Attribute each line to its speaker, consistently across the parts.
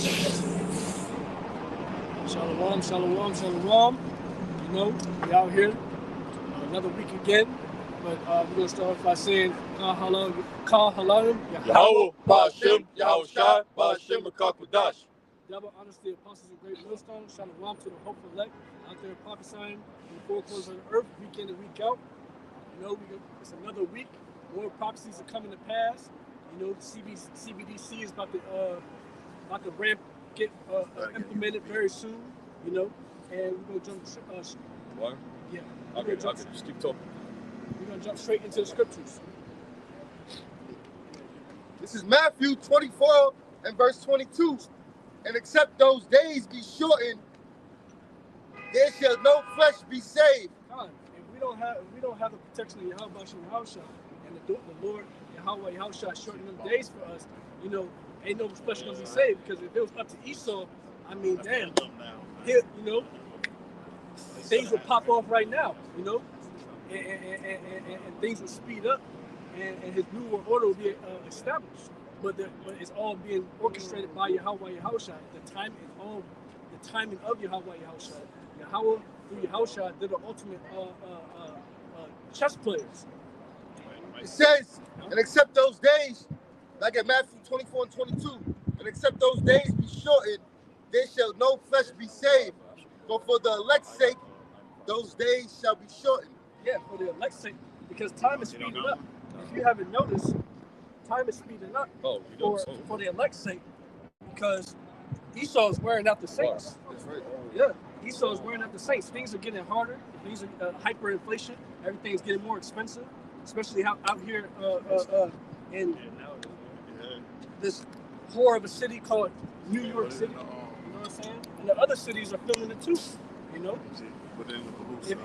Speaker 1: Shalom, shalom, shalom. You know, we out here another week again. But we're going to start off by saying, Kal Halalem,
Speaker 2: Yahweh, Ba'ashem, Yahushai, Ba'ashem, Makakwadash.
Speaker 1: Double honors to the apostles of Great Millstone. Shalom to the hopeful elect out there prophesying in the four corners of the earth, week in and week out. You know, it's another week. More prophecies are coming to pass. You know, the CBDC is about to get implemented very soon. You know, and we're gonna jump.
Speaker 2: What?
Speaker 1: Yeah.
Speaker 2: Okay, just keep talking.
Speaker 1: We're gonna jump straight into the scriptures.
Speaker 3: This is Matthew 24 and verse 22. And except those days be shortened, there shall no flesh be saved.
Speaker 1: If we don't have the protection of Yahweh Yahushua and the Lord Yahweh Yahushua shorten them days for us, you know, ain't no flesh gonna be saved. Because if it was up to Esau, I mean, damn, you know, things would pop off right now, you know, and things would speed up, and his new world order will be established. But it's all being orchestrated by Yahweh Yahushua. The timing of Yahweh Yahushua. Yahweh through Yahushua, they're the ultimate chess players.
Speaker 3: It says, and except those days, like at Matthew 24 and 22, and except those days be shortened, there shall no flesh be saved. But for the elect's sake, those days shall be shortened.
Speaker 1: Yeah, for the elect's sake, because time is speeding up. If you haven't noticed, time is speeding up for the elect's sake, because Esau is wearing out the saints.
Speaker 3: That's right.
Speaker 1: Yeah, Esau is wearing out the saints. Things are getting harder. Things are hyperinflation. Everything's getting more expensive, especially out here in this whore of a city called New York City. You know what I'm saying? And the other cities are feeling it too. You know, if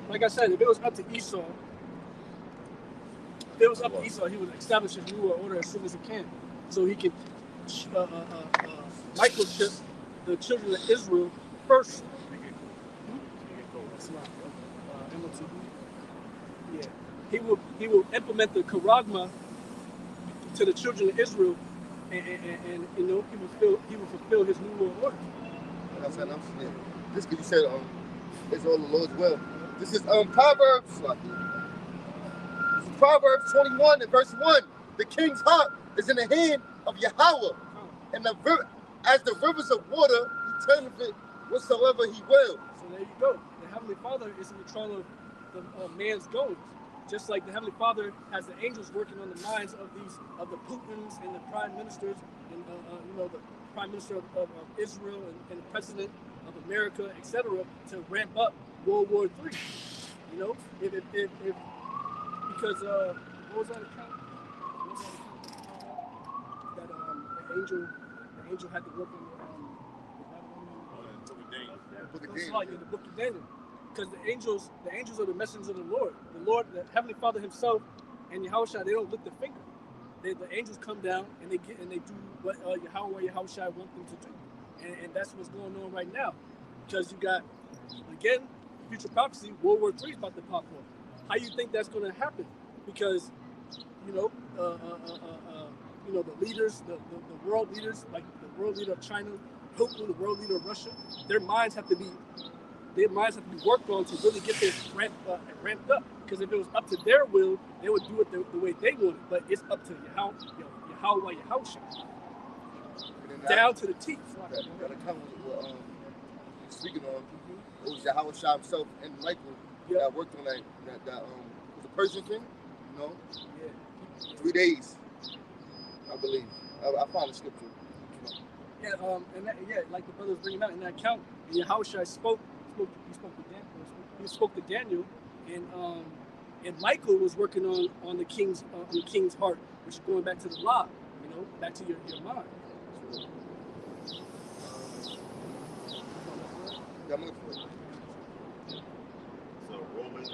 Speaker 1: like I said, if it was up to Esau, he would establish his new world order as soon as he can, so he can microchip the children of Israel first. That's not MOTB. Yeah, he will implement the charagma to the children of Israel, and you know he will fulfill his new world order.
Speaker 3: Like I said, this because you said it's all the Lord's will. This is Proverbs. This is Proverbs 21 and verse 1. The king's heart is in the hand of Yahweh, and as the rivers of water, he turneth it whatsoever he will.
Speaker 1: So there you go. The Heavenly Father is in control of the man's goings. Just like the Heavenly Father has the angels working on the minds of the Putins and the prime ministers, and you know, the prime minister of Israel and the president of America, etc., to ramp up World War III. You know, if because what was that account? That the angel had to work on the book of Daniel. Because the angels are the messengers of the Lord. The Lord, the Heavenly Father Himself, and Yahushua, they don't lift the finger. The angels come down and they do what Yahweh Yahushua want them to do, and that's what's going on right now. Because you got, again, future prophecy, World War III is about to pop up. How you think that's going to happen? Because you know, the leaders, the world leaders, like the world leader of China, Putin, the world leader of Russia, their minds have to be worked on to really get this ramped up. Because if it was up to their will, they would do it the way they want it. But it's up to Yahweh Yahushua. Down to the teeth.
Speaker 3: That account was speaking of, it was Yahushua himself and Michael that worked on that was a Persian thing, you know? Yeah. 3 days, I believe. I found the scripture.
Speaker 1: Yeah, like the brothers bringing out in that account, Yahushua spoke to Daniel, and Michael was working on the king's heart, which is going back to the law, you know, back to your mind.
Speaker 2: So Romans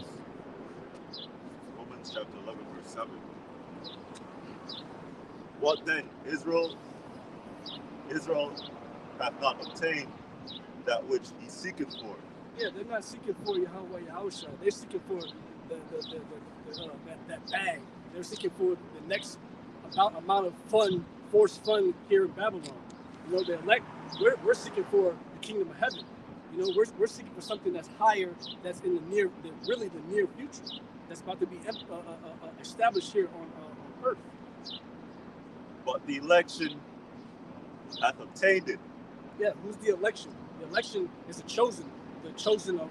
Speaker 2: chapter 11 verse 7. What then? Israel hath not obtained that which he seeketh for.
Speaker 1: Yeah, they're not seeking for Yahweh Yahushua. They're seeking for that bag. They're seeking for the next amount of forced fun here in Babylon. You know, the elect, we're seeking for the kingdom of heaven. You know, we're seeking for something that's higher, that's in really the near future, that's about to be established here on earth.
Speaker 2: But the election hath obtained it.
Speaker 1: Yeah, who's the election? The election is the chosen of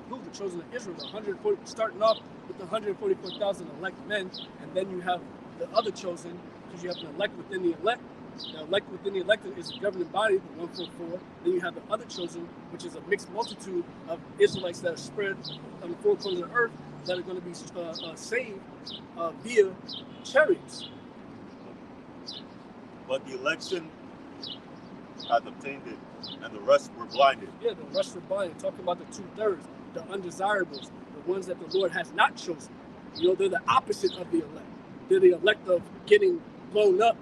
Speaker 1: who? The chosen of Israel. The 140, starting off with the 144,000 elect men, and then you have the other chosen, because you have an elect within the elect. The elect within the elected is a governing body, the 144. Then you have the other chosen, which is a mixed multitude of Israelites that are spread on the four corners of the earth that are going to be saved via chariots.
Speaker 2: But the election hath obtained it, and the rest were blinded.
Speaker 1: Yeah, the rest were blinded. Talking about the 2/3, the undesirables, the ones that the Lord has not chosen. You know, they're the opposite of the elect. They're the elect of getting blown up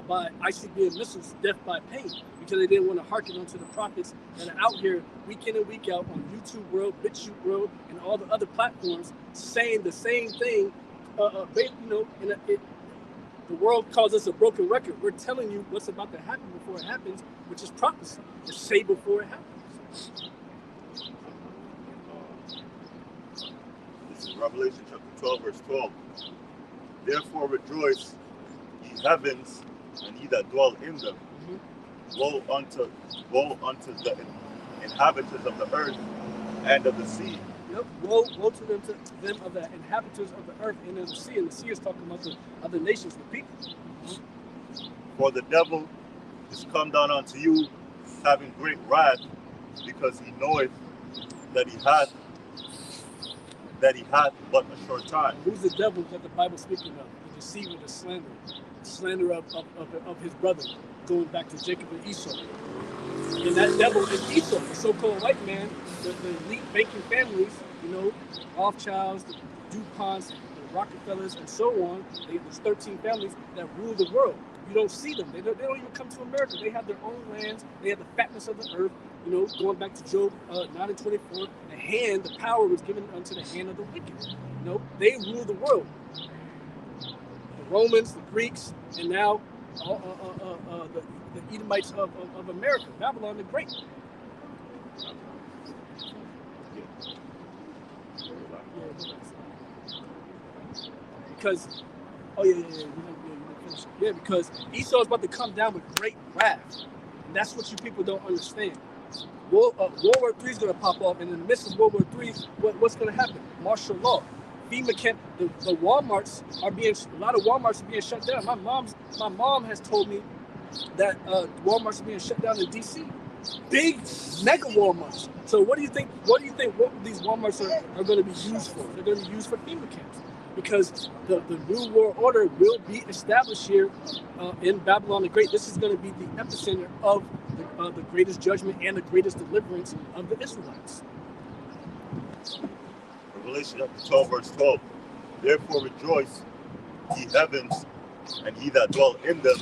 Speaker 1: by ICBM missiles, death by pain, because they didn't want to hearken unto the prophets that are out here week in and week out on YouTube World, BitChute World, and all the other platforms saying the same thing. You know, the world calls us a broken record. We're telling you what's about to happen before it happens, which is prophecy. Just say before it happens.
Speaker 2: This is Revelation chapter 12, verse 12. Therefore rejoice, ye heavens, and ye that dwell in them. Woe unto the inhabitants of the earth and of the sea.
Speaker 1: Yep. Woe to them of the inhabitants of the earth and of the sea. And the sea is talking about the other nations, the people.
Speaker 2: For the devil is come down unto you, having great wrath, because he knoweth that he hath but a short time.
Speaker 1: Who's the devil that the Bible is speaking of? The deceiver, the slanderer of his brother, going back to Jacob and Esau. And that devil is Esau, the so-called white man, the elite banking families, you know, Rothschilds, the DuPonts, the Rockefellers, and so on. There's 13 families that rule the world. You don't see them. They don't even come to America. They have their own lands. They have the fatness of the earth. You know, going back to Job 9:24, the power was given unto the hand of the wicked. You know, they rule the world. The Romans, the Greeks, and now the Edomites of America, Babylon the Great. Because, because Esau is about to come down with great wrath. And that's what you people don't understand. World War III is going to pop off, and in the midst of World War III, what's going to happen? Martial law. FEMA camp, the Walmarts a lot of Walmarts are being shut down. My mom has told me that Walmarts are being shut down in DC. Big mega Walmarts. So what do you think these Walmarts are going to be used for? They're going to be used for FEMA camps. Because the New World Order will be established here in Babylon the Great. This is going to be the epicenter of the greatest judgment and the greatest deliverance of the Israelites.
Speaker 2: Revelation chapter 12, verse 12. Therefore rejoice, ye heavens, and ye that dwell in them.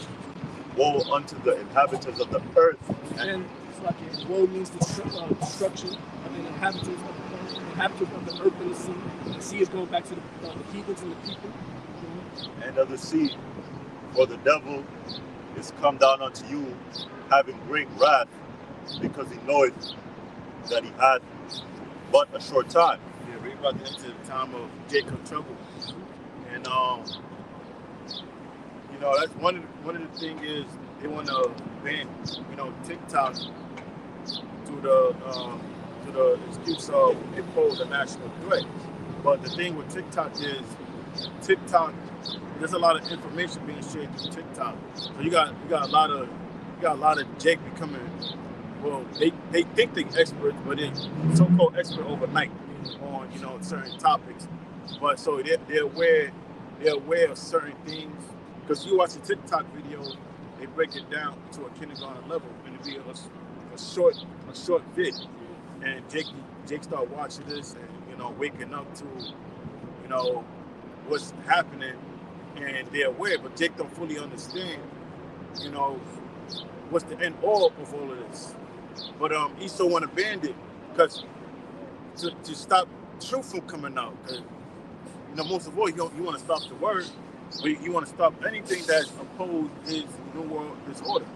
Speaker 2: Woe unto the inhabitants of the earth.
Speaker 1: And woe means destruction of the inhabitants of the earth, and the sea. The sea is going back to the heathens and the people.
Speaker 2: And of the sea, for the devil is come down unto you, having great wrath, because he knoweth that he hath but a short time.
Speaker 3: Yeah, we're about to enter the time of Jacob trouble. And you know, that's one of the things is they want to ban, you know, TikTok to the excuse of it pose a national threat. But the thing with TikTok is there's a lot of information being shared through TikTok. So you got a lot of Jake becoming, well, they think they're experts, but they're so-called expert overnight on, you know, certain topics. But so they're aware of certain things. Because you watch a TikTok video, they break it down to a kindergarten level, and it'd be a short vid. And Jake start watching this and, you know, waking up to, you know, what's happening, and they're aware, but Jake don't fully understand, you know, what's the end all of all of this. But Esau want to ban it because to stop truth from coming out. Cause, you know, most of all, you want to stop the word. But you want to stop anything that's opposed his new world disorder.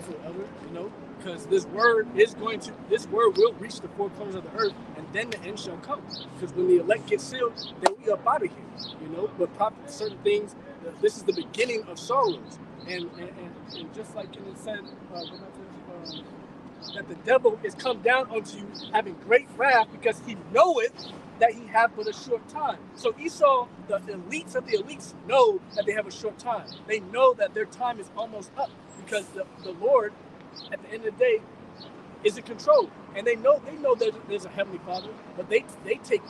Speaker 1: careful, elder, you know, because this word will reach the four corners of the earth, and then the end shall come. Because when the elect get sealed, then we up out of here, you know. But certain things, this is the beginning of sorrows, and just like it said, that the devil is come down unto you having great wrath, because he knoweth that he hath but a short time. So Esau, the elites of the elites, know that they have a short time. They know that their time is almost up, because the Lord, at the end of the day, is in control. And they know there's a heavenly Father, but they take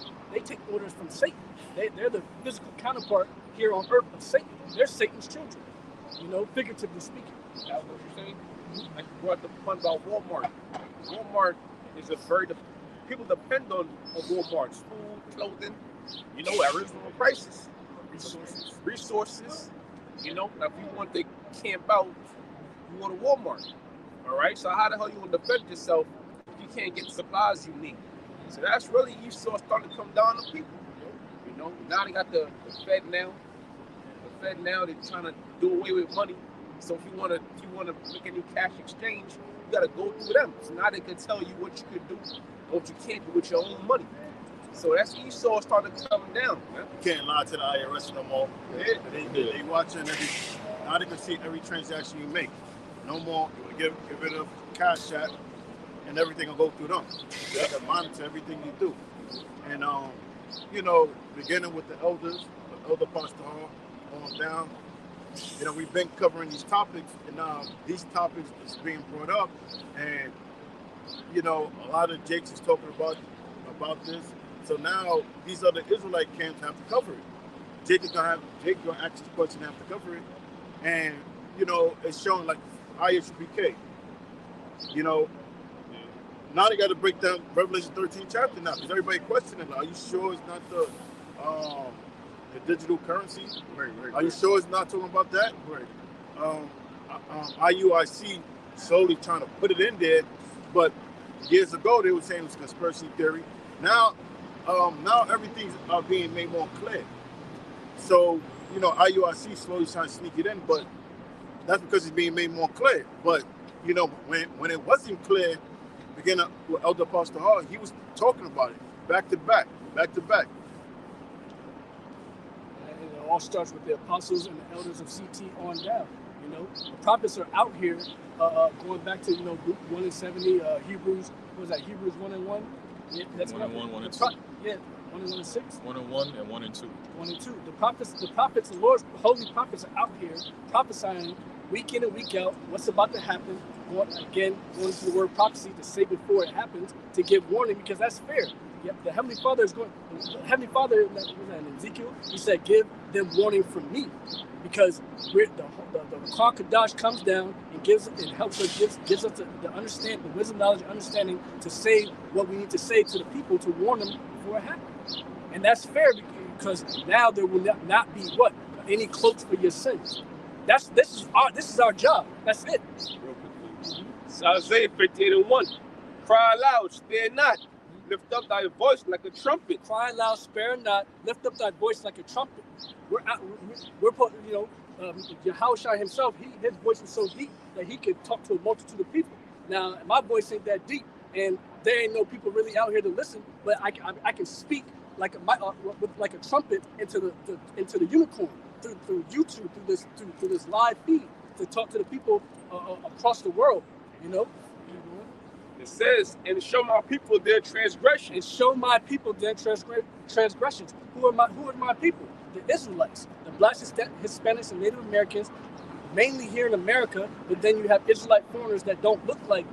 Speaker 1: orders from Satan. They're the physical counterpart here on earth of Satan. They're Satan's children, you know, figuratively speaking.
Speaker 4: That's what you're saying? Like you brought the point about Walmart. Walmart is people depend on Walmart's food, clothing, you know, at reasonable prices. Resources. You know, now if you want to camp out, you want a Walmart. All right, so how the hell you want to defend yourself if you can't get the supplies you need? So that's really Esau starting to come down to people. You know, now they got the Fed now. The Fed now, they're trying to do away with money. So if you want to make any cash exchange, you got to go through them. So now they can tell you what you can do, what you can't do with your own money. So that's Esau starting to come down, man.
Speaker 3: You can't lie to the IRS no more.
Speaker 4: Yeah.
Speaker 3: They watching now they can see every transaction you make. No more give it a cash app, and everything will go through them. They can monitor everything you do. And you know, beginning with the elders, the elder pastor hall, on down. You know, we've been covering these topics, and these topics is being brought up, and you know, a lot of Jakes is talking about this. So now these other Israelite camps have to cover it. Jake gonna ask the question, have to cover it, and you know, it's showing like ISBK. You know, now they got to break down Revelation 13 chapter now, because everybody questioning, are you sure it's not the digital currency?
Speaker 4: Right.
Speaker 3: Are you sure it's not talking about that? Right. IUIC slowly trying to put it in there, but years ago they were saying it was conspiracy theory. Now everything's being made more clear. So, you know, IUIC slowly trying to sneak it in, but that's because it's being made more clear. But, you know, when it wasn't clear, beginning with Elder Pastor Hall, he was talking about it back to back.
Speaker 1: And it all starts with the apostles and the elders of CT on down. You know, the prophets are out here, going back to, you know, Luke 1 and 70, Hebrews, what was that, Hebrews 1 and 1? Yeah, that's
Speaker 5: 1 and 1, 1 and 2.
Speaker 1: Yeah, 1 and 1 and 6.
Speaker 5: 1 and 1 and 1 and 2.
Speaker 1: 1 and 2. The prophets, the Lord's holy prophets are out here prophesying week in and week out what's about to happen. Going to the word prophecy to say before it happens, to give warning, because that's fair. Yep, the Heavenly Father in Ezekiel, he said, give them warning from me, because the Kodash comes down and gives us the understand, the wisdom, knowledge, and understanding to say what we need to say to the people to warn them before it happens. And that's fair, because now there will not be any cloaks for your sins. This is our job. That's it.
Speaker 4: So Isaiah 15:1. Cry aloud, spare not. Lift up thy voice like a trumpet.
Speaker 1: Cry loud, spare not. Lift up thy voice like a trumpet. We're Yahushua himself, his voice is so deep that he could talk to a multitude of people. Now, my voice ain't that deep, and there ain't no people really out here to listen. But I can speak like a trumpet into the unicorn through YouTube, through this live feed, to talk to the people across the world. You know.
Speaker 4: It says, and show my people their transgressions.
Speaker 1: And show my people their transgressions. Who are my people? The Israelites, the blacks, Hispanics, and Native Americans, mainly here in America. But then you have Israelite foreigners that don't look like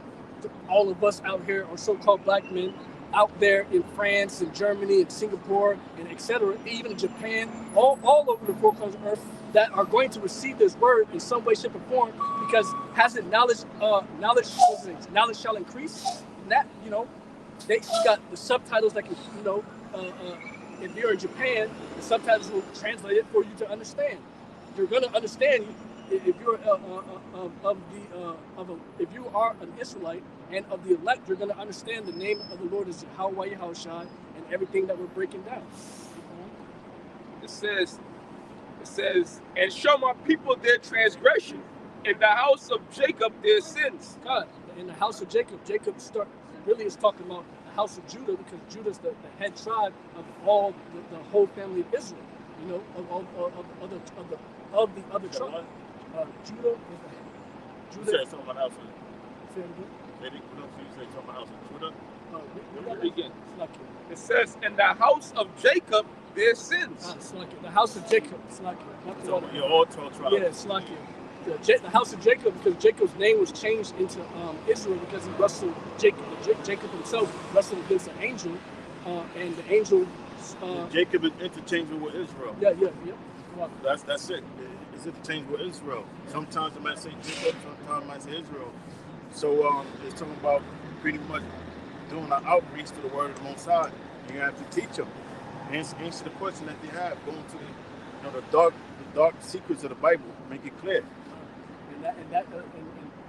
Speaker 1: all of us out here, or so-called black men out there in France and Germany and Singapore and etc. Even in Japan, all over the four corners of earth, that are going to receive this word in some way, shape, or form, because hasn't knowledge shall increase. And that, you know, you got the subtitles that can, you know, if you're in Japan, the subtitles will translate it for you to understand. You're going to understand if you're if you are an Israelite and of the elect. You're going to understand the name of the Lord is Yahweh Yahushua and everything that we're breaking down.
Speaker 4: It says, and show my people their transgression, in the house of Jacob their sins.
Speaker 1: God, in the house of Jacob, really is talking about the house of Judah, because Judah's the head tribe of all the whole family of Israel. You know, of the other tribe. Judah is the head.
Speaker 2: You
Speaker 1: Judah.
Speaker 2: said something about house of
Speaker 1: Say it again.
Speaker 2: you said something about house of Judah.
Speaker 4: Read it again.
Speaker 1: It's like
Speaker 4: It says, in the house of Jacob their sins.
Speaker 1: it's like the house of Jacob. It's like
Speaker 2: So you're all 12 tribes.
Speaker 1: yeah, it's like the house of Jacob, because Jacob's name was changed into Israel because he wrestled Jacob himself wrestled against an angel, and the angel.
Speaker 2: Jacob is interchangeable with Israel.
Speaker 1: Yeah. Well,
Speaker 2: That's it. It's interchangeable with Israel. Sometimes it might say Jacob, sometimes it might say Israel. So it's talking about pretty much doing an outreach to the word of the Most High. You have to teach them, answer the question that they have, going to the dark secrets of the Bible, make it clear.
Speaker 1: And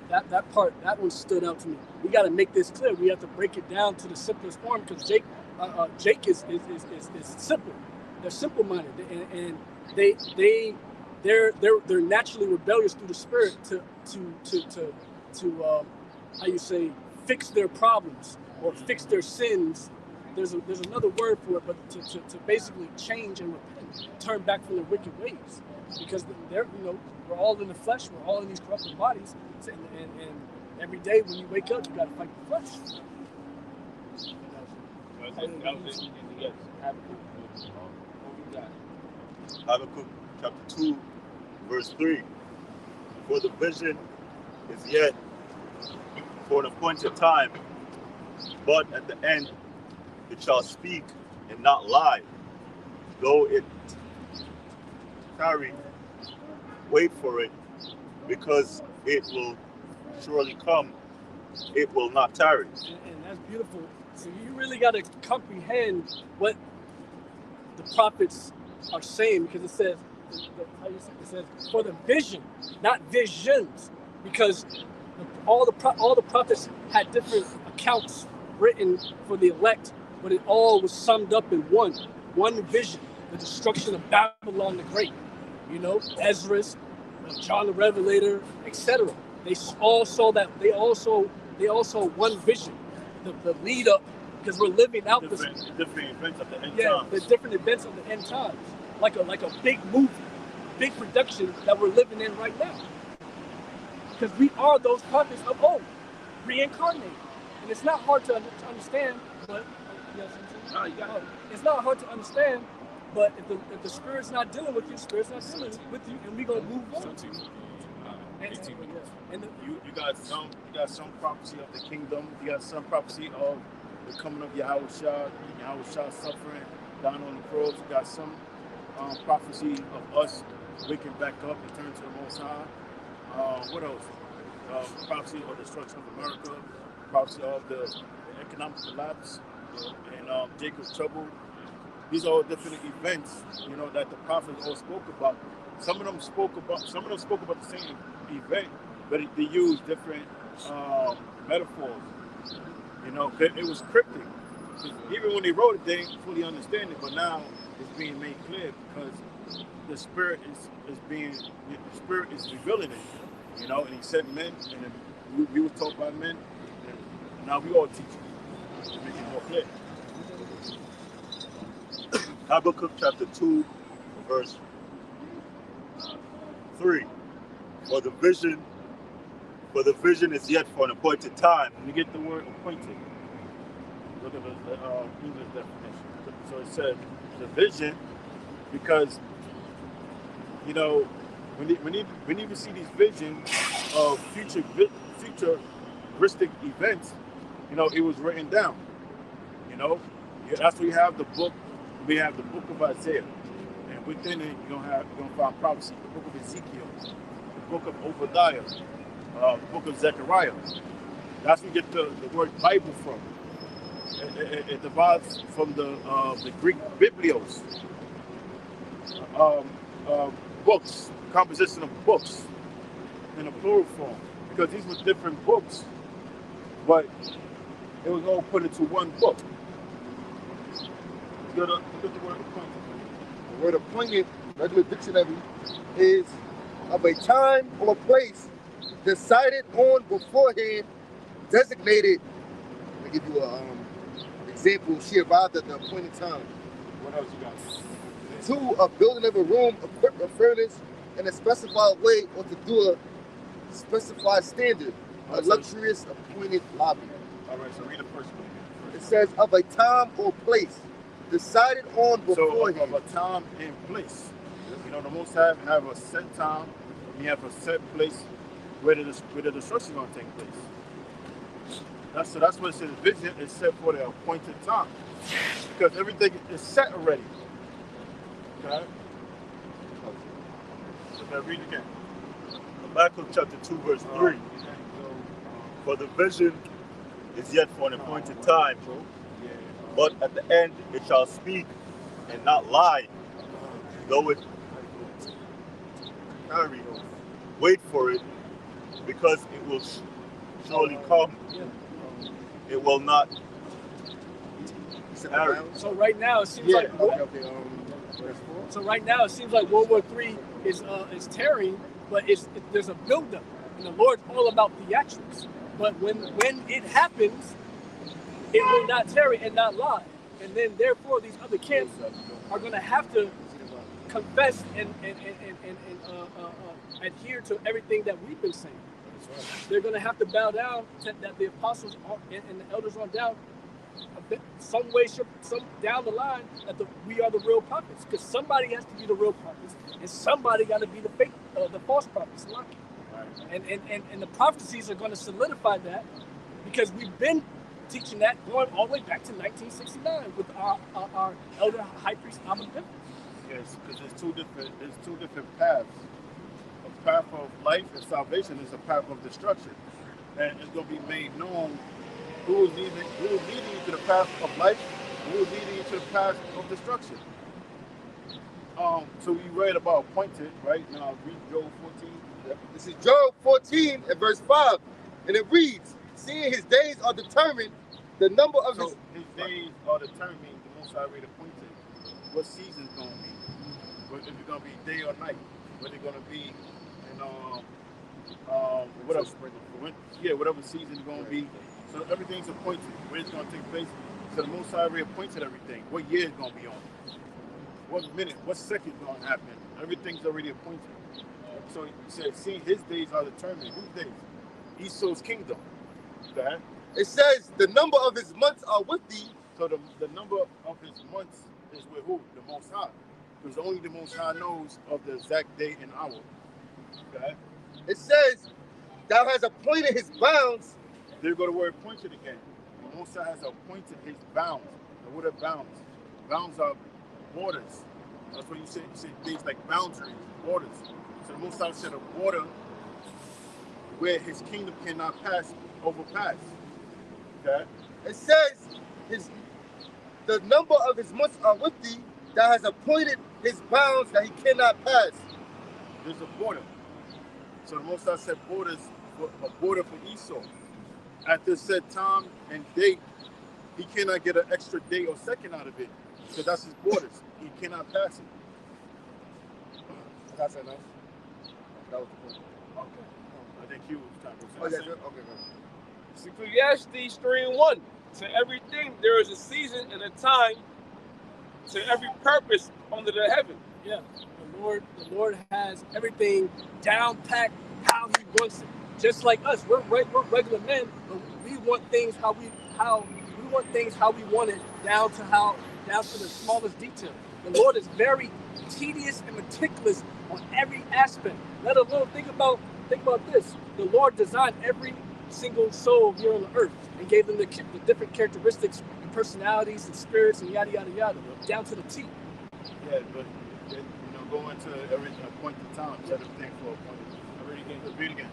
Speaker 1: that part, that one stood out to me. We got to make this clear. We have to break it down to the simplest form, because Jake is simple. They're simple-minded, and they're naturally rebellious through the spirit to how you say, fix their problems or fix their sins. There's another word for it, but to basically change and repent, turn back from their wicked ways, because we're all in the flesh, we're all in these corrupted bodies, and every day when you wake up, you got to fight the flesh.
Speaker 2: Habakkuk chapter 2, verse 3. For the vision is yet for an appointed time, but at the end it shall speak and not lie. Though it tarry, wait for it, because it will surely come. It will not tarry.
Speaker 1: And that's beautiful. So you really got to comprehend what the prophets are saying, because it says, it says for the vision, not visions, because all the prophets had different accounts written for the elect, but it all was summed up in one vision: the destruction of Babylon the Great. You know, Ezra, John the Revelator, etc. They all saw that. They also one vision, the lead up, because we're living out
Speaker 2: different events of the end
Speaker 1: times. The different events of the end times, like a big movie, big production that we're living in right now. Because we are those prophets of old, reincarnated, and it's not hard to understand. But it's not hard to understand. But if the spirit's not dealing with you, spirit's not dealing with you, and we gonna move on.
Speaker 2: You got some prophecy of the kingdom. You got some prophecy of the coming of Yahushua suffering down on the cross. You got some prophecy of us waking back up and turning to the Most High. What else? Prophecy of the destruction of America. Prophecy of the economic collapse and Jacob's trouble. These are all different events, that the prophets all spoke about. Some of them spoke about the same event, but they used different metaphors. It was cryptic. Even when they wrote it, they didn't fully understand it. But now it's being made clear, because the spirit is revealing it. And he sent men, and we were taught by men, and now we all teach it to make it more clear. Habakkuk chapter 2, verse 3. For the vision is yet for an appointed time. When you get the word appointed, look at the English definition. So it says the vision, because when you see these visions of futuristic events, it was written down. That's why you have the book. We have the book of Isaiah, and within it you're gonna find prophecy. The book of Ezekiel, the book of Obadiah, the book of Zechariah. That's where you get the word Bible from. It derives from the Greek biblios, books, composition of books in a plural form, because these were different books, but it was all put into one book. Look at the word appointed.
Speaker 3: The word appointed, regular dictionary, is of a time or a place decided on beforehand, designated. Let me give you an example. She arrived at the appointed time.
Speaker 2: What else you got?
Speaker 3: 2, a building of a room equipped or furnished in a specified way or to do a specified standard. A luxurious appointed lobby.
Speaker 2: All right, so read the first one.
Speaker 3: It says of a time or place decided on beforehand.
Speaker 2: So of a time and place. You know, the Most High have a set time, and you have a set place where the destruction is going to take place. That's what it says. Vision is set for the appointed time, because everything is set already. Okay. Okay, read again. Habakkuk chapter 2, verse 3. For the vision is yet for an appointed time, but at the end it shall speak and not lie. Though it tarry, wait for it, because it will surely come. It will not tarry.
Speaker 1: So right now it seems like so right now it seems like World War III is tearing, but there's a buildup, and the Lord's all about theatrics. But when it happens, it will not tarry and not lie, and then therefore these other camps are going to have to confess and adhere to everything that we've been saying. They're going to have to bow down to that the apostles and the elders on down. Some way, some down the line, that we are the real prophets, because somebody has to be the real prophets, and somebody got to be the fake, the false prophets. And the prophecies are going to solidify that, because we've been teaching that going all the way back to 1969 with our elder high priest Ahmed Ben.
Speaker 2: Yes, because there's two different paths. A path of life and salvation is a path of destruction, and it's going to be made known who is leading you to the path of life, and who is leading you to the path of destruction. So we read about appointed, right? Now read Job 14.
Speaker 3: This is Job 14 and verse 5, and it reads, "Seeing his days are determined, the number of his
Speaker 2: days are determined, the Most High already appointed what season is going to be. If it's going to be day or night, whether it's going to be in whatever season it's going to be. So everything's appointed. Where it's going to take place. So the Most High already appointed everything. What year it's going to be on? What minute? What second is going to happen? Everything's already appointed. So he said, "Seeing his days are determined." Whose days? Esau's kingdom. Okay.
Speaker 3: It says the number of his months are with thee.
Speaker 2: So the number of his months is with who? The Most High. Because only the Most High knows of the exact day and hour. Okay.
Speaker 3: It says, "Thou hast appointed his bounds."
Speaker 2: There go the word appointed again. The Most High has appointed his bounds. And what are bounds? Bounds are borders. That's what you say things like boundaries, borders. So the Most High set a border where his kingdom cannot overpass. Okay?
Speaker 3: It says the number of his months are with thee, that has appointed his bounds that he cannot pass.
Speaker 2: There's a border. So the Most High set a border for Esau. At this set time and date, he cannot get an extra day or second out of it, because that's his borders. He cannot pass it.
Speaker 3: That's enough. That was the point.
Speaker 2: Okay. I think you was trying to say.
Speaker 3: Oh, yeah, okay.
Speaker 4: It's Ecclesiastes 3:1. To everything there is a season and a time, to every purpose under the heaven.
Speaker 1: Yeah, the Lord has everything down packed how He wants it. Just like us, we're regular men, but we want things how we want it, down to the smallest detail. The Lord is very tedious and meticulous on every aspect. Let alone think about this. The Lord designed every single soul here on the earth and gave them the different characteristics and personalities and spirits and yada yada yada, down to the T.
Speaker 2: Yeah, but go into every appointed time, set everything for appointed. Read again.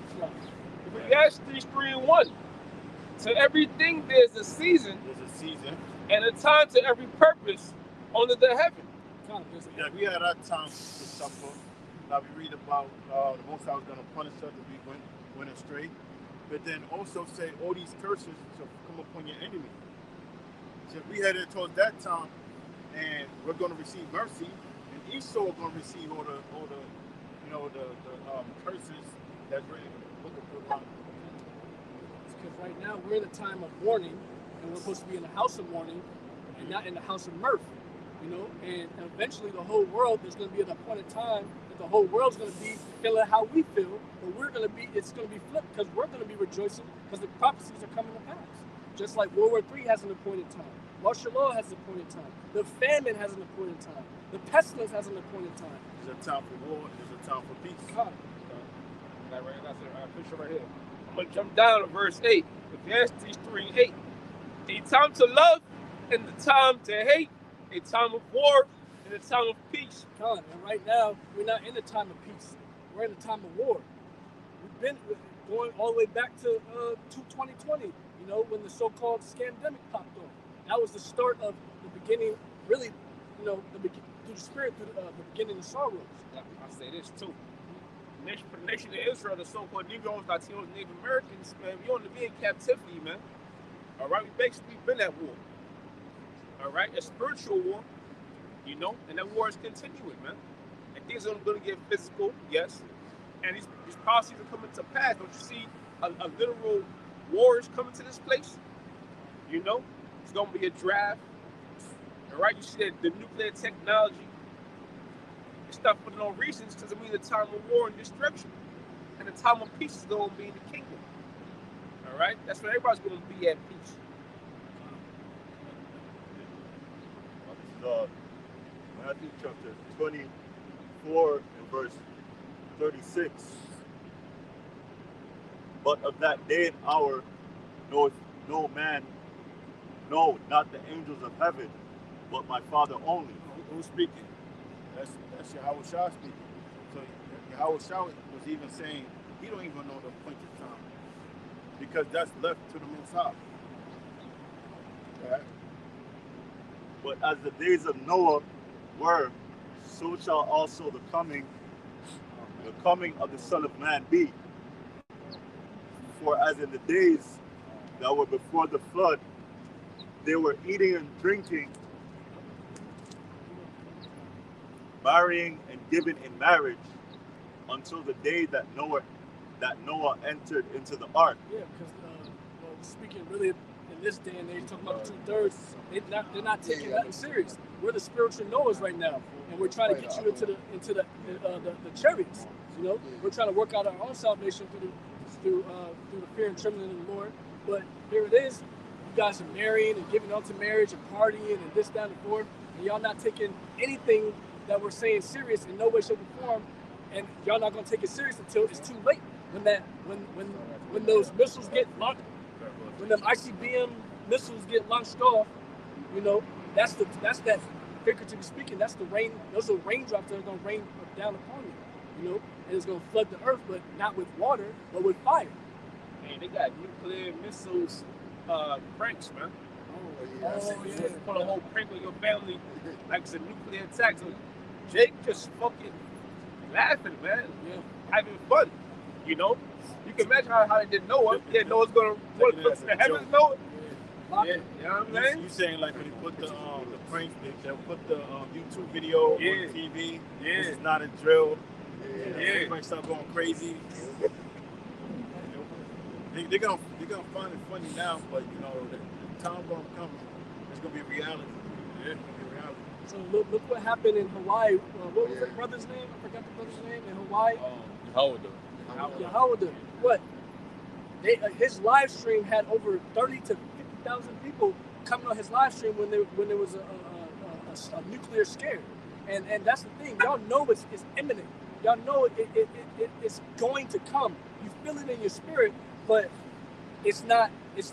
Speaker 4: Ecclesiastes 3:1. To everything there's a season.
Speaker 2: There's a season.
Speaker 4: And a time to every purpose under the heaven.
Speaker 2: Yeah, we had our time to suffer. Now we read about the Most High was going to punish us if we went astray. But then also say all these curses shall come upon your enemy. So we headed towards that time, and we're going to receive mercy, and Esau is going to receive all the curses
Speaker 6: That's right.
Speaker 1: Because right now we're in a time of mourning, and we're supposed to be in the house of mourning, and not in the house of mirth. You know, and eventually the whole world is going to be at a point in time that the whole world's going to be feeling how we feel, but it's going to be flipped because we're going to be rejoicing because the prophecies are coming to pass. Just like World War III has an appointed time, martial law has an appointed time, the famine has an appointed time, the pestilence has an appointed time.
Speaker 6: There's a time for war. There's a time for peace.
Speaker 1: God.
Speaker 4: That's a picture right here. I'm gonna jump down to verse 8. Ecclesiastes 3:8. A time to love and the time to hate, a time of war and a time of peace.
Speaker 1: God, and right now we're not in a time of peace. We're in a time of war. We've been going all the way back to 2020. You know, when the so-called scandemic popped off. That was the start of the beginning. Really, you know, through the spirit, through the beginning of sorrows.
Speaker 4: I say this too. For the nation of Israel, the so-called Negroes, Latinos, Native Americans, man, we only be in captivity, man. All right, we basically been at war. All right, a spiritual war, you know, and that war is continuing, man. And things are going to get physical, yes. And these policies are coming to pass. Don't you see a literal war is coming to this place? You know, it's going to be a draft. All right, you see that the nuclear technology is stuff for no reasons because it means a time of war and destruction. And the time of peace is going to be in the kingdom. All right, that's when everybody's going to be at peace.
Speaker 2: Matthew chapter 24 and verse 36. But of that day and hour knoweth no man, no, not the angels of heaven, but my Father only.
Speaker 6: Who's speaking? That's Yahweh Shah speaking. So Yahweh Shah was even saying he don't even know the appointed time because that's left to the Most High. Right?
Speaker 2: But as the days of Noah were, so shall also the coming of the Son of Man be. For as in the days that were before the flood, they were eating and drinking, marrying and giving in marriage, until the day that Noah entered into the ark.
Speaker 1: Yeah, because speaking really in this day and age, talking about the 2/3, they're not taking nothing serious. We're the spiritual Noahs right now, and we're trying to get you into the chariots. You know, we're trying to work out our own salvation through the fear and trembling of the Lord. But here it is, you guys are marrying and giving out to marriage and partying and this, that, and forth, and y'all not taking anything that we're saying serious in no way, shape, or form, and y'all not gonna take it serious until it's too late. When those missiles get launched, when them ICBM missiles get launched off, you know, that's that figuratively speaking, that's the rain. Those are raindrops that are gonna rain down upon you, you know, and it's gonna flood the earth, but not with water, but with fire.
Speaker 4: Man, they got nuclear missiles, pranks, man.
Speaker 1: Yeah.
Speaker 4: Put a whole prank on your family like it's a nuclear attack. So Jake just fucking laughing, man.
Speaker 1: Yeah.
Speaker 4: Having fun, you know. You can imagine how they did Noah. Yeah, Noah's gonna put the heavens Noah. Yeah, you know what I'm saying?
Speaker 6: You saying like when they put the pranks, they'll put the YouTube video on TV.
Speaker 4: Yeah.
Speaker 6: This is not a drill.
Speaker 4: Yeah.
Speaker 6: Everybody start going crazy. They're gonna find it funny now, but you know the time gonna come. It's gonna be reality. Yeah, it's gonna be reality.
Speaker 1: So look what happened in Hawaii. What was the brother's name? I forgot the brother's name in Hawaii. Yahweh. What? His live stream had over 30 to 50,000 people coming on his live stream when there was a nuclear scare, and that's the thing. Y'all know it's imminent. Y'all know it's going to come. You feel it in your spirit, but it's not a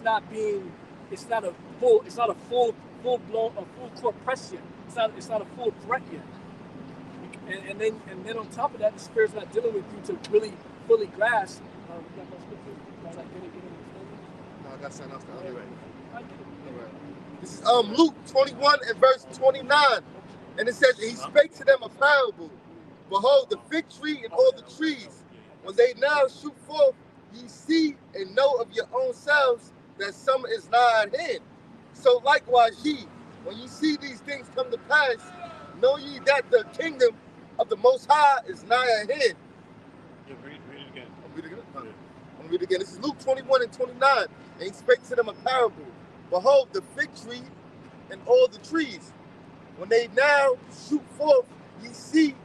Speaker 1: full court press yet. It's not a full threat yet. And then on top of that, the spirit's not dealing with you to really fully grasp.
Speaker 3: No, I got something else to right. This is Luke 21 and verse 29. And it says, he spake to them a parable. Behold, the fig tree and all the trees, when they now shoot forth, ye see and know of your own selves that summer is nigh at hand. So likewise ye, when you see these things come to pass, know ye that the kingdom of the Most High is nigh at hand.
Speaker 6: Yeah, read it again.
Speaker 3: I'm gonna read it again. This is Luke 21 and 29. And he spake to them a parable. Behold, the fig tree and all the trees, when they now shoot forth, ye see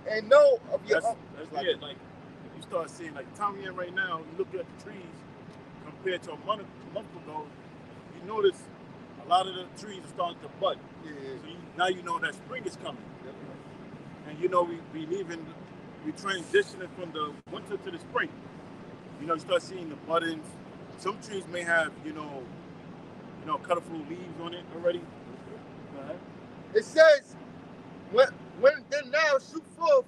Speaker 3: and know of your own.
Speaker 6: That's like it. Like if you start seeing like time we in right now, you look at the trees compared to a month ago, you notice a lot of the trees are starting to bud.
Speaker 3: Yeah.
Speaker 6: So now you know that spring is coming.
Speaker 3: Yep.
Speaker 6: And you know we transitioning from the winter to the spring. You know, you start seeing the buddings. Some trees may have, colorful leaves on it already.
Speaker 3: It says, when they now shoot forth,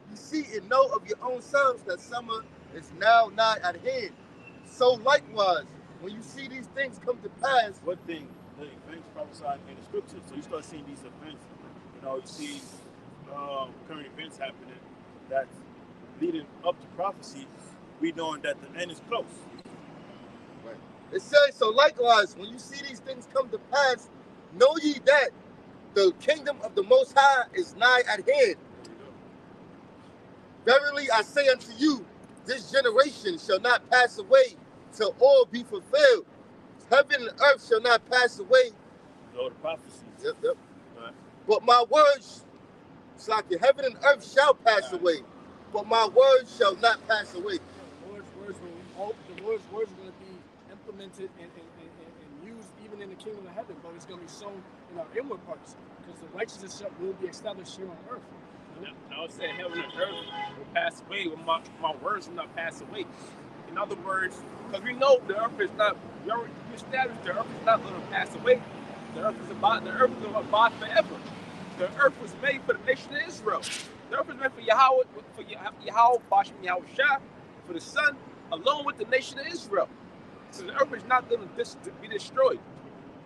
Speaker 3: you see and know of your own selves that summer is now nigh at hand. So likewise, when you see these things come to pass,
Speaker 6: What thing? The events prophesied in the scriptures. So you start seeing these events. You see current events happening that's leading up to prophecy. We knowing that the end is close.
Speaker 3: right. It says, so likewise, when you see these things come to pass, know ye that the kingdom of the Most High is nigh at hand. Verily I say unto you, this generation shall not pass away till all be fulfilled. Heaven and earth shall not pass away.
Speaker 6: The prophecies.
Speaker 3: Yep.
Speaker 6: Right.
Speaker 3: But my words, it's like heaven and earth shall pass away, but my words shall not pass away.
Speaker 1: The Lord's words are going to be implemented and used even in the kingdom of heaven, but it's going to be sown in our inward parts, because the righteousness will be established here on earth.
Speaker 4: I was saying heaven and earth will pass away, but my words will not pass away. In other words, because we know the earth is not, we established the earth is not going to pass away. The earth is about forever. The earth was made for the nation of Israel. The earth was made for Yahweh, Bashem Yahweh Shah, for the Son, along with the nation of Israel. So the earth is not going to be destroyed.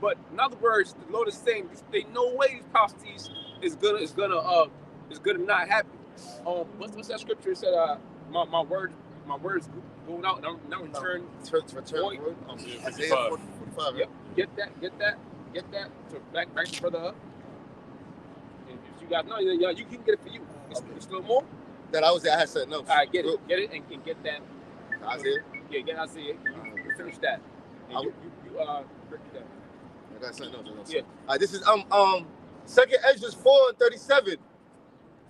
Speaker 4: But in other words, the Lord is saying there's no way these prophecies is gonna not happen. What's that scripture? It said, my words going out and now return.
Speaker 3: Return. Isaiah 45.
Speaker 4: Yep. Get that. So back to brother up. And if you guys know, you can get it for you. It's a little more.
Speaker 3: That I had said no.
Speaker 4: All right, get it, and get that.
Speaker 3: Isaiah.
Speaker 4: Yeah, get Isaiah. You finish that. And you break it down.
Speaker 3: I got something else.
Speaker 4: Yeah.
Speaker 3: All right, this is 2nd Ezra 4:37.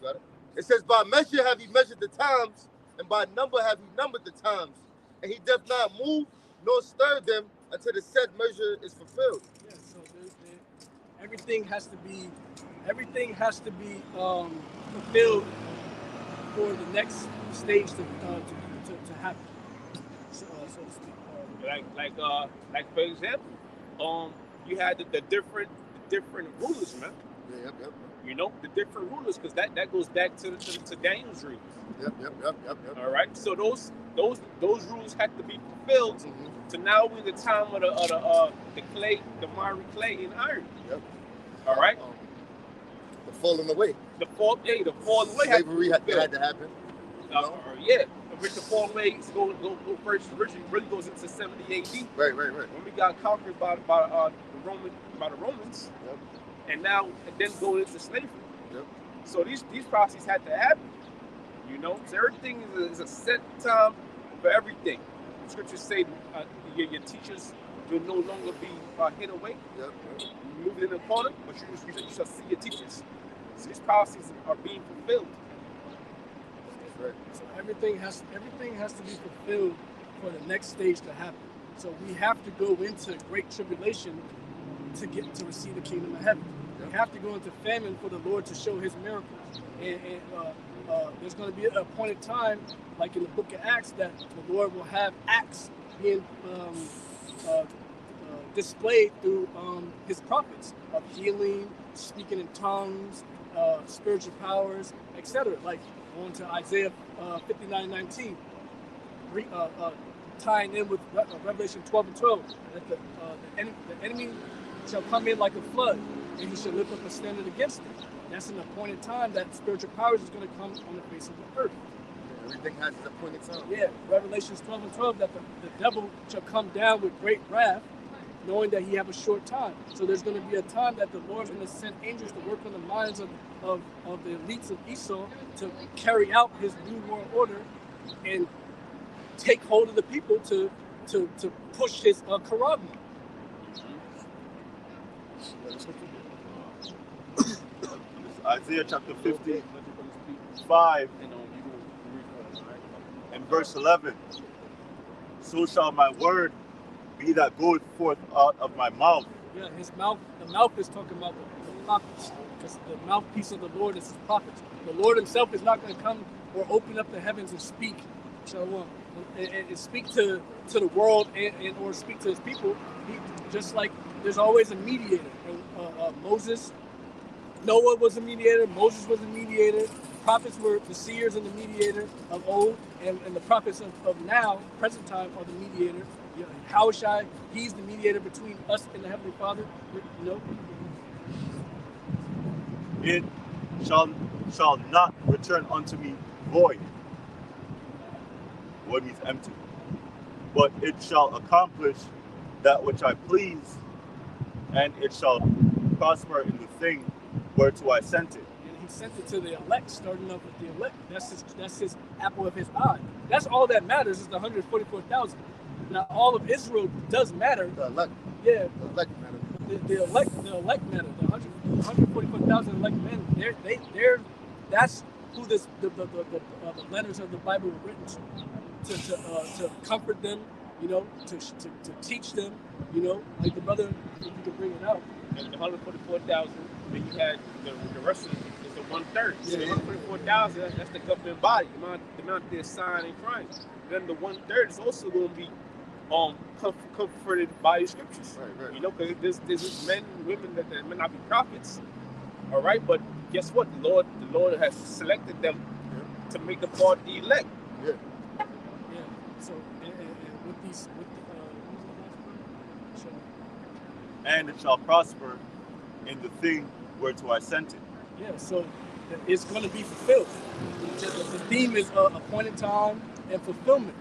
Speaker 3: Got it? It says, by measure have he measured the times, and by number have he numbered the times, and he doth not move nor stir them until the said measure is fulfilled.
Speaker 1: Yeah, so everything has to be fulfilled for the next stage to happen. So to speak.
Speaker 4: Like for example, you had the different rulers, man.
Speaker 3: Yep.
Speaker 4: You know, the different rulers, because that goes back to Daniel's dreams.
Speaker 3: Yep.
Speaker 4: All right. So those rules had to be fulfilled.
Speaker 3: Mm-hmm.
Speaker 4: So now we're in the time of the clay, the miry clay and iron.
Speaker 3: Yep.
Speaker 4: All right.
Speaker 3: The falling away.
Speaker 4: The fall away.
Speaker 3: Slavery had to happen.
Speaker 4: Yeah. Which the fall away go first. Really goes into 70 AD.
Speaker 3: Right.
Speaker 4: When we got conquered by the Romans.
Speaker 3: Yep.
Speaker 4: And then go into slavery.
Speaker 3: Yep.
Speaker 4: So these processes had to happen. You know, so everything is a set time for everything. The scriptures say your teachers will no longer be hid away.
Speaker 3: Yep.
Speaker 4: Moved in the corner, but you shall see your teachers. So these processes are being fulfilled.
Speaker 3: Right.
Speaker 1: So everything has to be fulfilled for the next stage to happen. So we have to go into great tribulation to receive the kingdom of heaven. We have to go into famine for the Lord to show his miracles. And there's going to be a appointed time, like in the book of Acts, that the Lord will have acts being displayed through his prophets of healing, speaking in tongues, spiritual powers, etc. Like going to Isaiah 59:19, tying in with Revelation 12:12, that the enemy shall come in like a flood, and he shall lift up a standard against it. That's an appointed time that spiritual powers is going to come on the face of the earth.
Speaker 3: Yeah, everything has its appointed time.
Speaker 1: Yeah, Revelations 12:12, that the devil shall come down with great wrath, knowing that he have a short time. So there's going to be a time that the Lord's going to send angels to work on the minds of the elites of Esau to carry out his new world order and take hold of the people to push his Karabna.
Speaker 2: Isaiah chapter 55 and verse 11. So shall my word be that goeth forth out of my mouth.
Speaker 1: Yeah, his mouth. The mouth is talking about the prophets, because the mouthpiece of the Lord is his prophets. The Lord himself is not going to come or open up the heavens and speak, and speak to the world and or speak to his people. Just like there's always a mediator. Moses, Noah was a mediator. Moses was a mediator. Prophets were the seers and the mediator of old, and the prophets of now, present time, are the mediator. Hawashai, he's the mediator between us and the Heavenly Father.
Speaker 2: It shall not return unto me void. Void means empty. But it shall accomplish that which I please, and it shall prosper in the thing whereto I sent it.
Speaker 1: And he sent it to the elect, starting up with the elect. That's his apple of his eye. That's all that matters is the 144,000. Now all of Israel does matter.
Speaker 3: The elect.
Speaker 1: Yeah.
Speaker 3: The elect matter.
Speaker 1: The elect matter. The 144,000 elect men. They're that's who the letters of the Bible were written to comfort them, to teach them, like the brother, if you could bring it out.
Speaker 4: And the 144,000, then you had the rest of it is the 1/3. So the 144,000, that's the government body, the amount they're signing Christ. Then the 1/3 is also going to be comforted by the scriptures.
Speaker 3: Right.
Speaker 4: Because there's men and women that may not be prophets. All right, but guess what? The Lord has selected them to make a part of the elect.
Speaker 3: Yeah.
Speaker 1: Yeah. So and with these,
Speaker 2: And it shall prosper in the thing whereto I sent it.
Speaker 1: yeah. So it's going to be fulfilled. The theme is appointed time and fulfillment,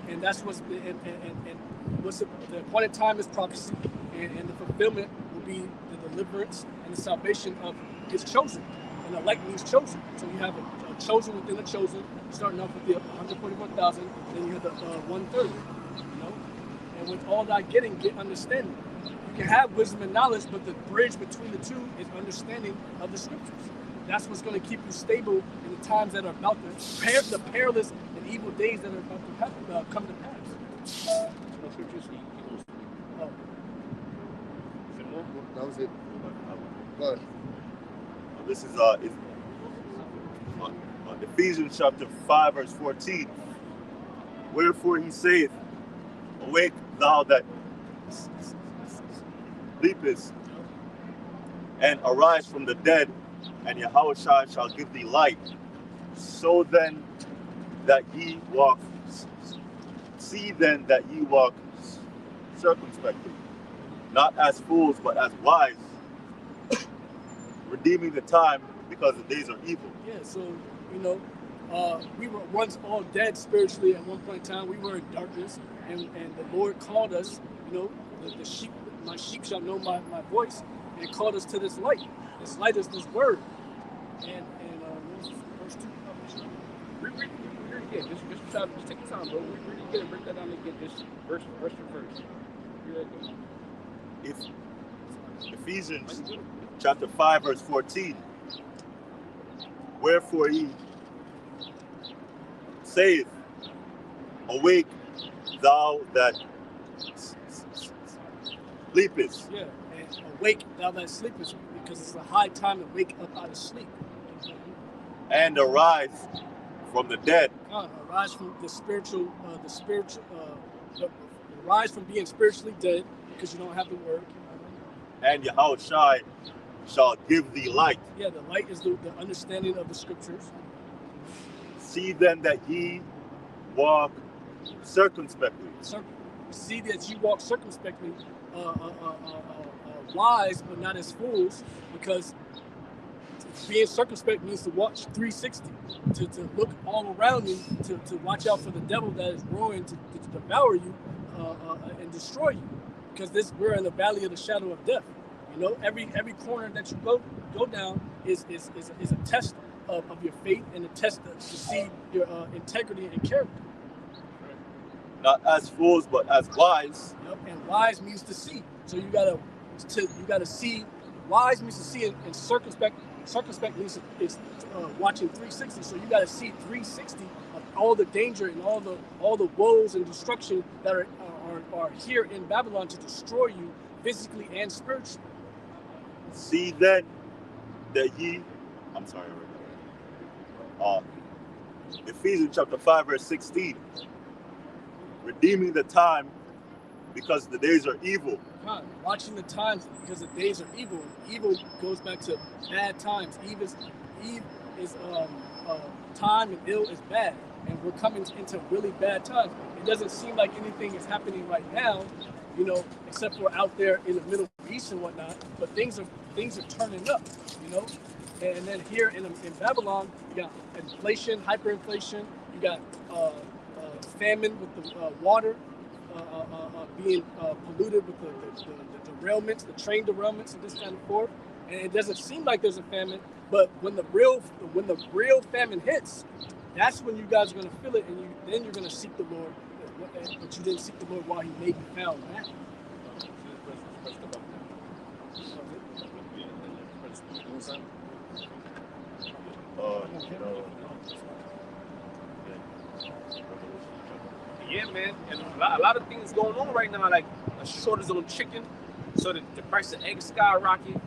Speaker 1: and that's what's the appointed time is prophecy, and the fulfillment will be the deliverance and the salvation of his chosen. And elect means chosen. So you have a chosen within a chosen, starting off with the 141,000, then you have the 1/3. And with all that get understanding. You can have wisdom and knowledge, but the bridge between the two is understanding of the scriptures. That's what's going to keep you stable in the times that are about the perilous and evil days that are about to come to pass.
Speaker 4: No scriptures.
Speaker 1: Oh.
Speaker 3: That was it. Go ahead.
Speaker 2: This is Ephesians chapter 5 verse 14. Wherefore he saith, awake thou that sleepest, and arise from the dead, and Yahushua shall give thee light. So then that ye walk, see then that ye walk circumspectly, not as fools, but as wise, redeeming the time, because the days are evil.
Speaker 1: Yeah, so, we were once all dead spiritually at one point in time. We were in darkness, and the Lord called us, the sheep, my sheep shall know my voice, and called us to this light. This light is this word. And verse 2.
Speaker 4: Read again. Just take your time, bro. Read again. Break that down again. Just verse for verse.
Speaker 2: Ephesians chapter 5 verse 14. Wherefore he saith, awake thou that sleepest.
Speaker 1: Yeah, and awake thou that sleepest, because it's a high time to wake up out of sleep.
Speaker 2: And arise from the dead.
Speaker 1: Arise from arise from being spiritually dead, because you don't have the word.
Speaker 2: And Yahushua shall give thee light.
Speaker 1: Yeah, the light is the understanding of the scriptures.
Speaker 2: See then that ye walk circumspectly.
Speaker 1: See that you walk circumspectly, wise but not as fools, because being circumspect means to watch 360, to look all around you, to watch out for the devil that is growing to devour you and destroy you. because we're in the valley of the shadow of death. You know, every corner that you go down is a test of your faith and a test to see your integrity and character.
Speaker 2: Not as fools, but as wise.
Speaker 1: Yep. And wise means to see. So you gotta see. Wise means to see, and circumspect means is watching 360. So you gotta see 360 of all the danger and all the woes and destruction that are here in Babylon to destroy you physically and spiritually.
Speaker 2: See then that ye, I'm sorry, Ephesians chapter 5 verse 16, redeeming the time because the days are evil.
Speaker 1: God, watching the times because the days are evil. Evil goes back to bad times. Eve is time, and ill is bad, and we're coming into really bad times. It doesn't seem like anything is happening right now, you know, except for out there in the Middle East and whatnot. But things are turning up, you know. And then here in Babylon, you got inflation, hyperinflation. You got famine with the water being polluted with the derailments, the train derailments, and this kind of forth. And it doesn't seem like there's a famine, but when the real famine hits, that's when you guys are going to feel it, and then you're going to seek the Lord. But you didn't seek the Lord while He may be found now.
Speaker 4: Yeah, man, and a lot of things going on right now, like a shortage on chicken, so the price of eggs skyrocket.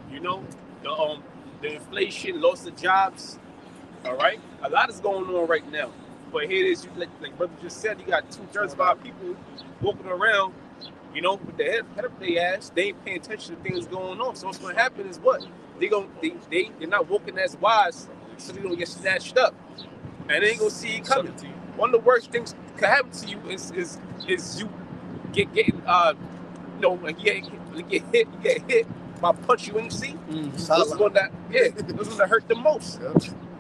Speaker 4: You know, the inflation, loss of jobs. All right, a lot is going on right now. But here it is, like brother just said, you got 2/3 of our people walking around, you know, with their head up their ass. They ain't paying attention to things going on. So what's going to happen is what they're not walking as wise, so they don't get snatched up, and they ain't gonna see it coming. One of the worst things can happen to you is you getting you get hit by a punch you ain't see. Those are one that hurt the most.
Speaker 3: Yeah.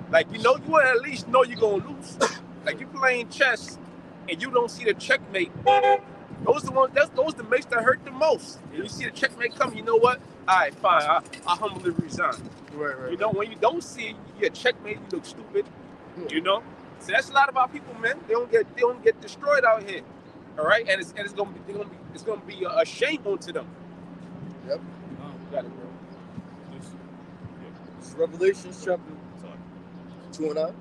Speaker 4: Like, you know, you at least know you're gonna lose. Like, you playing chess and you don't see the checkmate. Those the mates that hurt the most. And you see the checkmate come, you know what? All right, fine. I humbly resign.
Speaker 3: Right.
Speaker 4: You know, when you don't see it, you get checkmate. You look stupid. You know. So that's a lot of our people, man. They don't get destroyed out here. All right, and it's gonna be a shame onto them.
Speaker 3: Yep.
Speaker 4: You got it, bro.
Speaker 3: This is Revelation chapter 2 and 9.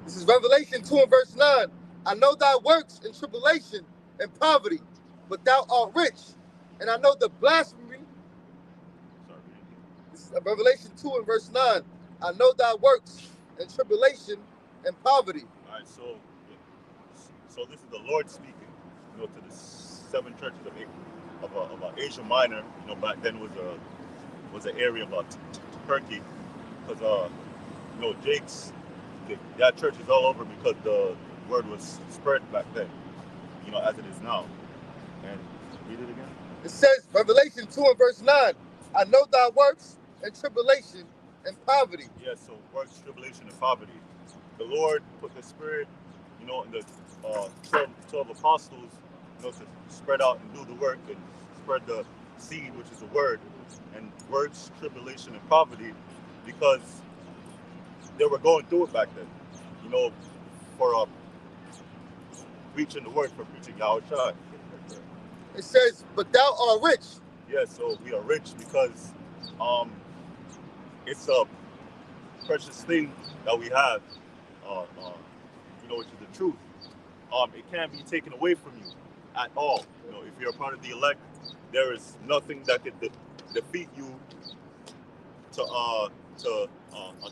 Speaker 3: This is Revelation 2 and verse 9. I know thy works in tribulation and poverty, but thou art rich. And I know the blasphemy. This is Revelation 2 and verse 9. I know thy works in tribulation and poverty.
Speaker 2: All right, so this is the Lord speaking, you know, to the 7 churches of Asia Minor. You know, back then was an area of Turkey, because you know, that church is all over because the word was spread back then, you know, as it is now. And read it again.
Speaker 3: It says, Revelation 2 and verse 9, I know thy works and tribulation and poverty.
Speaker 2: Yeah, so works, tribulation, and poverty. The Lord put the Spirit, you know, in the 12 apostles, you know, to spread out and do the work and spread the seed, which is the word, and works, tribulation, and poverty, because they were going through it back then, you know, for preaching the word, for preaching Yahushua.
Speaker 3: It says, but thou art rich.
Speaker 2: Yeah, so we are rich because it's a precious thing that we have, you know, which is the truth. It can't be taken away from you at all. You know, if you're a part of the elect, there is nothing that could defeat you to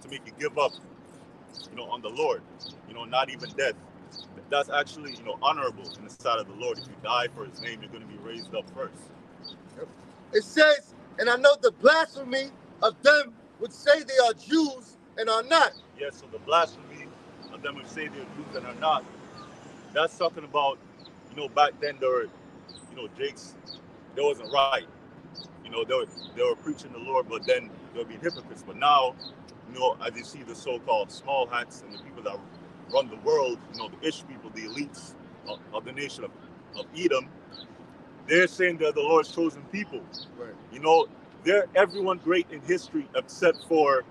Speaker 2: make you give up, you know, on the Lord. You know, not even death. That's actually, you know, honorable in the sight of the Lord. If you die for His name, you're going to be raised up first.
Speaker 3: It says, and I know the blasphemy of them which say they are Jews and are not.
Speaker 2: Yes, so the blasphemy of them which say they're Jews and are not. That's talking about, you know, back then there were, you know, Jakes, that wasn't right. You know, they were preaching the Lord, but then they'll be hypocrites. But now, you know, as you see the so-called small hats and the people that run the world, you know, the Ish people, the elites of the nation of Edom, they're saying they're the Lord's chosen people.
Speaker 3: Right.
Speaker 2: You know, they're everyone great in history except for,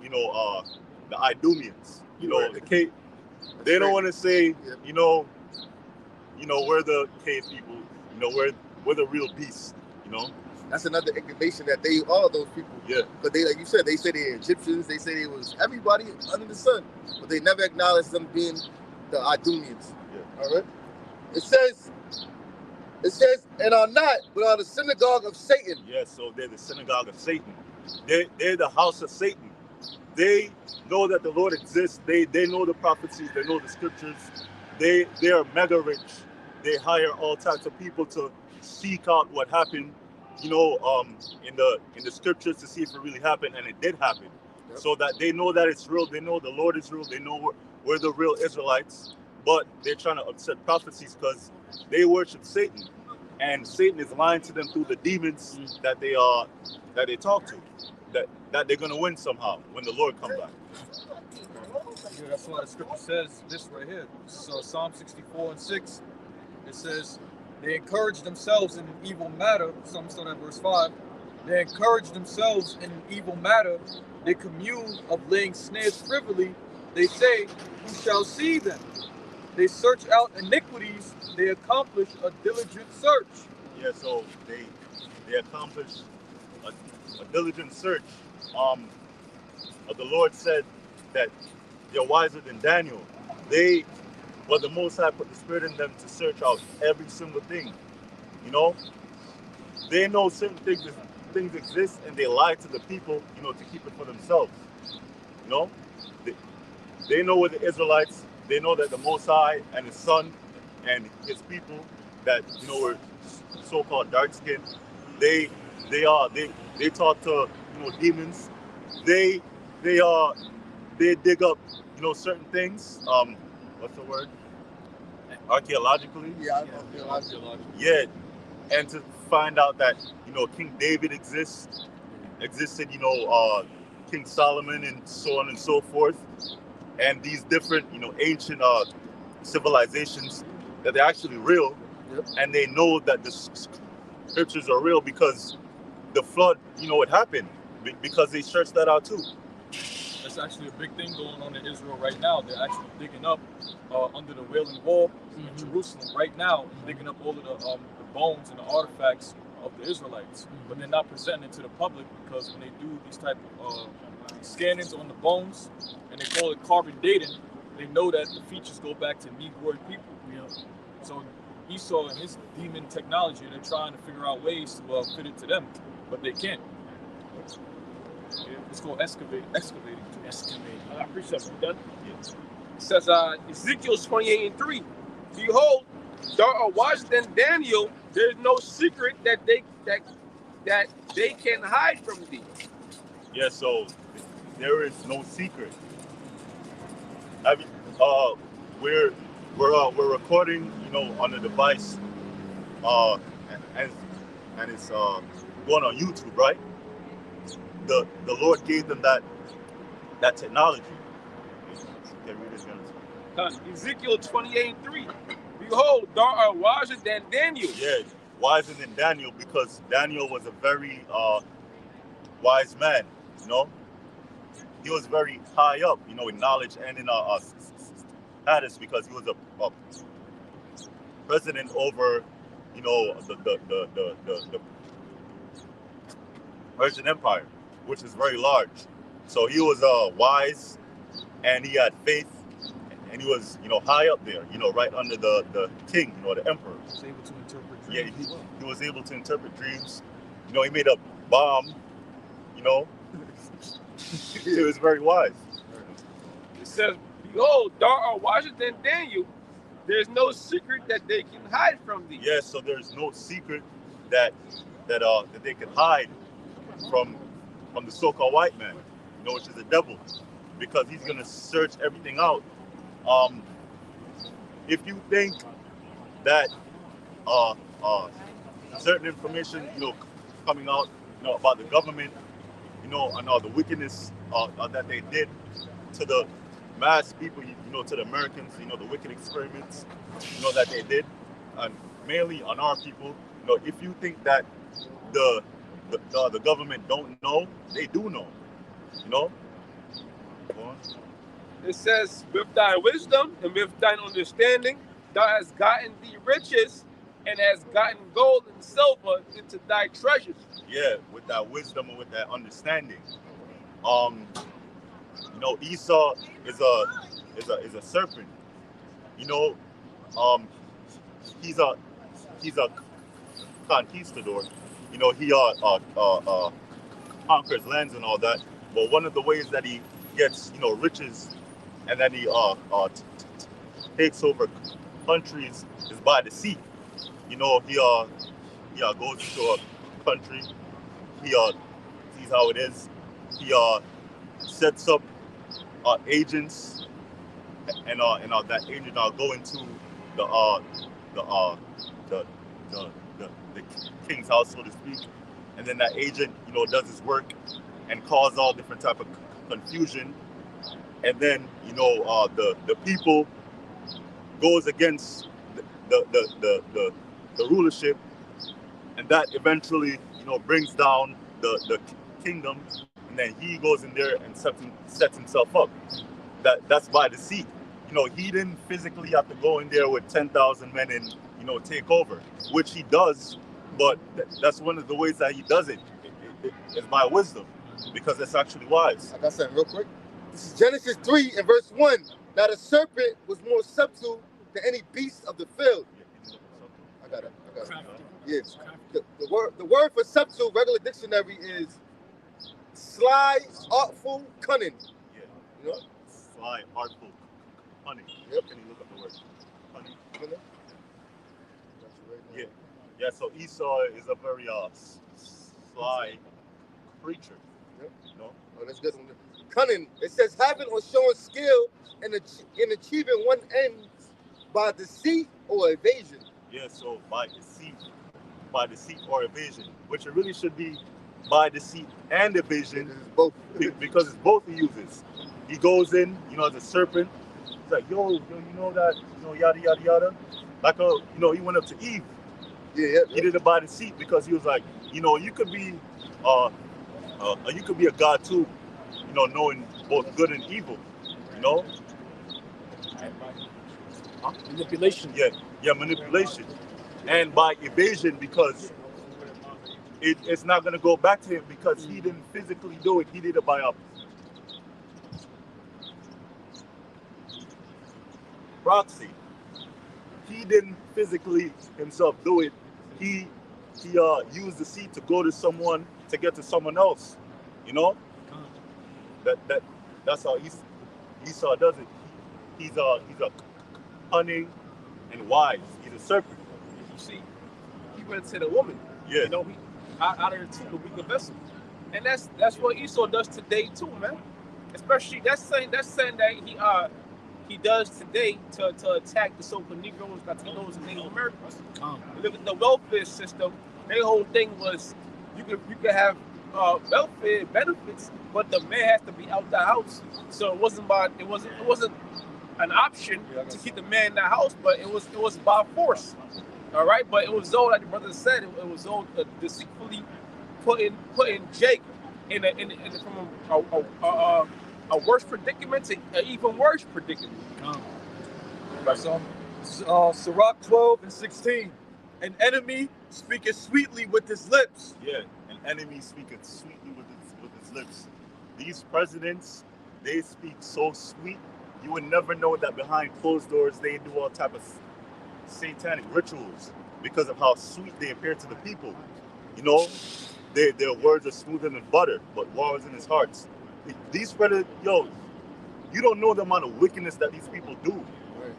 Speaker 2: you know, the Idumeans. You know,
Speaker 3: Right.
Speaker 2: the cave. They don't want to say, you know, we're the cave people. You know, we're the real beasts. You know.
Speaker 3: That's another inclination that they are those people.
Speaker 2: Yeah.
Speaker 3: But they, like you said, they say they're Egyptians. They say they was everybody under the sun, but they never acknowledged them being the Idumeans.
Speaker 2: Yeah.
Speaker 3: All right. It says, and are not, but are the synagogue of Satan.
Speaker 2: Yeah. So they're the synagogue of Satan. They're the house of Satan. They know that the Lord exists. They know the prophecies. They know the scriptures. They are mega rich. They hire all types of people to seek out what happened, you know, in the scriptures to see if it really happened, and it did happen.
Speaker 3: Yep.
Speaker 2: So that they know that it's real. They know the Lord is real. They know we're the real Israelites. But they're trying to upset prophecies because they worship Satan, and Satan is lying to them through the demons that they talk to. That they're gonna win somehow when the Lord comes back.
Speaker 5: Yeah, that's why the scripture says this right here. So Psalm 64:6, it says, they encourage themselves in an evil matter. Some start at verse 5. They encourage themselves in an evil matter. They commune of laying snares privily. They say, who shall see them? They search out iniquities. They accomplish a diligent search.
Speaker 2: Yeah, so they accomplish a diligent search. The Lord said that they're wiser than Daniel. But the Most High put the Spirit in them to search out every single thing. You know, they know certain things exist, and they lie to the people, you know, to keep it for themselves. You know, they know with the Israelites, they know that the Most High and His Son and His people that, you know, were so-called dark skinned. They talk to, you know, demons. They dig up, you know, certain things. What's the word? Archaeologically.
Speaker 3: Yeah, archaeologically.
Speaker 2: Yeah, and to find out that, you know, King David existed, you know, King Solomon and so on and so forth, and these different, you know, ancient civilizations, that they're actually real.
Speaker 3: Yep.
Speaker 2: And they know that the scriptures are real because the flood, you know, it happened because they searched that out too.
Speaker 5: That's actually a big thing going on in Israel right now. They're actually digging up under the Wailing Wall in Jerusalem right now, digging up all of the bones and the artifacts of the Israelites. But they're not presenting it to the public because when they do these type of scannings on the bones, and they call it carbon dating, they know that the features go back to Negroid people. You know? So Esau and his demon technology, they're trying to figure out ways to fit it to them, but they can't. It's called excavating.
Speaker 4: I appreciate it. Done. It says Ezekiel 28:3. Behold, thou art wiser than Daniel. There's no secret that they can hide from thee.
Speaker 2: Yeah, so there is no secret. We're recording, you know, on a device, and it's going on YouTube, right? The Lord gave them that technology. Okay, read this.
Speaker 4: Ezekiel 28:3. Behold, thou art wiser than Daniel.
Speaker 2: Yeah, wiser than Daniel, because Daniel was a very wise man. You know, he was very high up, you know, in knowledge and in status, because he was a president over, you know, the Persian Empire, which is very large. So he was wise, and he had faith, and he was, you know, high up there, you know, right under the king, you know, the emperor.
Speaker 5: He was able to interpret dreams.
Speaker 2: Yeah, he was able to interpret dreams. You know, he made a bomb, you know. He was very wise.
Speaker 4: It says, behold, thou art wiser than Daniel. There's no secret that they can hide from thee.
Speaker 2: Yeah, so there's no secret that they can hide from the so-called white man, you know, which is the devil, because he's gonna search everything out. If you think that certain information, you know, coming out, you know, about the government, you know, and all the wickedness that they did to the mass people, you know, to the Americans, you know, the wicked experiments, you know, that they did, and mainly on our people. You know, if you think that the government don't know, they do know. You know. Go on.
Speaker 4: It says, with thy wisdom and with thine understanding, thou hast gotten thee riches and hast gotten gold and silver into thy treasures.
Speaker 2: Yeah, with that wisdom and with that understanding. You know, Esau is a serpent. You know, he's a conquistador. You know, he conquers lands and all that. But one of the ways that he gets, you know, riches, and then he takes over countries is by the sea. You know, he goes into a country. He sees how it is. He sets up agents, and that agent go into the king's house, so to speak, and then that agent, you know, does his work and cause all different type of confusion, and then, you know, the people goes against the rulership, and that eventually, you know, brings down the kingdom, and then he goes in there and sets himself up. That's by deceit. You know, he didn't physically have to go in there with 10,000 men and, you know, take over, which he does, but that's one of the ways that he does it. It's by wisdom, because it's actually wise.
Speaker 3: I got something real quick. This is Genesis 3 and verse 1. Now the serpent was more subtle than any beast of the field. I got it. Yes. The word for subtle, regular dictionary, is sly, artful, cunning.
Speaker 2: Yeah.
Speaker 3: You know?
Speaker 2: Sly, artful, cunning.
Speaker 3: Yep.
Speaker 2: Can you look up the word? Cunning.
Speaker 3: Cunning.
Speaker 2: Yeah. Yeah, so Esau is a very sly creature.
Speaker 3: Yep.
Speaker 2: You know?
Speaker 3: Oh, that's good. Cunning. It says having or showing skill in achieving one end by deceit or evasion.
Speaker 2: Yeah, so by deceit or evasion, which it really should be by deceit and evasion, because it's both he uses. He goes in, you know, as a serpent. He's like, yo, you know that, you know, yada yada yada. Like, you know, he went up to Eve.
Speaker 3: Yeah.
Speaker 2: He did it by deceit, because he was like, you know, you could be a god too, you know, knowing both good and evil, you know.
Speaker 1: Manipulation.
Speaker 2: Yeah, manipulation, and by evasion, because it's not gonna go back to him, because he didn't physically do it. He did it by proxy. He didn't physically himself do it. He used the seed to go to someone to get to someone else. You know, that's how Esau does it. He's a cunning and wise. He's a serpent.
Speaker 4: You see, he went to the woman.
Speaker 2: Yeah.
Speaker 4: You know, he out of her too, the weaker vessel, and that's what Esau does today too, man. Especially that's saying that he does today to attack the so-called Negroes, Latinos, and Native Americans. Look at the welfare system. Their whole thing was you could have welfare benefits, but the man has to be out the house. So it wasn't an option to keep the man in the house, but it was by force. All right, but it was all, like the brother said, it was all deceitfully putting Jake from a worse predicament to an even worse predicament.
Speaker 5: Sirach 12 and 16. An enemy speaketh sweetly with his lips.
Speaker 2: Yeah, an enemy speaketh sweetly with his lips. These presidents, they speak so sweet, you would never know that behind closed doors they do all type of satanic rituals because of how sweet they appear to the people. You know, their words are smoother than butter, but war is in his hearts. These predators, you don't know the amount of wickedness that these people do.
Speaker 3: Right.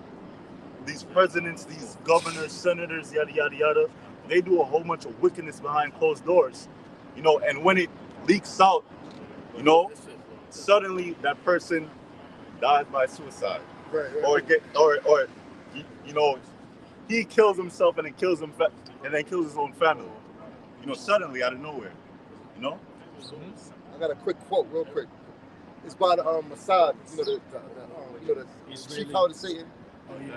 Speaker 2: These presidents, these governors, senators, yada yada yada, they do a whole bunch of wickedness behind closed doors. You know, and when it leaks out, you know, suddenly that person dies by suicide,
Speaker 3: Right.
Speaker 2: or you know, he kills himself and then kills his own family. You know, suddenly out of nowhere. You know.
Speaker 3: I got a quick quote, real quick. It's by the Mossad, the chief power of Satan.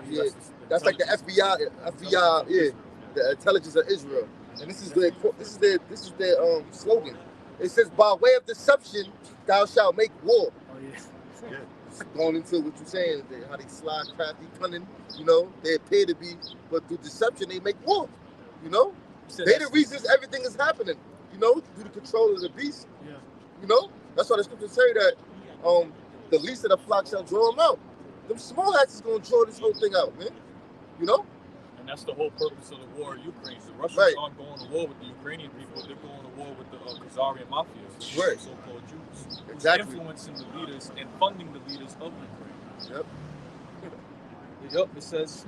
Speaker 3: Yeah, that's like the FBI, yeah, the intelligence of Israel. And this is their slogan. It says, "By way of deception, thou shalt make war."
Speaker 1: Oh yeah.
Speaker 2: Yeah.
Speaker 3: Going into what you're saying, how they slide, crafty, cunning, you know, they appear to be, but through deception they make war. You know, they the reasons everything is happening. You know, through the control of the beast.
Speaker 1: Yeah.
Speaker 3: You know, that's why the scriptures say that the least of the flock shall draw them out. Them small hats is gonna draw this whole thing out, man. You know.
Speaker 5: And that's the whole purpose of the war in Ukraine. The Russians aren't going to war with the Ukrainian people; they're going to war with the Khazarian mafia, the so-called Jews,
Speaker 3: Exactly.
Speaker 5: influencing the leaders and funding the leaders of Ukraine.
Speaker 3: Yep.
Speaker 5: It says,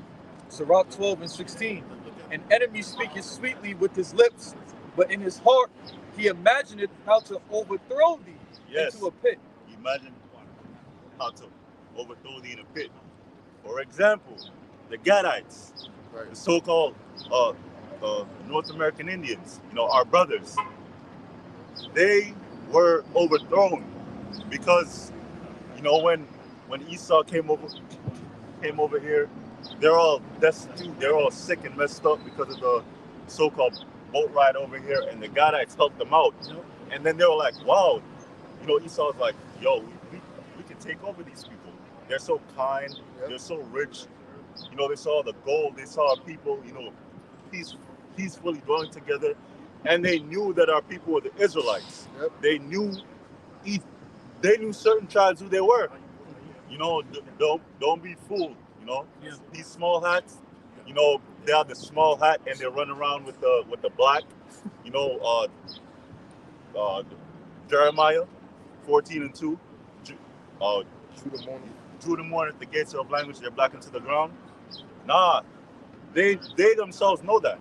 Speaker 5: Sirach 12:16, an enemy speaketh sweetly with his lips, but in his heart he imagineth how to overthrow thee into a pit.
Speaker 2: Imagine how to overthrow thee in a pit. For example, the Gadites, the so-called North American Indians, you know, our brothers, they were overthrown because, you know, when Esau came over here, they're all destitute, they're all sick and messed up because of the so-called boat ride over here, and the Gadites helped them out. And then they were like, wow, you know, Esau's like, yo, we can take over these people. They're so kind, they're so rich. You know, they saw the gold, they saw people, you know, peacefully dwelling together. And they knew that our people were the Israelites. They knew certain tribes who they were. You know, don't be fooled, you know. These small hats, you know, they have the small hat and they run around with the black, you know, Jeremiah 14:2. Drew the morning at the gates of language, they're blackened to the ground. Nah, they themselves know that.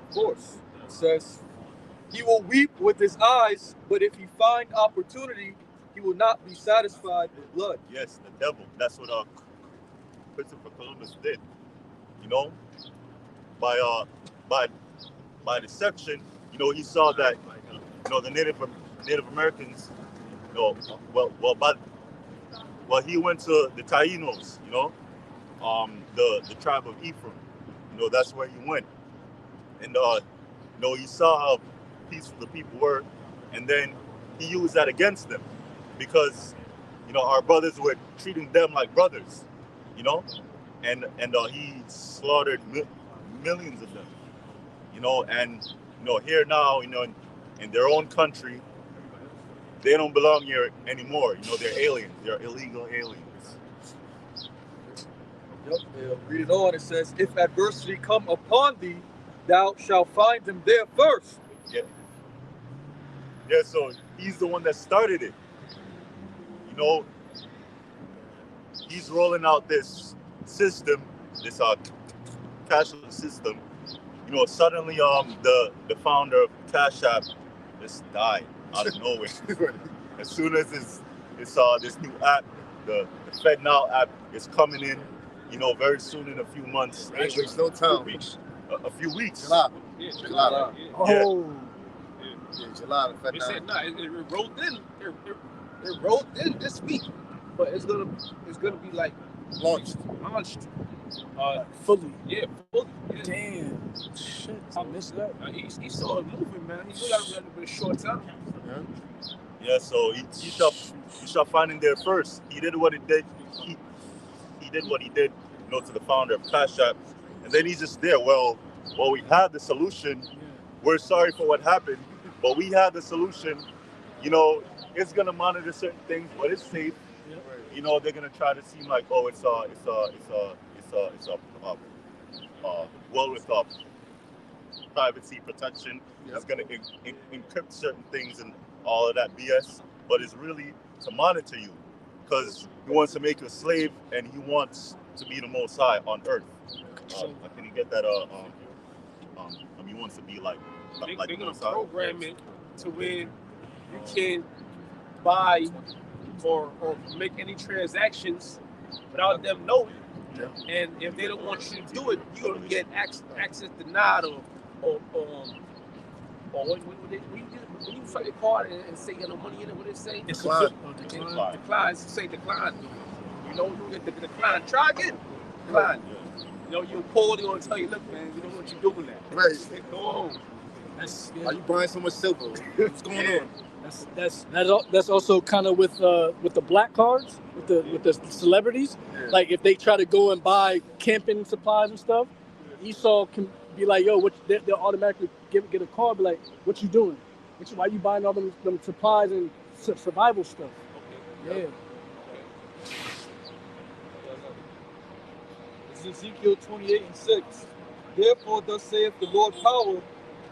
Speaker 5: Of course. It says, he will weep with his eyes, but if he find opportunity, he will not be satisfied with blood.
Speaker 2: Yes, the devil. That's what Christopher Columbus did. You know, by deception, you know, he saw that, you know, the Native Americans, you know, he went to the Taínos, you know, the tribe of Ephraim. You know, that's where he went. And you know, he saw how peaceful the people were, and then he used that against them because, you know, our brothers were treating them like brothers, you know, and he slaughtered millions of them, you know, and, you know, here now, you know, in their own country, they don't belong here anymore. You know, they're aliens. They're illegal aliens.
Speaker 5: Read it on. It says, if adversity come upon thee, thou shalt find them there first.
Speaker 2: Yeah, so he's the one that started it. You know, he's rolling out this system, this cashless system. You know, suddenly the founder of Cash App just died out of nowhere. As soon as this new app, the FedNow app, is coming in, you know, very soon in a few months.
Speaker 3: It wastes no time.
Speaker 2: A few weeks.
Speaker 3: July.
Speaker 2: Yeah.
Speaker 3: July.
Speaker 4: They said no, it rolled in. It rolled in this week, but it's gonna be like
Speaker 3: launched.
Speaker 1: Fully.
Speaker 4: Yeah, fully. Yeah.
Speaker 1: Damn. Shit. I missed that.
Speaker 4: He saw it moving, man. He got it in a short time.
Speaker 2: Yeah, so he shall find him there first. He did what he did. He did what he did, you know, to the founder of Cash App. And then he's just there. Well, we have the solution. We're sorry for what happened, but we have the solution. You know, it's gonna monitor certain things, but it's safe. You know, they're gonna try to seem like, oh, it's well with privacy protection. It's gonna encrypt certain things and all of that BS, but it's really to monitor you, because he wants to make you a slave and he wants to be the Most High on earth. Can you get that? He wants to be like
Speaker 4: They're
Speaker 2: the
Speaker 4: gonna
Speaker 2: Most High.
Speaker 4: program it to where you can buy or make any transactions without them knowing. And if they don't want you to do it, you're gonna get access denied or when you swipe your card and say you got no money in it, what they say?
Speaker 3: Decline.
Speaker 4: Decline. Say decline. You know, you get the decline. Try again. Decline. You know, you Paul, they gonna tell you, look, man, you don't want you doing that.
Speaker 3: Right.
Speaker 4: Go home.
Speaker 3: Are you buying so much silver? What's going on?
Speaker 1: That's also kind of with the black cards, with the celebrities.
Speaker 3: Yeah.
Speaker 1: Like if they try to go and buy camping supplies and stuff, Esau can be like, yo, they'll automatically get a card, be like, what you doing? Why you buying all them supplies and survival stuff?
Speaker 4: Okay.
Speaker 1: Yeah.
Speaker 5: This is Ezekiel 28:6. Therefore, thus saith the Lord power,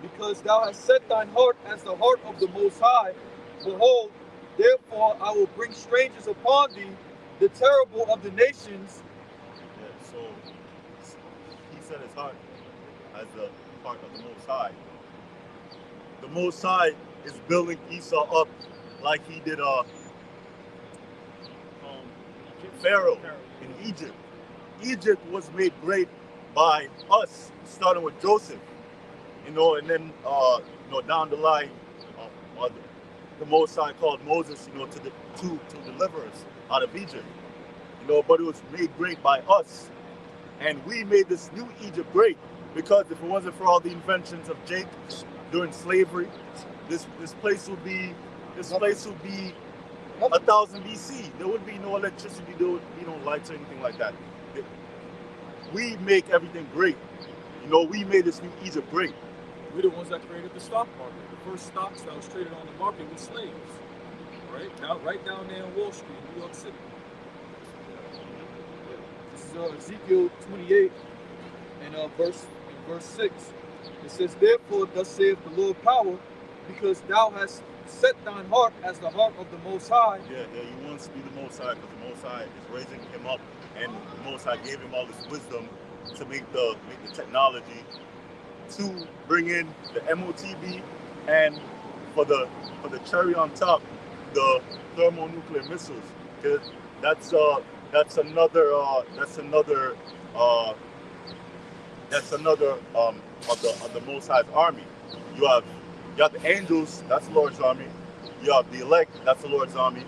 Speaker 5: because thou hast set thine heart as the heart of the Most High. Behold, therefore I will bring strangers upon thee, the terrible of the nations.
Speaker 2: Yeah, so he set his heart as the heart of the Most High. The Most High is building Esau up like he did Pharaoh in Egypt. Egypt was made great by us, starting with Joseph, and then down the line, the Most High called Moses, to deliver us out of Egypt, but it was made great by us, and we made this new Egypt great, because if it wasn't for all the inventions of Jake during slavery, this place would be 1000 BC. There would be no electricity, there would be no lights or anything like that. We make everything great. We made this new Egypt great.
Speaker 5: We're the ones that created the stock market. The first stocks that was traded on the market was slaves. Right down there in Wall Street, New York City. This is Ezekiel 28 and verse 6. It says, therefore, thus saith the Lord power, because thou hast set thine heart as the heart of the Most High.
Speaker 2: Yeah, he wants to be the Most High, because the Most High is raising him up, and the Most High gave him all this wisdom to make the technology to bring in the MOTB, and for the cherry on top, the thermonuclear missiles. Because that's another of the Most High's army. You have the angels, that's the Lord's army. You have the elect, that's the Lord's army.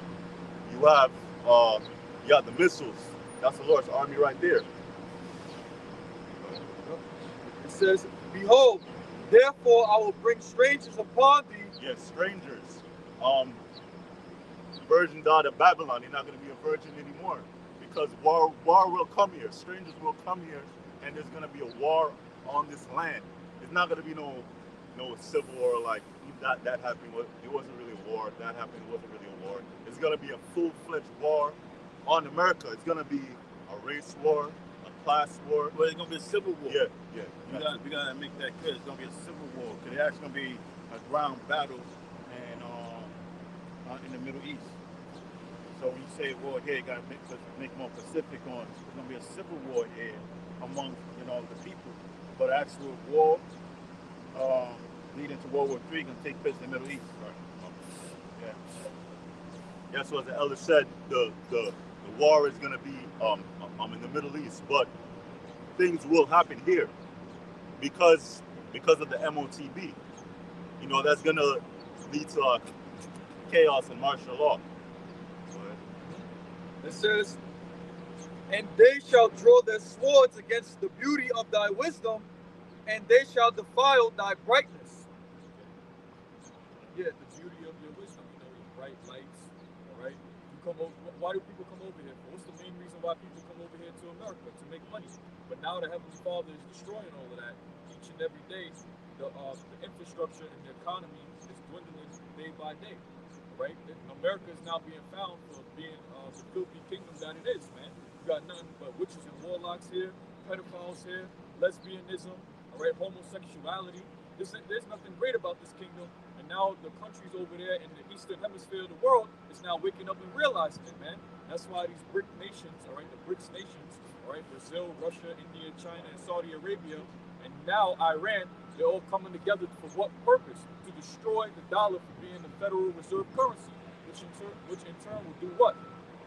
Speaker 2: You have the missiles, that's the Lord's army right there.
Speaker 5: It says, behold, therefore I will bring strangers upon thee.
Speaker 2: Yes, strangers. Virgin daughter of Babylon, you're not going to be a virgin anymore, because war will come here. Strangers will come here, and there's going to be a war on this land. It's not going to be no civil war like that happened. It wasn't really a war. That happened. It wasn't really a war. It's going to be a full-fledged war on America. It's going to be a race war, a class war.
Speaker 6: Well, it's going to be a civil war.
Speaker 2: Yeah.
Speaker 6: We got to make that clear. It's going to be a civil war, because it's actually going to be a ground battle and in the Middle East. So when you say war here, you got to make more specific on it's going to be a civil war here among the people, but actual war leading to World War III going to take place in the Middle East. Right.
Speaker 2: Yeah. So as the elder said, the war is going to be in the Middle East, but things will happen here because of the MOTB. That's going to lead to chaos and martial law.
Speaker 5: It says, and they shall draw their swords against the beauty of thy wisdom, and they shall defile thy brightness. Yeah, the beauty of your wisdom, your bright lights, all right? You come over. Why do people come over here for? What's the main reason why people come over here to America? To make money. But now the Heavenly Father is destroying all of that. Each and every day, the infrastructure and the economy is dwindling day by day. Right? America is now being found for being the filthy kingdom that it is, man. You got nothing but witches and warlocks here, pedophiles here, lesbianism, all right, homosexuality. There's nothing great about this kingdom, and now the countries over there in the eastern hemisphere of the world is now waking up and realizing it, man. That's why these BRIC nations, all right, the BRICS nations, all right, Brazil, Russia, India, China, and Saudi Arabia, and now Iran, they're all coming together for what purpose? To destroy the dollar for being the Federal Reserve currency, which in turn will do what?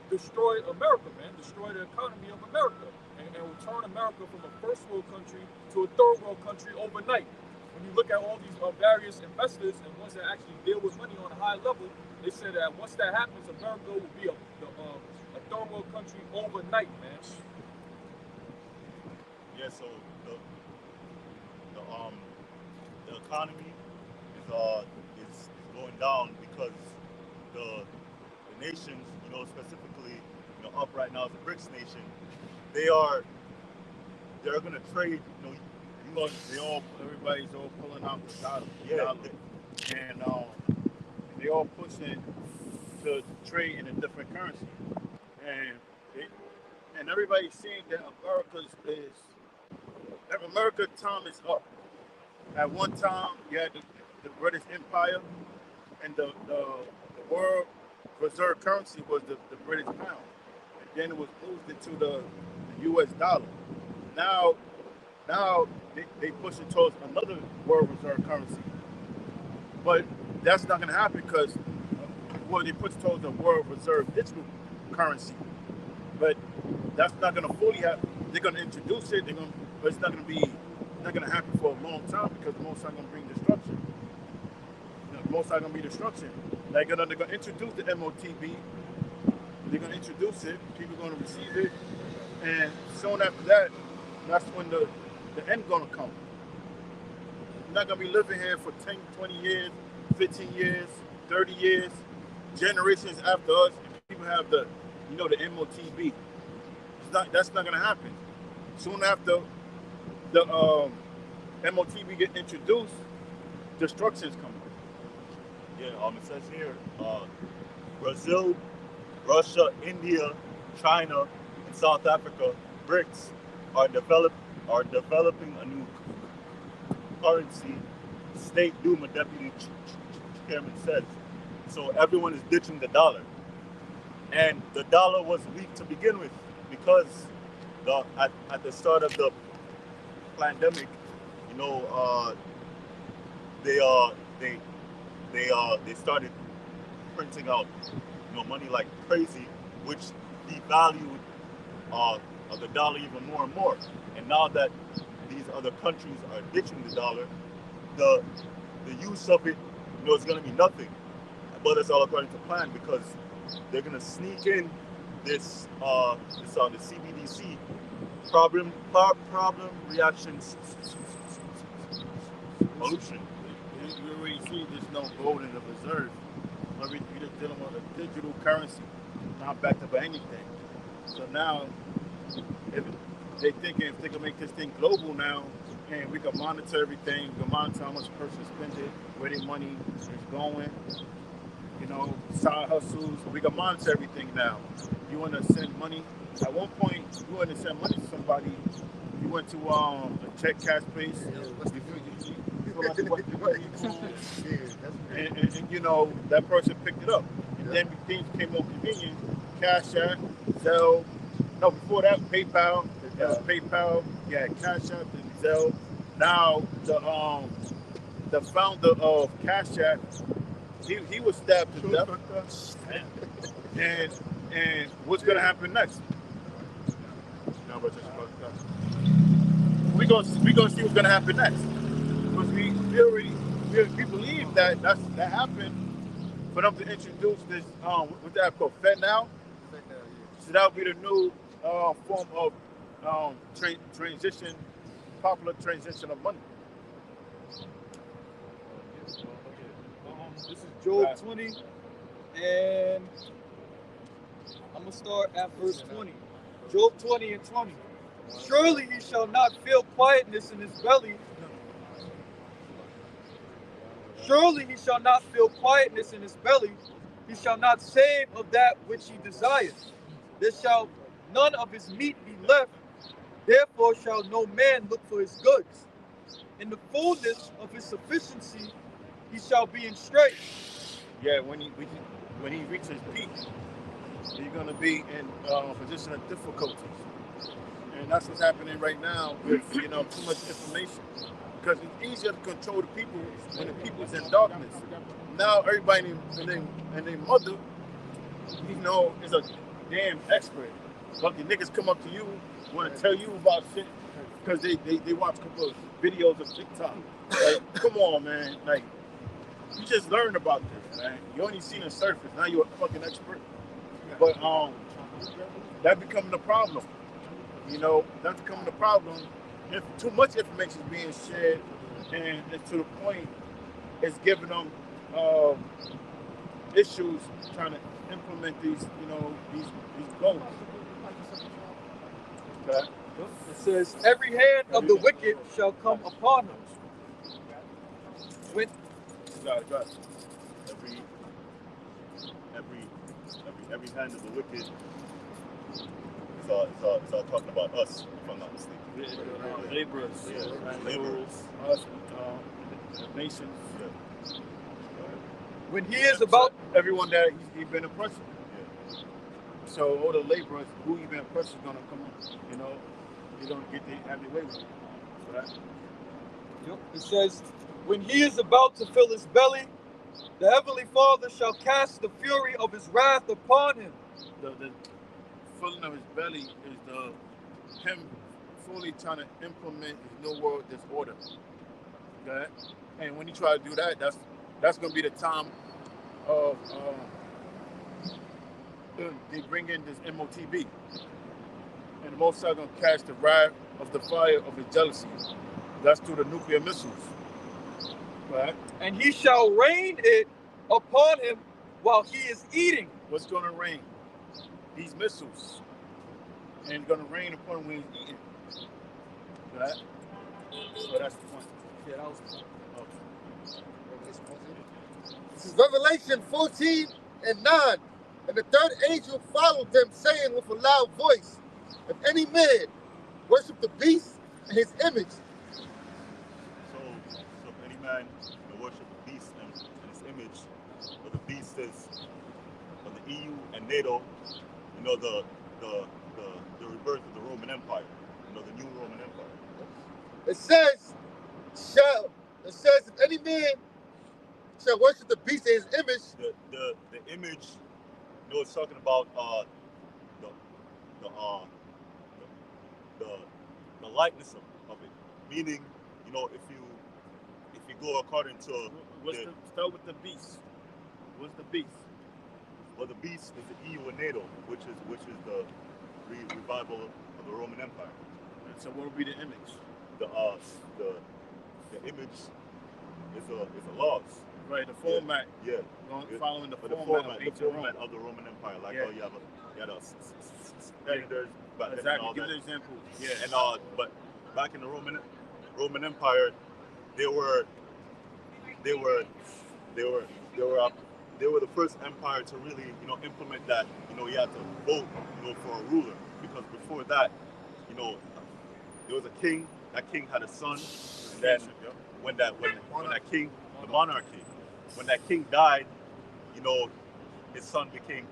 Speaker 5: Destroy America, man. Destroy the economy of America, and will turn America from a first world country to a third world country overnight. When you look at all these various investors and ones that actually deal with money on a high level, they say that once that happens, America will be a third world country overnight, man.
Speaker 2: Yeah, so the economy is going down because the nations, specifically, up right now as a BRICS nation, they're gonna trade,
Speaker 6: Because everybody's all pulling out the dollar.
Speaker 2: Yeah.
Speaker 6: And they all pushing to trade in a different currency. And everybody's seeing that America time is up. At one time, you had the British Empire, and the world reserve currency was the British pound. And then it was moved into the U.S. dollar. Now they pushing towards another world reserve currency. But that's not going to happen because, they push towards the world reserve digital currency. But that's not going to fully happen. They're going to introduce it. But it's not going to happen for a long time because the most are going to bring destruction. The most are going to be destruction. They're going to introduce the MOTB. They're going to introduce it. People are going to receive it. And soon after that, that's when the end going to come. We're not going to be living here for 10, 20 years, 15 years, 30 years, generations after us. And people have the MOTB. That's not going to happen. Soon after the MOTB get introduced, destruction's coming.
Speaker 2: Yeah, it says here, Brazil, Russia, India, China, and South Africa, BRICS, are developing a new currency, State Duma Deputy Chairman says. So everyone is ditching the dollar. And the dollar was weak to begin with because at the start of the pandemic, they started printing out money like crazy, which devalued the dollar even more and more. And now that these other countries are ditching the dollar, the use of it is going to be nothing. But it's all according to plan because they're going to sneak in this the CBDC problem reaction solution.
Speaker 6: You already see there's no gold in the reserve. We're just dealing with a digital currency, not backed up by anything. So now, if they can make this thing global now, and we can monitor everything, we can monitor how much a person spends it, where their money is going, side hustles. We can monitor everything now. You want to send money. At one point, you want to send money to somebody. You went to a check cash place. And that person picked it up. And then things became more convenient. Cash App, Zelle. No, before that, PayPal. That was PayPal. Yeah, Cash App and Zelle. Now the founder of Cash App, he was stabbed to death. And what's gonna happen next? We gonna see what's gonna happen next. Because we believe that happened for them to introduce this what's that called? FedNow? So that would be the new form of transition, popular transition of money.
Speaker 7: This is Job 20, and I'm going to start at verse 20. Job 20 and 20. Surely he shall not feel quietness in his belly. Surely he shall not feel quietness in his belly. He shall not save of that which he desires. There shall none of his meat be left. Therefore shall no man look for his goods. In the fullness of his sufficiency he shall be in strait.
Speaker 6: Yeah, when he reaches peak, he's going to be in a position of difficulties. And that's what's happening right now with too much information. Because it's easier to control the people when the people's in darkness. Now everybody and their mother, is a damn expert. Lucky niggas come up to you, want to tell you about shit because they watch a couple of videos of TikTok. Like, come on, man. Like, you just learned about this, man. You only seen the surface. Now you're a fucking expert. But that becoming the problem. That's becoming the problem. If too much information is being shared, and it's to the point, it's giving them issues trying to implement these goals. Okay.
Speaker 7: It says, every hand of the wicked shall come upon him. When
Speaker 2: Every hand of the wicked is all talking about us, if I'm not mistaken.
Speaker 6: Laborers,
Speaker 2: Laborers,
Speaker 6: us, nations.
Speaker 2: Yeah.
Speaker 7: when he is about,
Speaker 6: Everyone that he's been oppressing.
Speaker 2: Yeah.
Speaker 6: So all the laborers who he been oppressing is gonna come up. They don't get have their way with it. Right?
Speaker 7: it says, when he is about to fill his belly, the heavenly Father shall cast the fury of his wrath upon him.
Speaker 6: The filling of his belly is him fully trying to implement his new world disorder. Okay? And when he try to do that, that's gonna be the time of they bring in this MOTB. And the Most High gonna catch the wrath of the fire of his jealousy. That's through the nuclear missiles. Right?
Speaker 7: And he shall rain it upon him while he is eating.
Speaker 6: What's gonna rain? These missiles. And it's gonna rain upon him when he's eating. Right? So that's the point.
Speaker 7: Yeah, that was the
Speaker 3: This is Revelation 14 and 9. And the third angel followed them, saying with a loud voice, if any man worship the beast and his image.
Speaker 2: So if any man worship the beast and his image, but the beast is of the EU and NATO, the rebirth of the Roman Empire, the new Roman Empire.
Speaker 3: It says, if any man shall worship the beast and his image.
Speaker 2: The image, it's talking about the likeness of it. Meaning, if you go according to
Speaker 6: start with the beast. What's the beast?
Speaker 2: Well, the beast is the EU and NATO, which is the revival of the Roman Empire.
Speaker 6: And so what would be the image?
Speaker 2: The image is a laws.
Speaker 6: Right, the format.
Speaker 2: Yeah.
Speaker 6: Following the format
Speaker 2: of the Roman Empire. Like you had
Speaker 6: senators, exactly. Give an example.
Speaker 2: Yeah. And but back in the Roman Empire, they were the first empire to really implement that. You had to vote for a ruler, because before that, there was a king. That king had a son, and then when that king, the monarchy, when that king died, his son became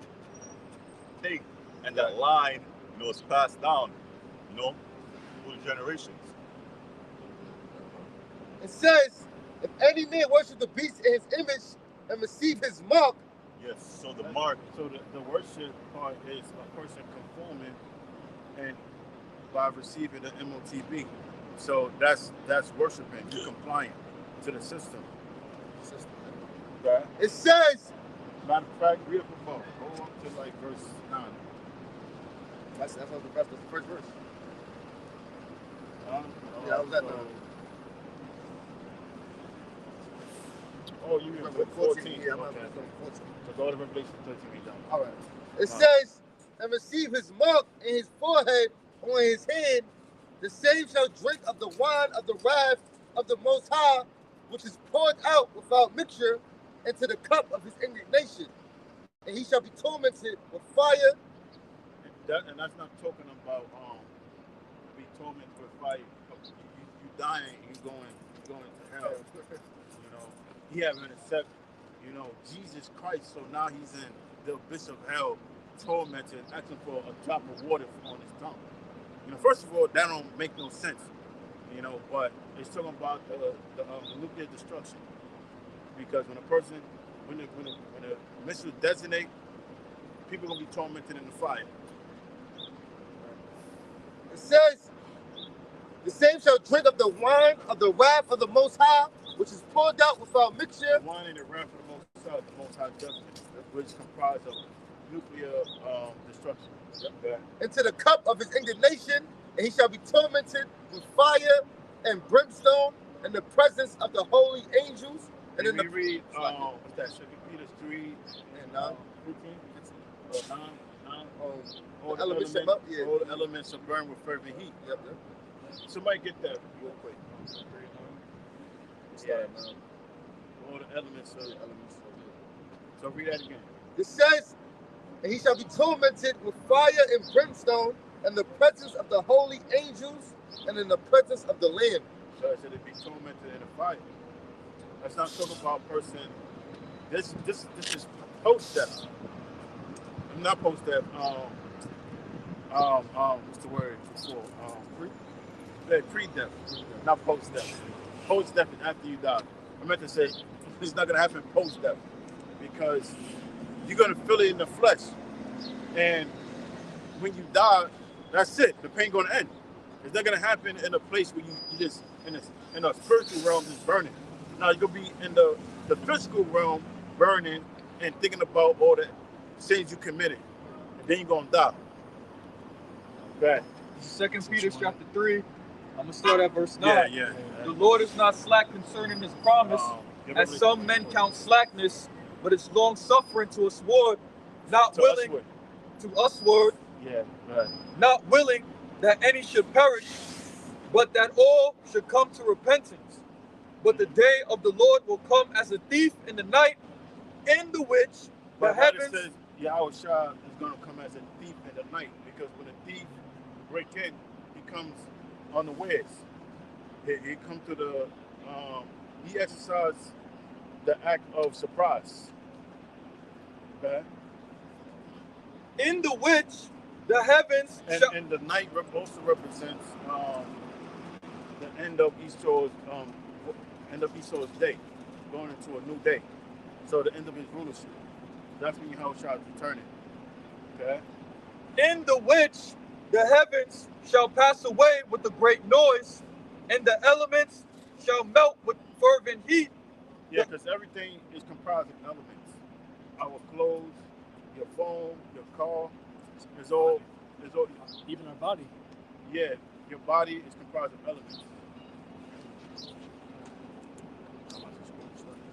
Speaker 2: king, and that line was passed down through the generations.
Speaker 3: It says, if any man worship the beast in his image and receive his mark.
Speaker 2: Yes, so the mark.
Speaker 6: So the worship part is a person conforming and by receiving the MOTB. So that's worshiping, you're complying to the system. Right?
Speaker 3: It says,
Speaker 6: matter of fact, read up above. Go up to verse 9.
Speaker 3: That's the first verse.
Speaker 6: Yeah,
Speaker 3: that was that now.
Speaker 6: Oh, you mean 14?
Speaker 3: Yeah,
Speaker 6: okay.
Speaker 3: 14.
Speaker 6: So go to Revelation 13 read down.
Speaker 3: All right. It says, and receive his mark in his forehead on his hand, the same shall drink of the wine of the wrath of the Most High, which is poured out without mixture into the cup of his indignation. And he shall be tormented with fire.
Speaker 6: And that's not talking about be tormented with fire. You dying, you going to hell. He haven't accepted, Jesus Christ. So now he's in the abyss of hell, tormented, asking for a drop of water on his tongue. First of all, that don't make no sense. But it's talking about the nuclear destruction. Because when the missile designate, people are gonna be tormented in the fire.
Speaker 3: It says, the same shall drink of the wine of the wrath of the Most High, which is poured out without mixture.
Speaker 6: The wine and the wrath of the Most High judgment, which is comprised of nuclear destruction.
Speaker 2: Okay.
Speaker 3: into the cup of his indignation, and he shall be tormented with fire and brimstone in the presence of the holy angels. And
Speaker 6: And
Speaker 3: in
Speaker 6: we
Speaker 3: the
Speaker 6: read, what's that, 2 Peter 3,
Speaker 3: and
Speaker 6: 15? 9. All
Speaker 3: the elements shall melt. Yeah.
Speaker 6: all the elements are burned with fervent heat.
Speaker 3: Yep.
Speaker 6: Somebody get that real quick.
Speaker 3: Yeah.
Speaker 6: All the elements are elements. So read that again.
Speaker 3: It says, and he shall be tormented with fire and brimstone in the presence of the holy angels and in the presence of the Lamb.
Speaker 6: So it said it'd be tormented in a fire. That's not talking about a person. This is post death. Not post death. What's the word before? Pre-death, not post death. Post death is after you die. I meant to say it's not gonna happen post death because you're gonna feel it in the flesh, and when you die, that's it. The pain gonna end. It's not gonna happen in a place where you just in a spiritual realm just burning. Now you're gonna be in the physical realm burning and thinking about all the sins you committed, and then you're gonna die. Bad.
Speaker 7: 2 Peter chapter 3. I'm gonna start at verse 9.
Speaker 6: Yeah.
Speaker 7: The Lord is not slack concerning his promise, as some men count slackness, but is long suffering to usward, not willing to usward, not willing that any should perish, but that all should come to repentance. But the day of the Lord will come as a thief in the night, in the which the heavens.
Speaker 6: It says Yahweh Shah is going to come as a thief in the night, because when a thief breaks in, he comes unawares. He comes to the. He exercises the act of surprise. Okay.
Speaker 7: In the which the heavens
Speaker 6: and the night also represents the end of Esau's day, going into a new day. So the end of his rulership. That's when Yahweh Shah is returning. Okay.
Speaker 7: In the which the heavens shall pass away with a great noise, and the elements shall melt with fervent heat.
Speaker 6: Yeah, because everything is comprised of elements. Our clothes, your phone, your car, is all,
Speaker 1: even our body.
Speaker 6: Yeah, your body is comprised of elements.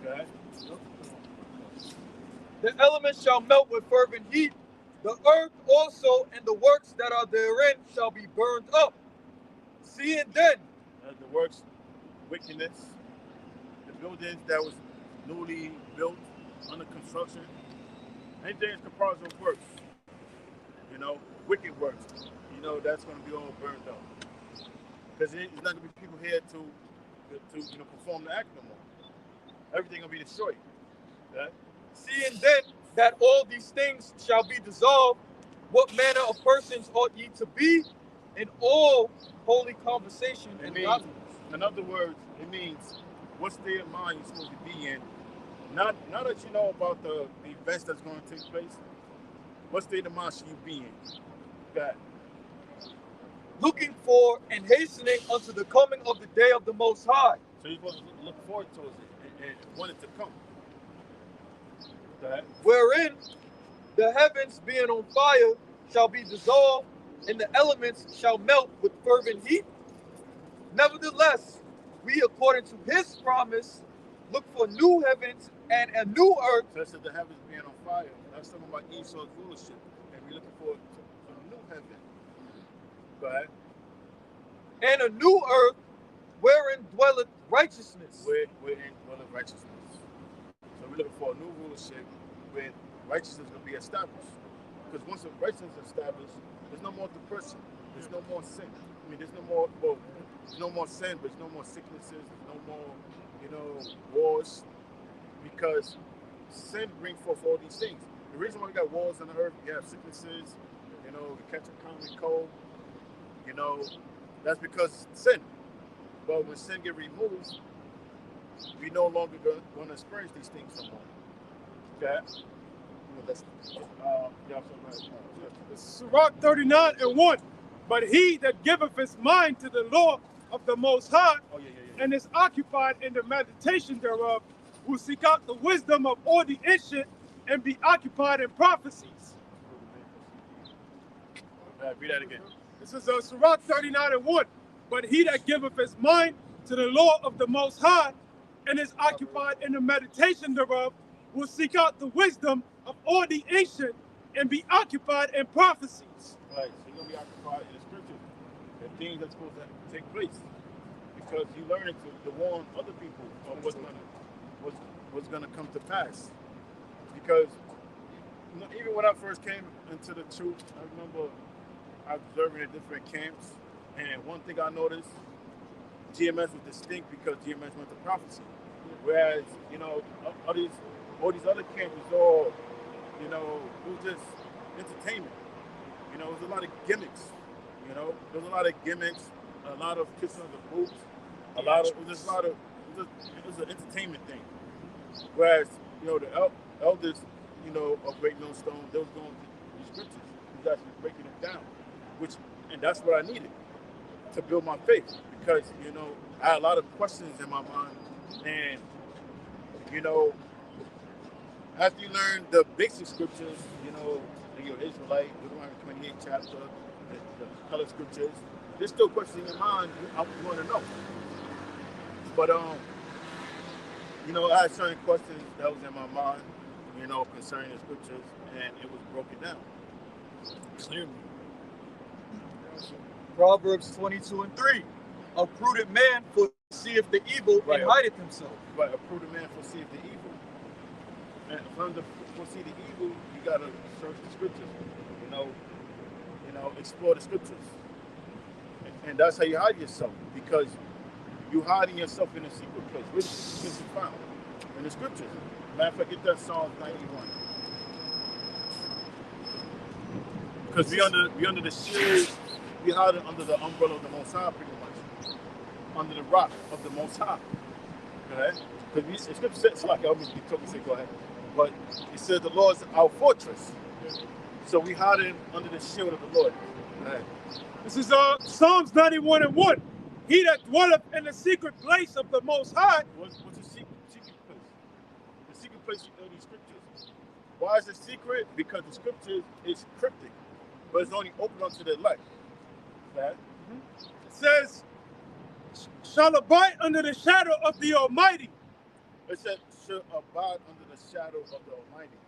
Speaker 6: Okay.
Speaker 7: The elements shall melt with fervent heat. The earth also and the works that are therein shall be burned up. Seeing then,
Speaker 6: the works, wickedness, the buildings that was newly built under construction, anything is comprised of works. You know, wicked works. You know, that's going to be all burned up. Because it's not going to be people here to perform the act no more. Everything will be destroyed. Okay?
Speaker 7: Seeing then that all these things shall be dissolved, what manner of persons ought ye to be in all holy conversation and godliness?
Speaker 6: In other words, it means what state of mind you're supposed to be in. Not that you know about the events that's going to take place. What state of mind should you be in? God.
Speaker 7: Looking for and hastening unto the coming of the day of the Most High.
Speaker 6: So you're supposed to look forward to it and want it to come.
Speaker 7: Wherein the heavens being on fire shall be dissolved, and the elements shall melt with fervent heat. Nevertheless, we, according to his promise, look for new heavens and a new earth.
Speaker 6: So that's the heavens being on fire. That's talking about Esau's rulership. And we're looking for a new heaven. Go ahead.
Speaker 7: And a new earth wherein dwelleth righteousness.
Speaker 6: Wherein dwelleth righteousness. So we're looking for a new rulership where righteousness will be established. Because once righteousness is established, there's no more depression. There's no more sin. I mean, there's no more sin, but there's no more sicknesses. There's no more, wars. Because sin brings forth all these things. The reason why we got wars on the earth, we have sicknesses, we catch a common cold, that's because sin. But when sin get removed, we no longer going to experience these things no more. Okay?
Speaker 8: Sirach 39:1. But he that giveth his mind to the law of the Most High and is occupied in the meditation thereof will seek out the wisdom of all the ancient and be occupied in prophecies.
Speaker 6: Read that again.
Speaker 8: This is Sirach 39:1. But he that giveth his mind to the law of the Most High and is occupied in the meditation thereof will seek out the wisdom of all the ancient and be occupied in prophecies.
Speaker 6: Right. So you're gonna be occupied in the scriptures, the things that's supposed to take place, because you learning to warn other people of what's gonna come to pass. Because even when I first came into the truth, I remember observing the different camps, and one thing I noticed, GMS was distinct because GMS went to prophecy, whereas all these other camps was all, it was just entertainment. It was a lot of gimmicks. There was a lot of gimmicks, a lot of kissing of the boots, it was an entertainment thing. Whereas the elders, of Great Millstone, they was going to the scriptures, he was actually breaking it down, and that's what I needed to build my faith, because I had a lot of questions in my mind, and after you learn the basic scriptures, in your Israelite, Deuteronomy 28 chapter, the color scriptures, there's still questions in your mind you want to know. But I had certain questions that was in my mind, concerning the scriptures, and it was broken down clearly.
Speaker 7: Proverbs 22:3. A prudent man foreseeth the evil and hideth himself.
Speaker 6: Right, a prudent man foreseeth the evil. And from the foresee the evil, you gotta search the scriptures. Explore the scriptures. And that's how you hide yourself, because you hiding yourself in a secret place. Where is it found? In the scriptures. Matter of fact, get that Psalm 91. Because we under the shield, we hide under the umbrella of the Most High, pretty much. Under the rock of the Most High. Go ahead. Because the scripture says, like I always be talking, say, go ahead. But it says the Lord is our fortress. So we hide it under the shield of the Lord. Go ahead.
Speaker 8: This is Psalms 91:1. He that dwelleth in the secret place of the Most High.
Speaker 6: What's the secret place? The secret place of these scriptures. Why is it secret? Because the scriptures is cryptic, but it's only open unto the elect. Right?
Speaker 8: It says, shall abide under the shadow of the Almighty.
Speaker 6: It said, shall abide under the shadow of the Almighty.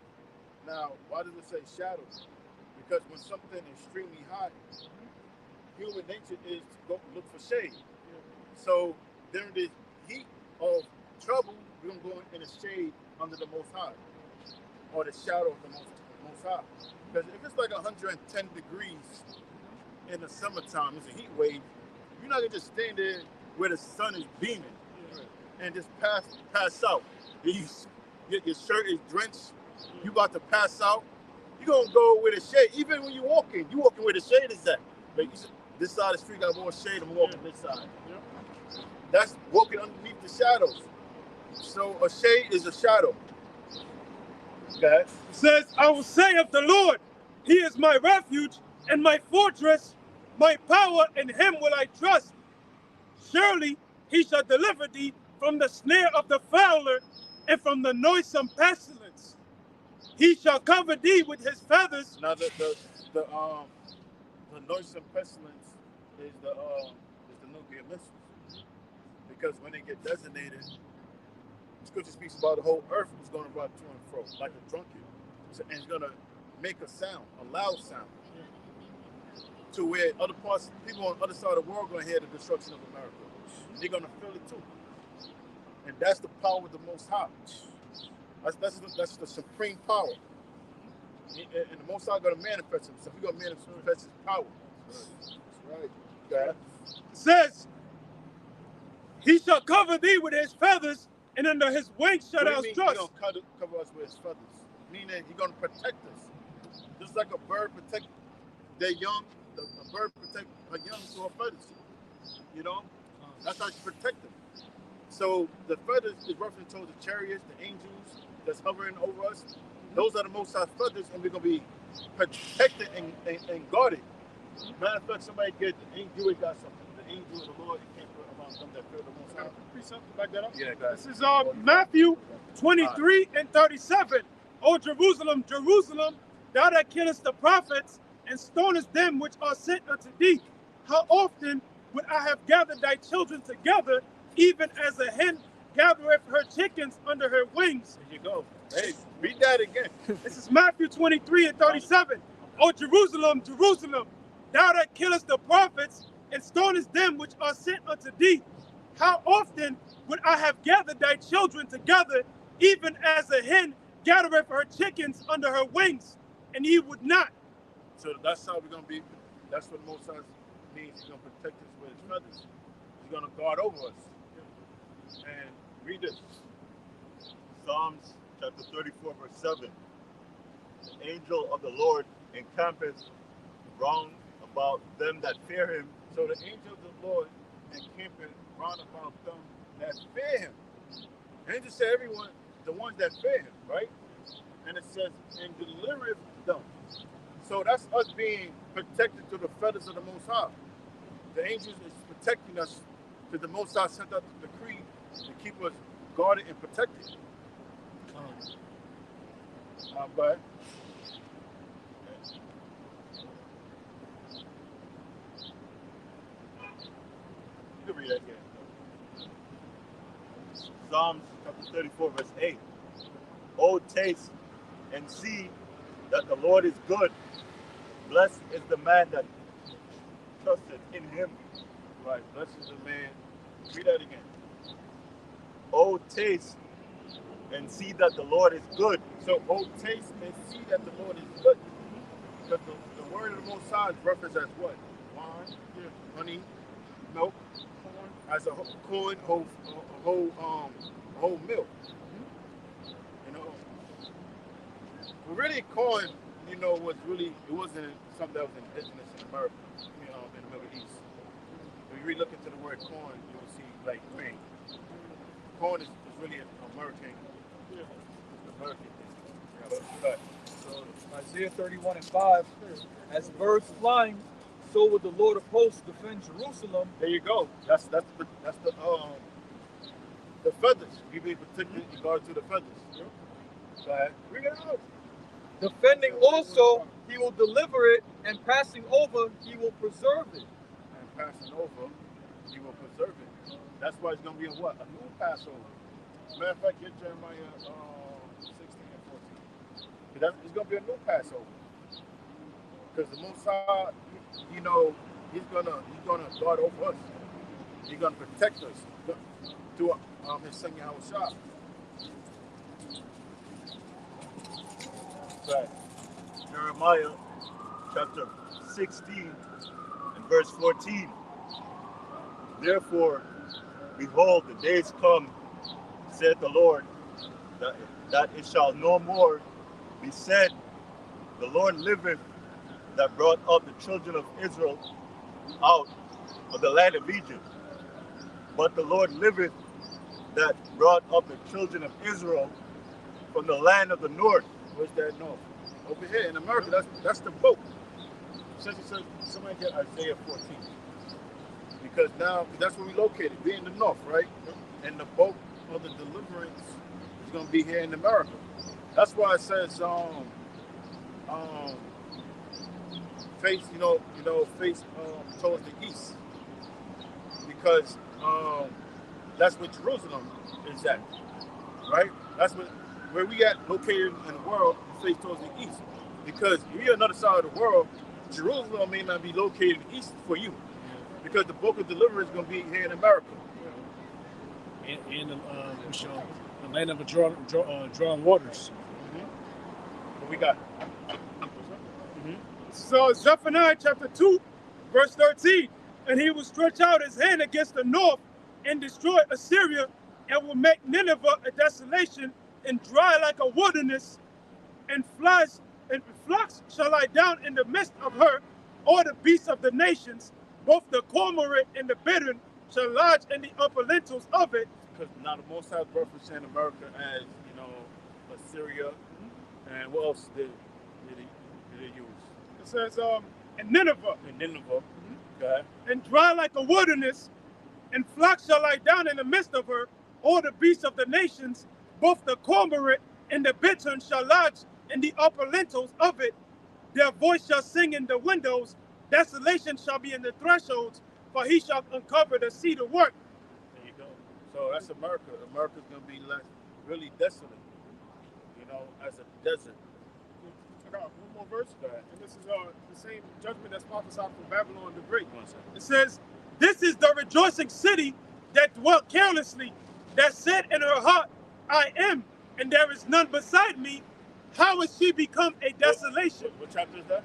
Speaker 6: Now, why does it say shadow? Because when something is extremely hot, human nature is to go look for shade. So during this heat of trouble, we're going to go in the shade under the Most High, or the shadow of the Most High. Because if it's like 110 degrees in the summertime, it's a heat wave, you're not going to just stand there where the sun is beaming and just pass out. Your shirt is drenched, you about to pass out, you're going to go where the shade, even when you're walking where the shade is at. Like this side of the street got more shade, I'm walking this side. That's walking underneath the shadows. So a shade is a shadow. Okay.
Speaker 8: It says, I will say of the Lord, he is my refuge and my fortress, my power, in him will I trust. Surely he shall deliver thee from the snare of the fowler and from the noisome pestilence. He shall cover thee with his feathers.
Speaker 6: Now the noisome pestilence is the nuclear missiles, because when they get designated, Scripture speaks about the whole earth is going to run to and fro like a drunkard, and it's going to make a sound, a loud sound, to where other parts, people on the other side of the world are going to hear the destruction of America. They're going to feel it too, and that's the power of the Most High. That's the supreme power. And the Most High going to manifest himself. He's going to manifest his power. That's right. Okay.
Speaker 8: It says, he shall cover thee with his feathers, and under his wings shall thou trust.
Speaker 6: He's going to cover us with his feathers, meaning he's going to protect us. Just like a bird protect their young, a bird protect her young to her feathers. That's how she protect them. So the feathers is referring to the chariots, the angels that's hovering over us. Those are the Most High feathers, and we're going to be protected and guarded. Matter of fact, somebody get the angel, got something. The angel of the Lord, you can't put around them that fear the Most High.
Speaker 8: Precept back that up.
Speaker 6: Yeah, guys.
Speaker 8: This is Matthew 23:37. O Jerusalem, Jerusalem, thou that killest the prophets and stonest them which are sent unto thee. How often would I have gathered thy children together, even as a hen gathereth her chickens under her wings.
Speaker 6: There you go. Hey, read that again.
Speaker 8: This is Matthew 23:37. O Jerusalem, Jerusalem, thou that killest the prophets and stonest them which are sent unto thee. How often would I have gathered thy children together, even as a hen gathereth her chickens under her wings, and ye would not.
Speaker 6: So that's how we're going to be. That's what the Most High means. He's going to protect us with his feathers. He's going to guard over us. And read this.
Speaker 2: Psalms chapter 34, verse 7. The angel of the Lord encampeth round about them that fear him.
Speaker 6: So the angel of the Lord encampeth round about them that fear him. The angel said everyone, the ones that fear him, right? And it says, and delivereth them. So that's us being protected to the feathers of the Most High. The angels is protecting us because the Most High sent out the decree to keep us guarded and protected. But
Speaker 2: you can read that again. Psalms chapter 34, verse 8. Oh, taste and see that the Lord is good. Blessed is the man that trusted in him.
Speaker 6: right, blessed is the man. Read that again.
Speaker 2: Oh, taste and see that the Lord is good.
Speaker 6: So, oh, taste and see that the Lord is good. Because the word of the Most High is referenced as what? Wine, honey, milk, corn, as a corn, whole milk. You know, but really, corn, you know, was really, it wasn't something that was indigenous in America, in the Middle East. If you really look into the word corn, you will see like grain. Corn is really an American thing. But,
Speaker 7: So Isaiah 31:5, as birds flying, so would the Lord of hosts defend Jerusalem.
Speaker 6: there you go. That's the feathers. We be particularly in regard to the feathers. Go ahead. Bring it out.
Speaker 7: Defending also, he will deliver it, and passing over, he will preserve it.
Speaker 6: And passing over, he will preserve it. That's why it's going to be a what? A new Passover. As a matter of fact, get Jeremiah 16 and 14. It's going to be a new Passover. Because the Most High, you know, he's gonna guard over us. He's gonna protect us through his son Yahushua.
Speaker 2: Right. Jeremiah chapter 16 and verse 14. Therefore, behold, the days come, saith the Lord, that it shall no more be said, the Lord liveth, that brought up the children of Israel out of the land of Egypt. But the Lord liveth, that brought up the children of Israel from the land of the north.
Speaker 6: Where's that north? Over here in America, that's the boat. Since somebody get Isaiah 14. Because now, that's where we located. We're in the north, right? And the boat of the deliverance is going to be here in America. That's why it says, face, face towards the east. Because that's where Jerusalem is at, right? That's where we at located in the world, face towards the east. Because if you're on another side of the world, Jerusalem may not be located east for you. Because the book of deliverance is going to be here in America.
Speaker 1: In the land of the drawing waters.
Speaker 6: What we got?
Speaker 8: So Zephaniah chapter 2, verse 13. And he will stretch out his hand against the north and destroy Assyria, and will make Nineveh a desolation and dry like a wilderness, and flocks shall lie down in the midst of her, all the beasts of the nations, both the cormorant and the bittern shall lodge in the upper lintels of it.
Speaker 6: Because now the Most High referencing America as, Assyria, and what else did they use?
Speaker 8: It says, and Nineveh.
Speaker 6: And Nineveh. Okay.
Speaker 8: And dry like a wilderness, and flocks shall lie down in the midst of her, all the beasts of the nations, both the cormorant and the bittern shall lodge in the upper lintels of it. Their voice shall sing in the windows. Desolation shall be in the thresholds, for he shall uncover the cedar work.
Speaker 6: There you go. So that's America. America's going to be left really desolate, you know, as a desert.
Speaker 1: I got one more verse, and this is the same judgment that's prophesied for Babylon the Great.
Speaker 8: It says, "This is the rejoicing city that dwelt carelessly, that said in her heart, I am, and there is none beside me. How is she become a desolation?"
Speaker 6: What chapter is that?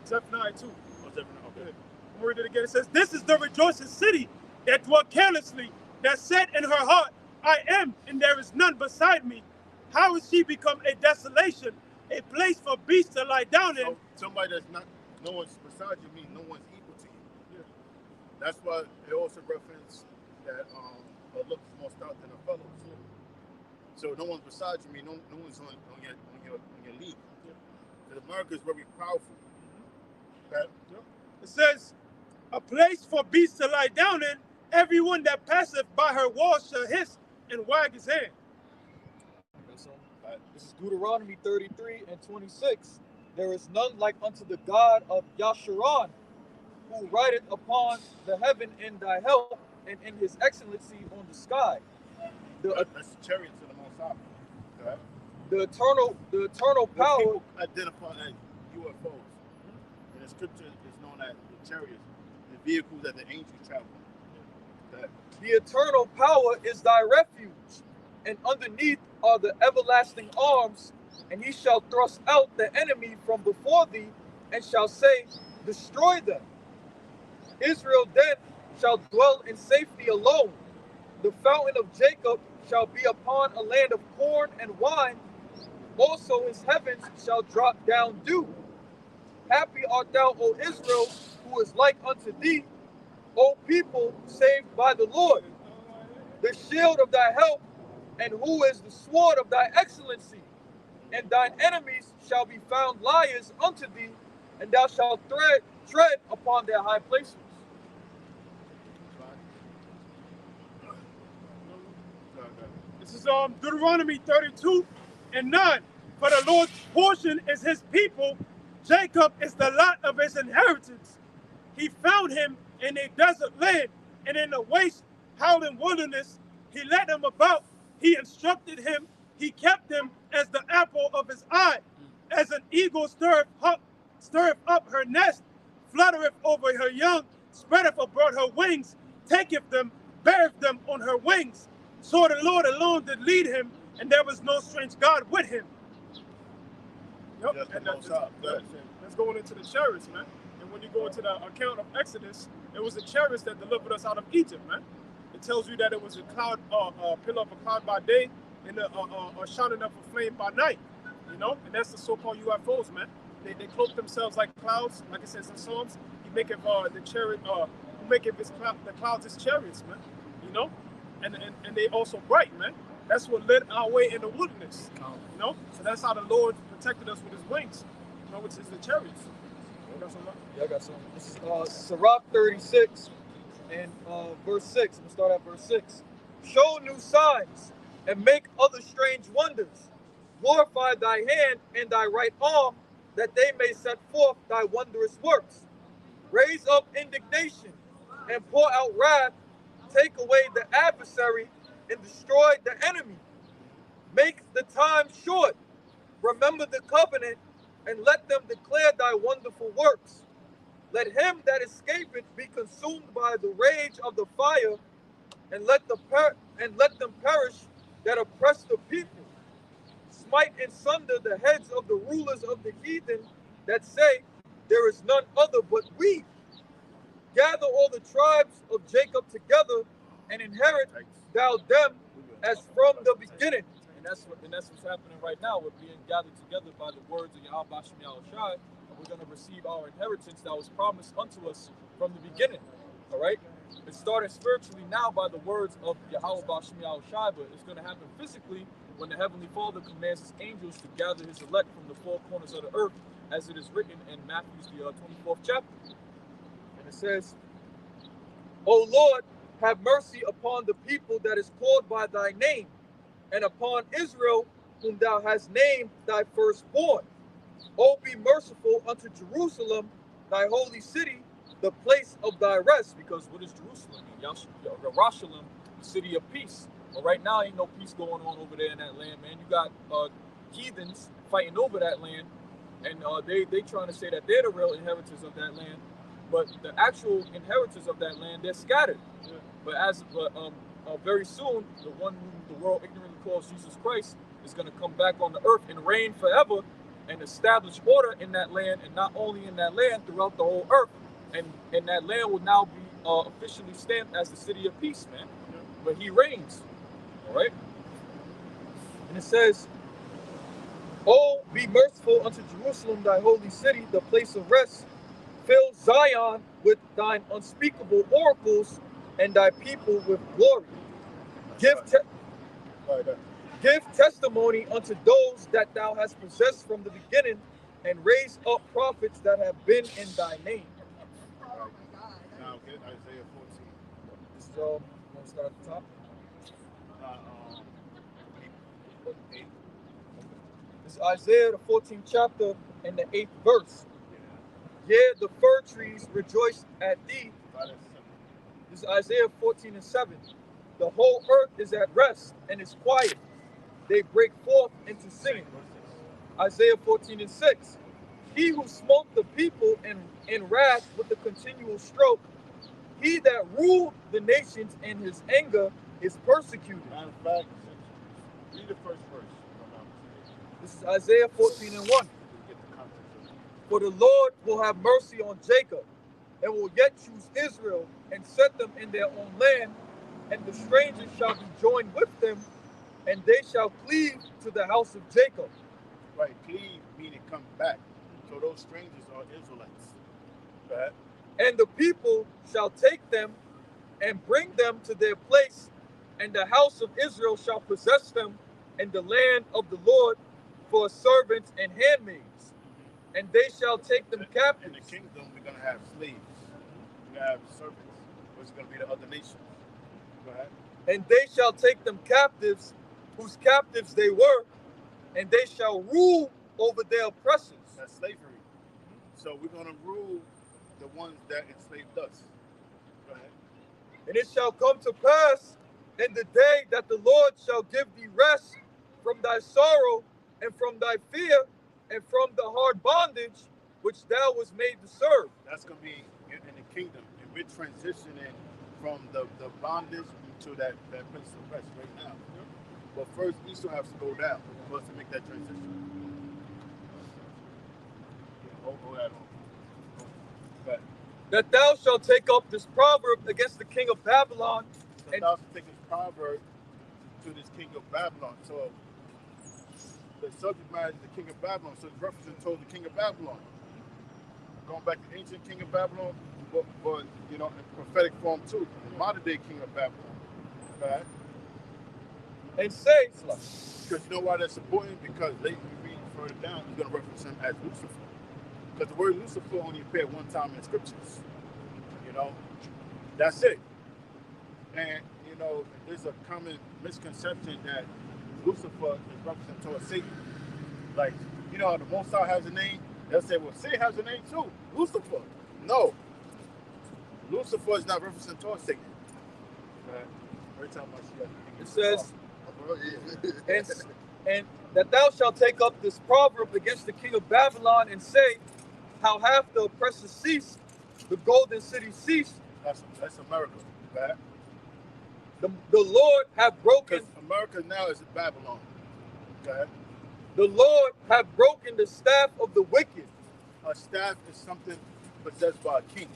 Speaker 1: Zephaniah 2.
Speaker 6: Oh, Zephaniah, okay.
Speaker 1: Yeah.
Speaker 8: I'll read it again. It says, "This is the rejoicing city that dwelt carelessly, that said in her heart, I am, and there is none beside me. How is she become a desolation, a place for beasts to lie down in?"
Speaker 6: So somebody that's not, no one's beside you means no one's equal to you. Yeah. That's why it also references that a look is more stout than a fellow. Yeah. So no one's beside you means no one's on your league. Yeah. Because America is very powerful. Okay?
Speaker 1: Yeah.
Speaker 8: It says, "A place for beasts to lie down in. Everyone that passeth by her walls shall hiss and wag his hand."
Speaker 7: This is Deuteronomy 33 and 26. "There is none like unto the God of Yasharon, who rideth upon the heaven in thy help, and in his excellency on the sky."
Speaker 6: That's the chariots of the Most High. Okay?
Speaker 7: The eternal power.
Speaker 6: People identify as UFOs. And the scripture is known as the chariots, the vehicles that the angels travel. Okay?
Speaker 7: The eternal power is thy refuge, and underneath are the everlasting arms, and he shall thrust out the enemy from before thee, and shall say, Destroy them. Israel then shall dwell in safety alone. The fountain of Jacob shall be upon a land of corn and wine. Also his heavens shall drop down dew. Happy art thou, O Israel, who is like unto thee, O people saved by the Lord. The shield of thy help, and who is the sword of thy excellency. And thine enemies shall be found liars unto thee, and thou shalt tread upon their high places.
Speaker 8: This is Deuteronomy 32 and 9. "For the Lord's portion is his people, Jacob is the lot of his inheritance. He found him in a desert land, and in a waste howling wilderness. He led him about, he instructed him, he kept him as the apple of his eye. As an eagle stirreth up her nest, fluttereth over her young, spreadeth abroad her wings, taketh them, beareth them on her wings. So the Lord alone did lead him, and there was no strange God with him."
Speaker 1: Yep.
Speaker 6: That's the
Speaker 1: And
Speaker 6: Most High.
Speaker 1: that's going into the chariots, man. And when you go into the account of Exodus, it was the chariots that delivered us out of Egypt, man. It tells you that it was a cloud, pillar of a cloud by day, and a shining of a flame by night. You know, and that's the so-called UFOs, man. They cloak themselves like clouds, like it says in Psalms. He maketh the chariot, he maketh the clouds his chariots, man. You know, and they also bright, man. That's what led our way in the wilderness. You know, so that's how the Lord protected us with his wings. You know, which is the chariots.
Speaker 7: Yeah, I got some. This is Sirach 36 and verse 6. I'm gonna start at verse 6. "Show new signs and make other strange wonders. Glorify thy hand and thy right arm, that they may set forth thy wondrous works. Raise up indignation and pour out wrath. Take away the adversary and destroy the enemy. Make the time short. Remember the covenant, and let them declare thy wonderful works. Let him that escapeth be consumed by the rage of the fire, and let them perish that oppress the people. Smite in sunder the heads of the rulers of the heathen that say, There is none other but we. Gather all the tribes of Jacob together, and inherit thou them as from the beginning."
Speaker 5: And that's what's happening right now. We're being gathered together by the words of Yahweh Bashem Yahushai, and we're going to receive our inheritance that was promised unto us from the beginning. All right? It started spiritually now by the words of Yahweh Bashem Yahushai, but it's going to happen physically when the Heavenly Father commands his angels to gather his elect from the four corners of the earth, as it is written in Matthew, the 24th chapter.
Speaker 7: And it says, "O Lord, have mercy upon the people that is called by thy name, and upon Israel, whom thou hast named thy firstborn. O be merciful unto Jerusalem, thy holy city, the place of thy rest.
Speaker 5: Because what is Jerusalem? Jerusalem, the city of peace. But right now, ain't no peace going on over there in that land, man. You got heathens fighting over that land, and they trying to say that they're the real inheritors of that land, but the actual inheritors of that land, they're scattered.
Speaker 6: Yeah.
Speaker 5: But very soon, the one whom the world ignorantly calls Jesus Christ is going to come back on the earth and reign forever and establish order in that land, and not only in that land, throughout the whole earth. And that land will now be officially stamped as the city of peace, man.
Speaker 6: Yeah.
Speaker 5: But he reigns. All right?
Speaker 7: And it says, O be merciful unto Jerusalem, thy holy city, the place of rest. Fill Zion with thine unspeakable oracles, and thy people with glory. Give testimony unto those that thou hast possessed from the beginning, and raise up prophets that have been in thy name.
Speaker 6: Now get Isaiah 14.
Speaker 7: This is want to start at the top?
Speaker 6: 8.
Speaker 7: This is Isaiah, the 14th chapter, and the 8th verse. Yeah, the fir trees rejoice at thee. This is Isaiah 14 and 7. The whole earth is at rest and is quiet. They break forth into singing. Isaiah 14 and 6. He who smote the people in wrath with the continual stroke, he that ruled the nations in his anger is persecuted.
Speaker 6: Matter of fact, read the first verse.
Speaker 7: This is Isaiah 14 and 1. For the Lord will have mercy on Jacob, and will yet choose Israel, and set them in their own land, and the strangers shall be joined with them, and they shall cleave to the house of Jacob.
Speaker 6: Right, cleave meaning come back. So those strangers are Israelites. Go ahead.
Speaker 7: And the people shall take them and bring them to their place, and the house of Israel shall possess them, and the land of the Lord for servants and handmaids. And they shall take them captive.
Speaker 6: In the kingdom, we're going to have slaves. We're going to have servants, which is going to be the other nations. Go ahead.
Speaker 7: And they shall take them captives, whose captives they were, and they shall rule over their oppressors.
Speaker 6: That's slavery. So we're going to rule the ones that enslaved us. Go ahead.
Speaker 7: And it shall come to pass in the day that the Lord shall give thee rest from thy sorrow and from thy fear and from the hard bondage which thou was made to serve.
Speaker 6: That's going to be in the kingdom. And we're transitioning from the bondage to that place of rest right now. But first, Esau has to go down for us to make that transition.
Speaker 7: That thou shalt take up this proverb against the king of Babylon.
Speaker 6: That thou shalt take this proverb to this king of Babylon. So the subject matter is the king of Babylon. So it's referencing towards the king of Babylon. Going back to ancient king of Babylon, but you know, in prophetic form too. The modern day king of Babylon. Right?
Speaker 7: And say,
Speaker 6: because you know why that's important? Because later we read further down, he's going to reference him as Lucifer. Because the word Lucifer only appeared one time in the scriptures. You know, that's it. And, you know, there's a common misconception that Lucifer is referencing towards Satan. Like, you know how the Most High has a name? They'll say, well, Satan has a name too, Lucifer. No. Lucifer is not referencing towards Satan. Every time I see that,
Speaker 7: it says, and that thou shalt take up this proverb against the king of Babylon and say, how hath the oppressor ceased, the golden city ceased.
Speaker 6: That's America, right?
Speaker 7: The Lord hath broken.
Speaker 6: America now is Babylon. Okay?
Speaker 7: The Lord hath broken the staff of the wicked.
Speaker 6: A staff is something possessed by a king.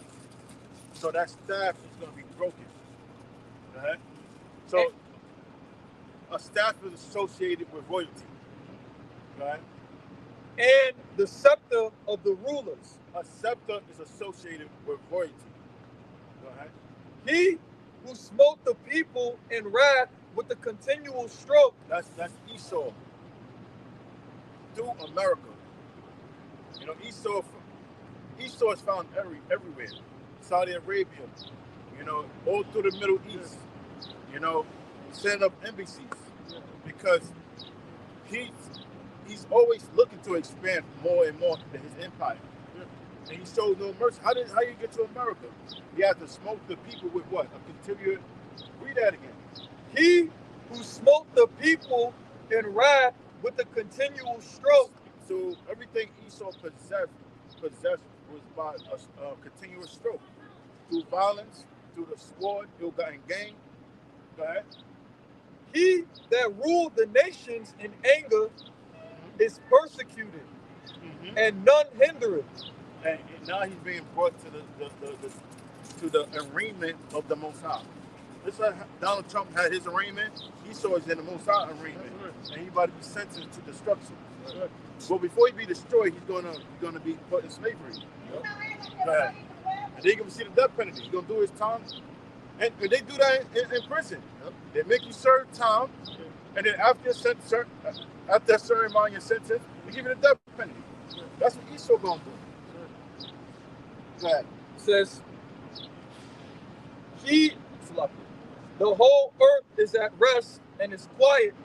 Speaker 6: So that staff is going to be broken. Okay? So a staff is associated with royalty. Right?
Speaker 7: And the scepter of the rulers.
Speaker 6: A scepter is associated with royalty. Right?
Speaker 7: He who smote the people in wrath with a continual stroke.
Speaker 6: That's Esau. Through America. You know, Esau is found everywhere. Saudi Arabia, you know, all through the Middle East. You know, setting up embassies because he's he's always looking to expand more and more his empire. And he showed no mercy. How you get to America? He had to smoke the people with what? A continuous. Read that again.
Speaker 7: He who smote the people in wrath with a continual stroke.
Speaker 6: So everything Esau possessed was by a continuous stroke. Through violence, through the sword, ill-gotten gain. Go ahead.
Speaker 7: He that ruled the nations in anger is persecuted, and none hindereth.
Speaker 6: And now he's being brought to the arraignment of the Most High. Just like Donald Trump had his arraignment, Esau is in the Most High arraignment, and he's about to be sentenced to destruction. But before he be destroyed, he's gonna be put in slavery. Go ahead. And then you're gonna see the death penalty. He's gonna do his time, and they do that in prison. They make you serve time, and then after a certain amount of your sentence, they give you the death penalty. That's what Esau gonna do. Go ahead.
Speaker 7: It says, the whole earth is at rest and is quiet.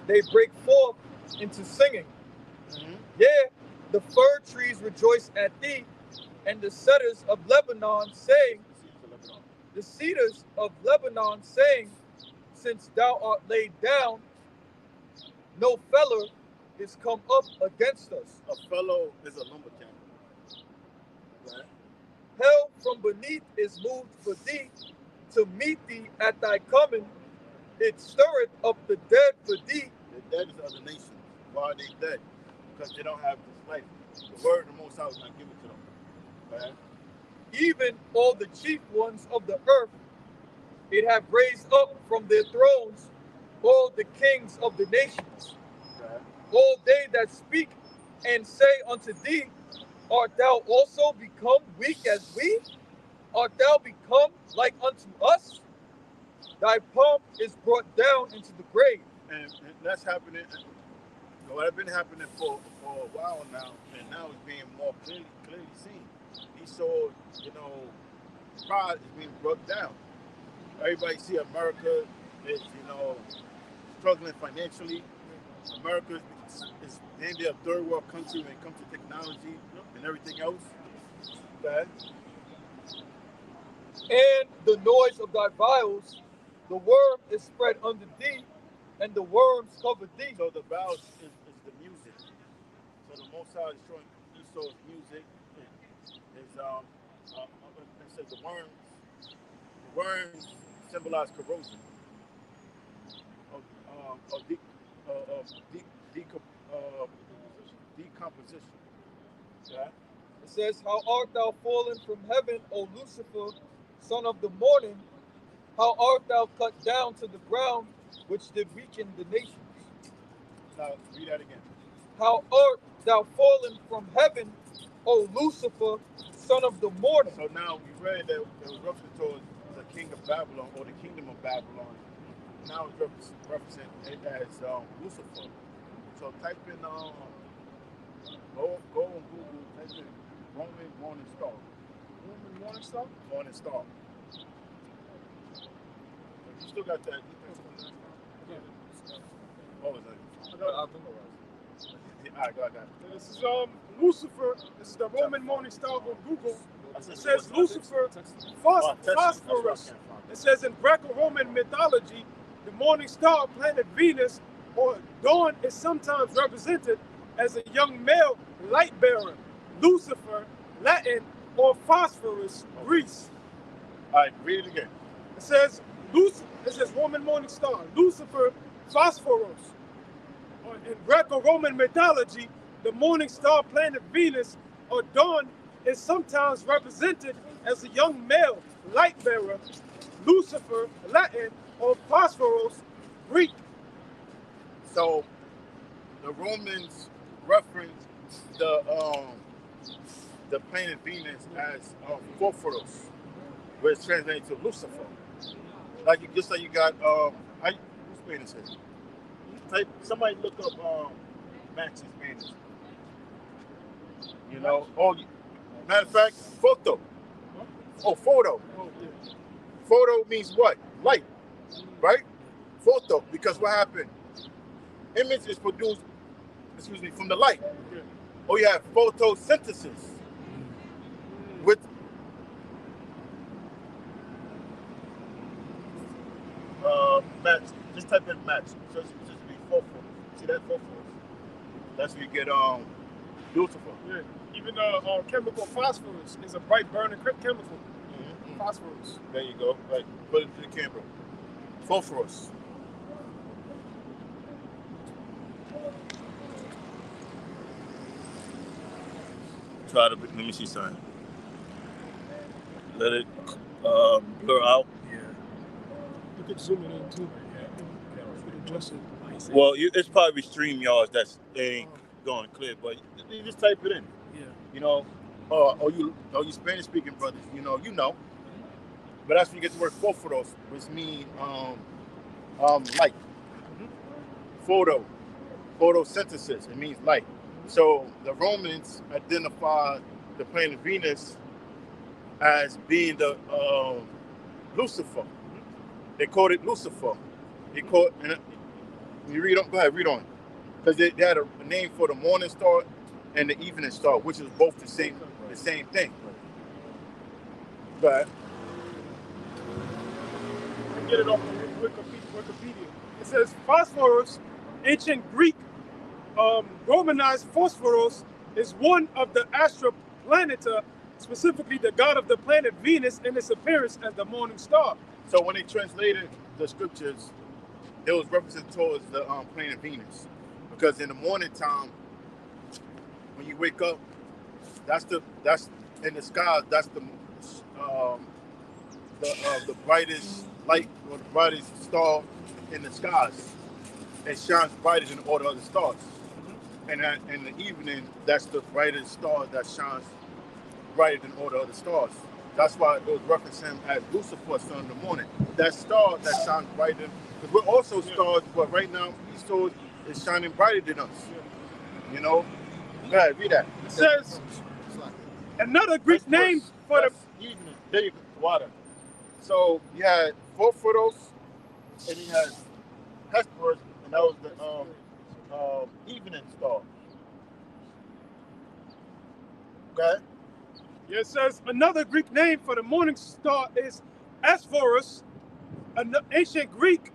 Speaker 7: They break forth into singing. Yeah, the fir trees rejoice at thee, and the cedars of Lebanon saying, the cedars of Lebanon saying, since thou art laid down, no fellow is come up against us.
Speaker 6: A fellow is a lumberjack.
Speaker 7: Hell from beneath is moved for thee, to meet thee at thy coming. It stirreth up the dead for thee.
Speaker 6: The dead is other nations. Why are they dead? Because they don't have this life. The word of the Most High is not given to them. Right?
Speaker 7: Even all the chief ones of the earth, it have raised up from their thrones all the kings of the nations.
Speaker 6: Right?
Speaker 7: All they that speak and say unto thee, art thou also become weak as we? Art thou become like unto us? Thy pomp is brought down into the grave.
Speaker 6: And that's happening. Well, that's been happening for a while now, and now it's being more clearly seen. Esau, pride is being brought down. Everybody see America is, struggling financially. America is named a third world country when it comes to technology and everything else. Okay.
Speaker 7: And the noise of thy vials, the worm is spread under thee, and the worms cover thee.
Speaker 6: So the vials is the music. So the Most High is showing Esau's music. It says the worms symbolize corrosion of decomposition. Yeah.
Speaker 7: It says, how art thou fallen from heaven, O Lucifer, son of the morning? How art thou cut down to the ground, which did weaken the nations?
Speaker 6: Now, read that again.
Speaker 7: How art thou fallen from heaven, O Lucifer, son of the morning?
Speaker 6: So now we read that it was referring to the king of Babylon, or the kingdom of Babylon. Now it's represented as Lucifer. So type in, go on Google, type in Roman Morning Star.
Speaker 1: Roman Morning Star?
Speaker 6: Morning Star. You still got that. What was that?
Speaker 5: I'll do
Speaker 6: All right, go ahead.
Speaker 1: This is Lucifer. This is the Roman Morning Star on Google. It says Lucifer, phosphorus. It says in Greco-Roman mythology, the morning star, planet Venus, or dawn, is sometimes represented as a young male light bearer. Lucifer, Latin, or phosphorus, Greece.
Speaker 6: All right, read it again.
Speaker 1: It says Roman Morning Star, Lucifer, Phosphoros. In Greco-Roman mythology, the morning star planet Venus or dawn is sometimes represented as a young male light bearer, Lucifer, Latin, or Phosphoros, Greek.
Speaker 6: So the Romans reference the planet Venus as Phosphorus, where it's translated to Lucifer. Just like you got who's Spanish is? Somebody look up Max's Spanish. Matter of fact, photo. Oh, photo. Photo means what? Light, right? Photo, because what happened? Image is produced from the light. Or you have photosynthesis with match. Just type in match. So it's just be phosphorus. See that phosphorus? That's where you get Lucifer.
Speaker 8: Yeah. Even chemical phosphorus is a bright burning chemical.
Speaker 6: Mm-hmm.
Speaker 8: Phosphorus.
Speaker 6: There you go. Right. Put it to the camera. Phosphorus. Try to, let me see something. Let it blur out.
Speaker 1: Yeah.
Speaker 8: You could zoom it in too.
Speaker 1: Adjust it.
Speaker 6: Well, it's probably StreamYards that's ain't going clear, but you just type it in.
Speaker 1: Yeah.
Speaker 6: You know, or you Spanish speaking brothers, you know. But that's when you get the word phosphorus, which means light. Photosynthesis. It means light. So the Romans identified the planet Venus as being the Lucifer. They called it Lucifer. And you read on. Go ahead, read on. Because they had a name for the morning star and the evening star, which is both the same thing. But
Speaker 8: Get it off of Wikipedia. It says phosphorus, ancient Greek, Romanized phosphorus, is one of the astroplaneta, specifically the god of the planet Venus, in its appearance as the morning star.
Speaker 6: so when they translated the scriptures, it was represented towards the planet Venus, because in the morning time, when you wake up, that's in the sky. That's the brightest light or the brightest star in the skies. It shines brighter than all the other stars. And in the evening, that's the brightest star that shines brighter than all the other stars. That's why it was referencing as Lucifer, son in the morning. That star that shines brighter, because we're also stars, but right now, these stars is shining brighter than us. You know? Go ahead, read that.
Speaker 8: It says another Greek name for the
Speaker 6: evening. There you go, water. So you had Phosphorus, and you had Hesperus, and that was the evening star. Okay.
Speaker 8: Yeah, it says another Greek name for the morning star is Asphorus, an ancient Greek,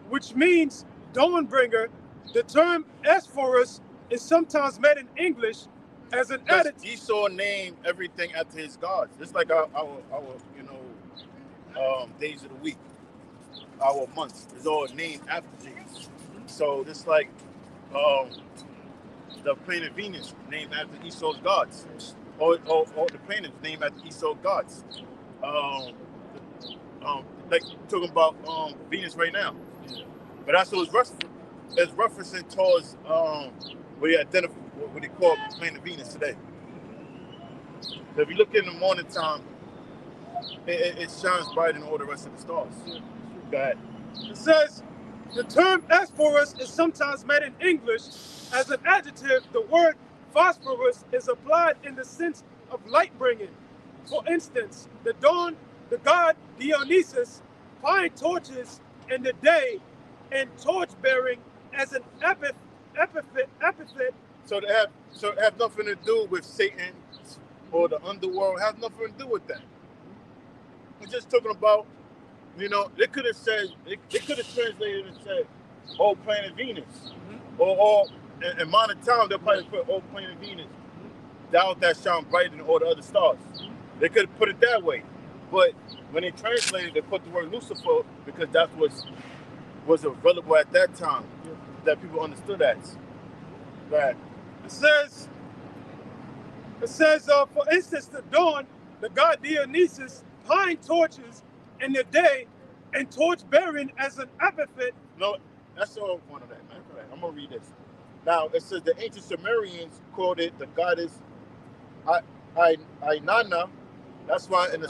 Speaker 8: which means dawnbringer. The term Asphorus is sometimes met in English as an adjective.
Speaker 6: Esau named everything after his gods. It's like our days of the week, our months is all named after Jesus. So it's like the planet Venus named after Esau's gods. Or the planets named after Esau's gods. Like talking about Venus right now. But that's what it's referencing towards what they call planet Venus today. So if you look in the morning time, it shines brighter than all the rest of the stars. Go ahead.
Speaker 8: It says the term Asphorus is sometimes met in English as an adjective. The word phosphorus is applied in the sense of light bringing. For instance, the god Dionysus pine torches in the day and torch bearing as an epithet.
Speaker 6: So it have nothing to do with Satan or the underworld. It has nothing to do with that. We're just talking about, they could have translated and said, "Oh, planet Venus," or in modern time they'll probably put "Oh, planet Venus," that shine brighter than all the other stars. They could have put it that way, but when they translated, they put the word Lucifer because that's what was available at that time that people understood as. Right.
Speaker 8: It says, for instance, the dawn, the god Dionysus pine torches in the day and torch bearing as an epithet.
Speaker 6: No, that's all one of that, man. I'm gonna read this. Now it says the ancient Sumerians called it the goddess Inanna. That's why in the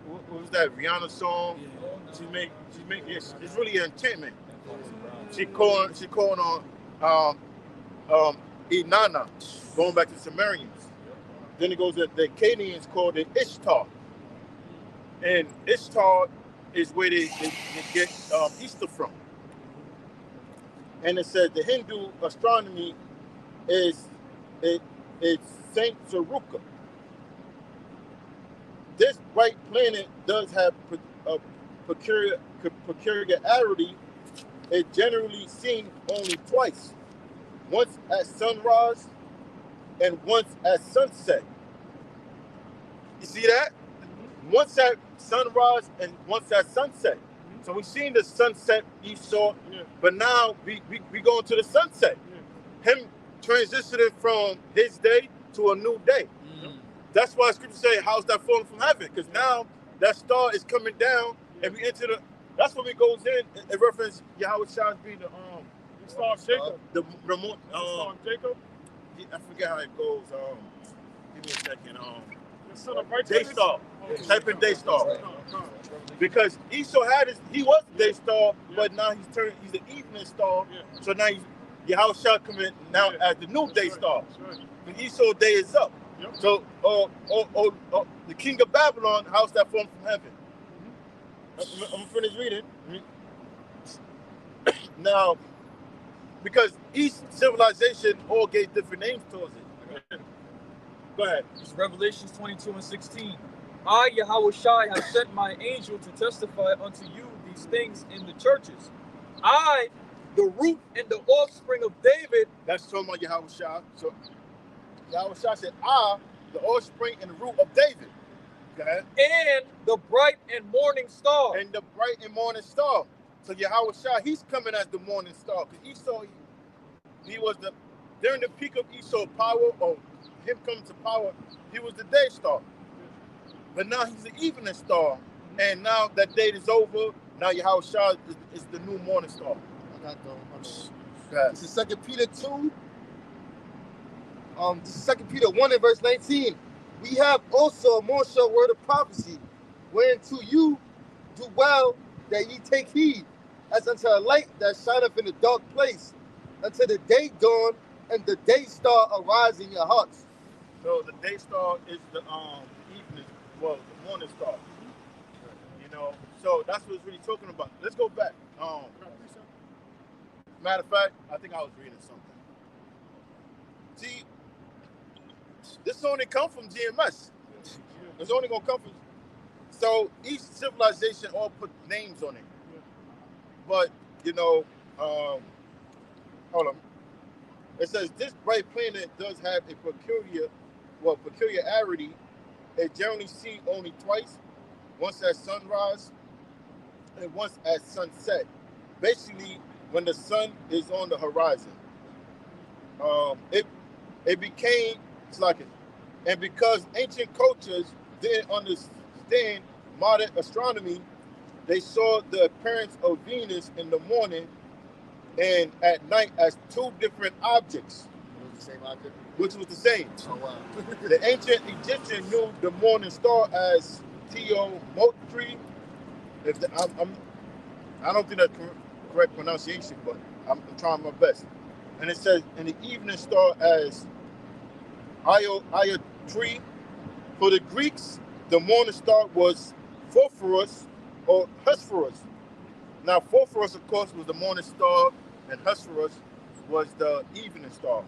Speaker 6: what was that Rihanna song? She make it's really an enchantment. She calling on Inanna, going back to the Sumerians. Then it goes that the Akkadians called it Ishtar. And Ishtar is where they get Easter from. And it says the Hindu astronomy is Saint Saruka. This bright planet does have a peculiarity. It generally seen only twice, once at sunrise and once at sunset. You see that? Once at sunrise and once at sunset. So we've seen the sunset you saw, but now we going to the sunset. Him transitioning from his day to a new day. That's why scripture say, how's that falling from heaven? Because now that star is coming down and we enter the, that's when we goes in reference Yahweh Shai be the
Speaker 8: star of Jacob.
Speaker 6: The
Speaker 8: Star of Jacob.
Speaker 6: I forget how it goes. Give me a second.
Speaker 8: The son of righteousness.
Speaker 6: Day star. Type in day star. Because Esau he was the day star, but now he's the evening star. So now Yahweh Shai come in now as the new day star. And Esau's day is up. So the king of Babylon, how's that falling from heaven? I'm gonna finish reading. Now, because each civilization all gave different names towards it. Go ahead.
Speaker 5: It's Revelations 22:16. I, Yahweh Shai, have sent my angel to testify unto you these things in the churches. I, the root and the offspring of David.
Speaker 6: That's talking about Yahweh Shai. So Yahweh Shai said, I, the offspring and the root of David. Go ahead.
Speaker 5: And the bright and morning star.
Speaker 6: And the bright and morning star. So Yahweh Shai, he's coming as the morning star. Because Esau, he was during the peak of Esau's power, or him coming to power, he was the day star. But now he's the evening star. And now that day is over, now Yahweh Shai is the new morning star.
Speaker 3: I got this is 2 Peter 2. This is 2 Peter 1 and verse 19. We have also a more sure word of prophecy, whereunto you do well that ye take heed, as unto a light that shineth in a dark place, until the day dawn and the day star arise in your hearts.
Speaker 6: So the day star is the evening, well, the morning star. You know, so that's what it's really talking about. Let's go back. Matter of fact, I think I was reading something. See, this only come from GMS. It's only gonna come from. So each civilization all put names on it. But you know, hold on. It says this bright planet does have a peculiarity. It generally seen only twice, once at sunrise and once at sunset. Basically, when the sun is on the horizon. It became slacking. And because ancient cultures didn't understand modern astronomy, they saw the appearance of Venus in the morning and at night as two different objects.
Speaker 3: It was the same object?
Speaker 6: Which was the same.
Speaker 3: Oh, wow.
Speaker 6: The ancient Egyptian knew the morning star as Teomotri. I don't think that's correct pronunciation, but I'm trying my best. And it says, and the evening star as Iotri. For the Greeks, the morning star was Phosphorus or Hesperus. Now, Phosphorus, of course, was the morning star, and Hesperus was the evening star.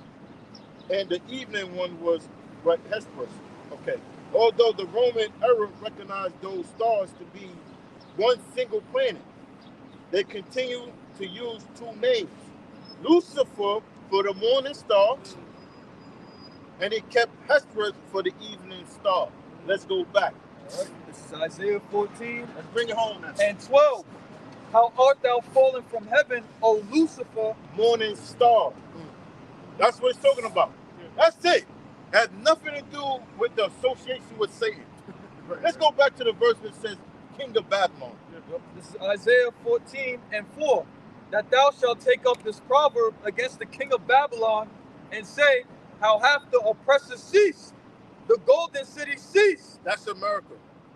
Speaker 6: And the evening one was Hesperus. Okay. Although the Roman era recognized those stars to be one single planet, they continue to use two names. Lucifer for the morning star, and it kept Hesperus for the evening star. Let's go back.
Speaker 5: All right. This is Isaiah 14.
Speaker 6: Let's bring it home now.
Speaker 5: And 12. How art thou fallen from heaven, O Lucifer?
Speaker 6: Morning star. That's what it's talking about. That's it. Has nothing to do with the association with Satan. Let's go back to the verse that says King of Babylon.
Speaker 5: This is Isaiah 14 and 4. That thou shalt take up this proverb against the king of Babylon and say, how hath the oppressor ceased? The golden city ceased.
Speaker 6: That's America,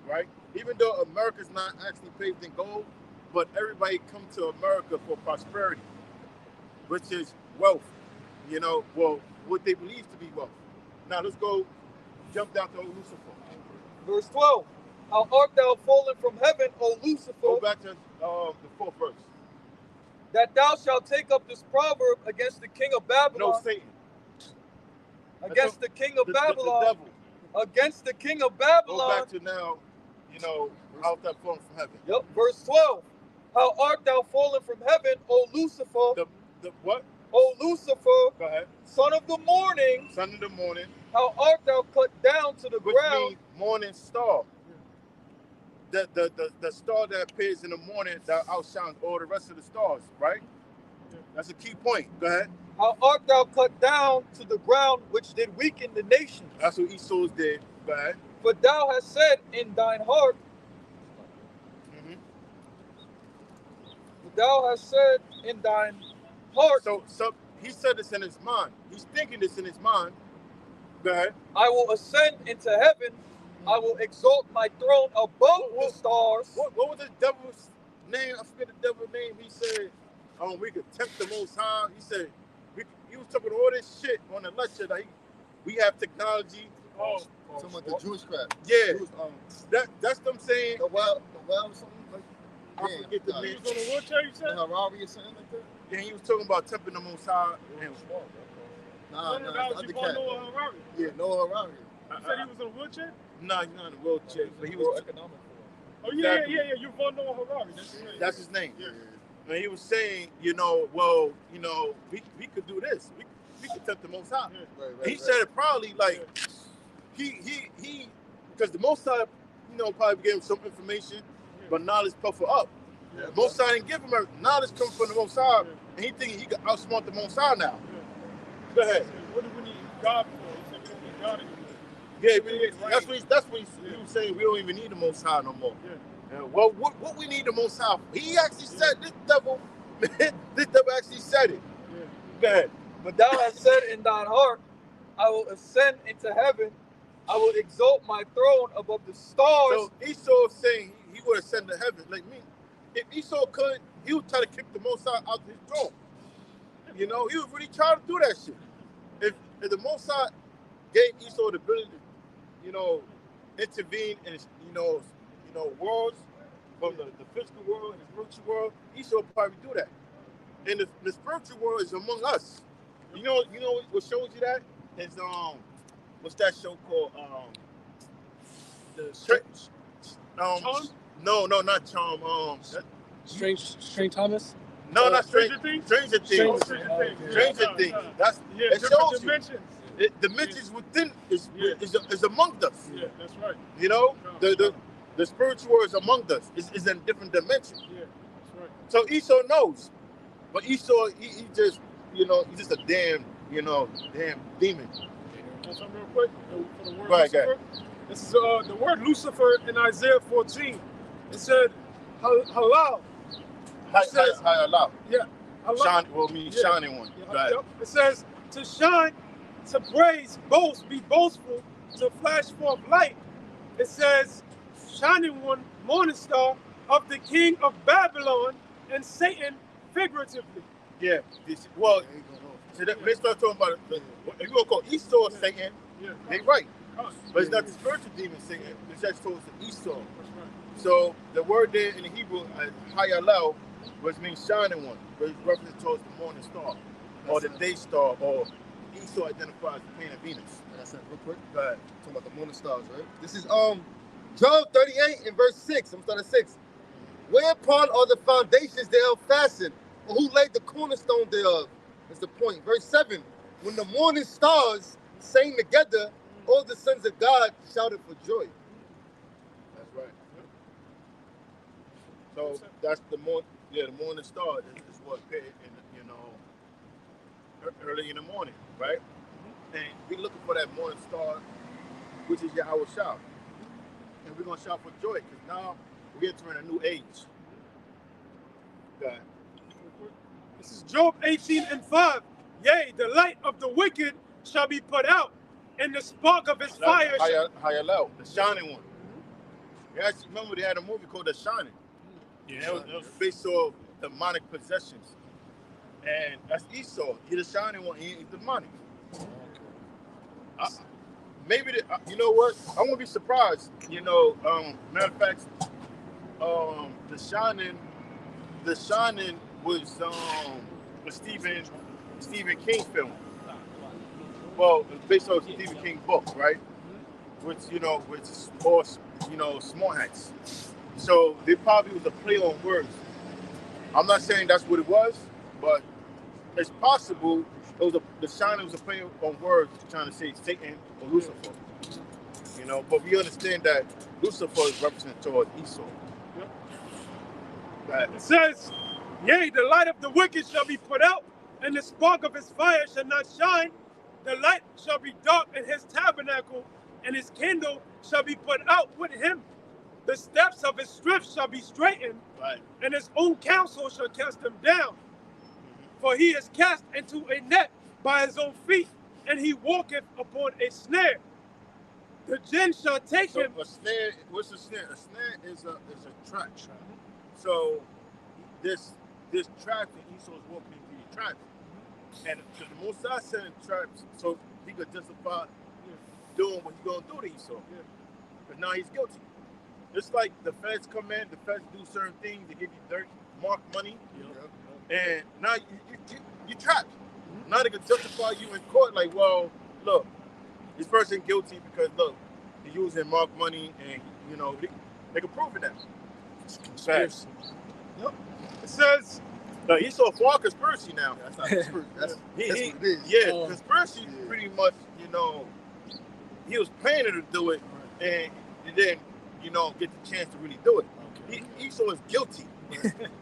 Speaker 6: right? Even though America's not actually paved in gold, but everybody come to America for prosperity, which is wealth. You know, well, what they believe to be wealth. Now let's go jump down to Lucifer.
Speaker 5: Verse 12. How art thou fallen from heaven, O Lucifer?
Speaker 6: Go back to the 4th verse.
Speaker 7: that thou shalt take up this proverb against the king of
Speaker 6: No,
Speaker 7: Babylon,
Speaker 6: Satan.
Speaker 7: against the king of
Speaker 6: The
Speaker 7: Babylon,
Speaker 6: devil.
Speaker 7: against the king of
Speaker 6: Go
Speaker 7: Babylon.
Speaker 6: back to now, how's that falling from heaven?
Speaker 7: Yep, verse 12. How art thou fallen from heaven, O Lucifer,
Speaker 6: The what?
Speaker 7: O Lucifer,
Speaker 6: Go ahead.
Speaker 7: son of the morning?
Speaker 6: Sun in the morning,
Speaker 7: How art thou cut down to the
Speaker 6: which
Speaker 7: ground?
Speaker 6: means morning star. The star that appears in the morning that outshines all the rest of the stars, right? That's a key point. Go ahead.
Speaker 7: How art thou cut down to the ground, which did weaken the nations?
Speaker 6: That's what Esau's did. Go ahead.
Speaker 7: For thou hast said in thine heart, thou hast said in thine heart,
Speaker 6: So he said this in his mind. He's thinking this in his mind. Go ahead.
Speaker 7: I will ascend into heaven. I will exalt my throne above the stars.
Speaker 6: What was the devil's name? I forget the devil's name. He said, we could tempt the Most High. He said, he was talking all this shit on the lecture that we have technology.
Speaker 3: Talking about the Jewish crap.
Speaker 6: Yeah.
Speaker 3: Jewish,
Speaker 6: That's what I'm saying.
Speaker 3: the wild something like.
Speaker 6: I forget the
Speaker 8: He
Speaker 6: name.
Speaker 8: was on a wheelchair, you said?
Speaker 3: Harari or something like that.
Speaker 6: Yeah, he was talking about tempting the Most High. And,
Speaker 3: Nah,
Speaker 8: That
Speaker 3: nah,
Speaker 8: was
Speaker 3: it's the
Speaker 8: you
Speaker 3: other cat.
Speaker 8: Noah Harari.
Speaker 3: Yeah, Noah Harari.
Speaker 8: You said he was in a wheelchair?
Speaker 6: no, he's not in a wheelchair, but he was.
Speaker 8: Oh, yeah,
Speaker 6: Exactly.
Speaker 8: yeah. You Noah Harari.
Speaker 6: That's his name.
Speaker 8: Yeah.
Speaker 6: And he was saying, we could do this. We could tempt the Most High.
Speaker 3: Right,
Speaker 6: He said it probably like he because the Most High, probably gave him some information, but knowledge puff her up.
Speaker 8: Yeah.
Speaker 6: Most High didn't give him knowledge coming from the Most High, and he thinking he could outsmart the Most High now. Go ahead.
Speaker 8: What do we need God for? He said we don't need God anymore.
Speaker 6: Yeah, that's what he was saying. We don't even need the Most High no more.
Speaker 8: Yeah.
Speaker 6: Well, what we need the Most High for? He actually said this devil actually said it.
Speaker 8: Yeah.
Speaker 6: Go ahead.
Speaker 7: But thou hast said in thine heart, I will ascend into heaven. I will exalt my throne above the stars.
Speaker 6: So Esau saying he would ascend to heaven. Like me, if Esau could, he would try to kick the Most High out his throne. He would really try to do that shit. If the Most High gave Esau the ability to, intervene in his, worlds, from the physical world and the spiritual world, Esau would probably do that. And the spiritual world is among us. You know what shows you that? Is what's that show called?
Speaker 8: Charm?
Speaker 6: No, not Charm.
Speaker 1: Strange Thomas.
Speaker 6: No, not
Speaker 8: Stranger Things?
Speaker 6: Stranger Things. Stranger Things. That's it
Speaker 8: different
Speaker 6: shows
Speaker 8: dimensions.
Speaker 6: you. Dimensions within is among us.
Speaker 8: Yeah, that's right.
Speaker 6: The spiritual world is among us. It's in a different dimension.
Speaker 8: Yeah, that's right.
Speaker 6: So Esau knows, but Esau he just he's just a damn demon.
Speaker 8: Something real quick for the word
Speaker 6: Go ahead,
Speaker 8: Lucifer. This is the word Lucifer in Isaiah 14. It said halal.
Speaker 6: High Allah.
Speaker 8: Yeah, halal.
Speaker 6: Shining one.
Speaker 8: Yeah,
Speaker 6: Go ahead.
Speaker 8: yep. It says to shine, to praise, boast, be boastful, to flash forth light. It says shining one, morning star of the king of Babylon and Satan figuratively.
Speaker 6: Yeah. Well, so they start talking about it. If you want to call Esau Satan, they right. But it's not the spiritual demon Satan. It's just towards the Esau.
Speaker 8: That's right.
Speaker 6: So the word there in the Hebrew, Hayalel, which means shining one, but it's reference towards the morning star, or the day star, or Esau identifies the planet Venus.
Speaker 3: Like I said, real quick.
Speaker 6: Go ahead.
Speaker 3: Talking about the morning stars, right? This is Job 38 and verse 6. I'm starting at 6. Whereupon are the foundations thereof fastened, or who laid the cornerstone thereof? That's the point. Verse 7. When the morning stars sang together, all the sons of God shouted for joy.
Speaker 6: That's right. So that's the morning star is what appeared in early in the morning, right? And we're looking for that morning star, which is Yahweh Shah. And we're gonna shout for joy because now we're entering a new age. Okay.
Speaker 8: This is Job 18 and 5. Yea, the light of the wicked shall be put out, and the spark of his fire shall...
Speaker 6: Hayalel, the shining one. Yeah, remember they had a movie called The Shining. Yeah, it was based off demonic possessions. And that's Esau. He's the shining one. He's demonic. Maybe, you know what? I'm going to be surprised. Matter of fact, the shining was a Stephen King film. Well, it's based on Stephen King books, right? Which all small hats. So there probably was a play on words. I'm not saying that's what it was, but it's possible The Shining was a play on words trying to say Satan or Lucifer. But we understand that Lucifer is represented towards Esau. Right.
Speaker 8: It says, yea, the light of the wicked shall be put out, and the spark of his fire shall not shine. The light shall be dark in his tabernacle, and his candle shall be put out with him. The steps of his strength shall be straightened,
Speaker 6: Right.
Speaker 8: and his own counsel shall cast him down. For he is cast into a net by his own feet, and he walketh upon a snare. The jinn shall take him.
Speaker 6: A snare, what's a snare? A snare is a trap. So this trap that Esau's walking into the trap. And the Most High sent traps so he could justify doing what he's gonna do to Esau. But now he's guilty. Just like the feds come in, the feds do certain things, they give you dirt, mark money, and now you trapped. Now they can justify you in court, like, well, look, this person guilty because look, he's using mark money, and they can prove it now. Facts.
Speaker 8: Yep. It says,
Speaker 6: no, Esau for conspiracy now.
Speaker 3: That's not conspiracy. That's what it is.
Speaker 6: Yeah, conspiracy pretty much, he was planning to do it, and then, get the chance to really do it. Okay. Esau is guilty.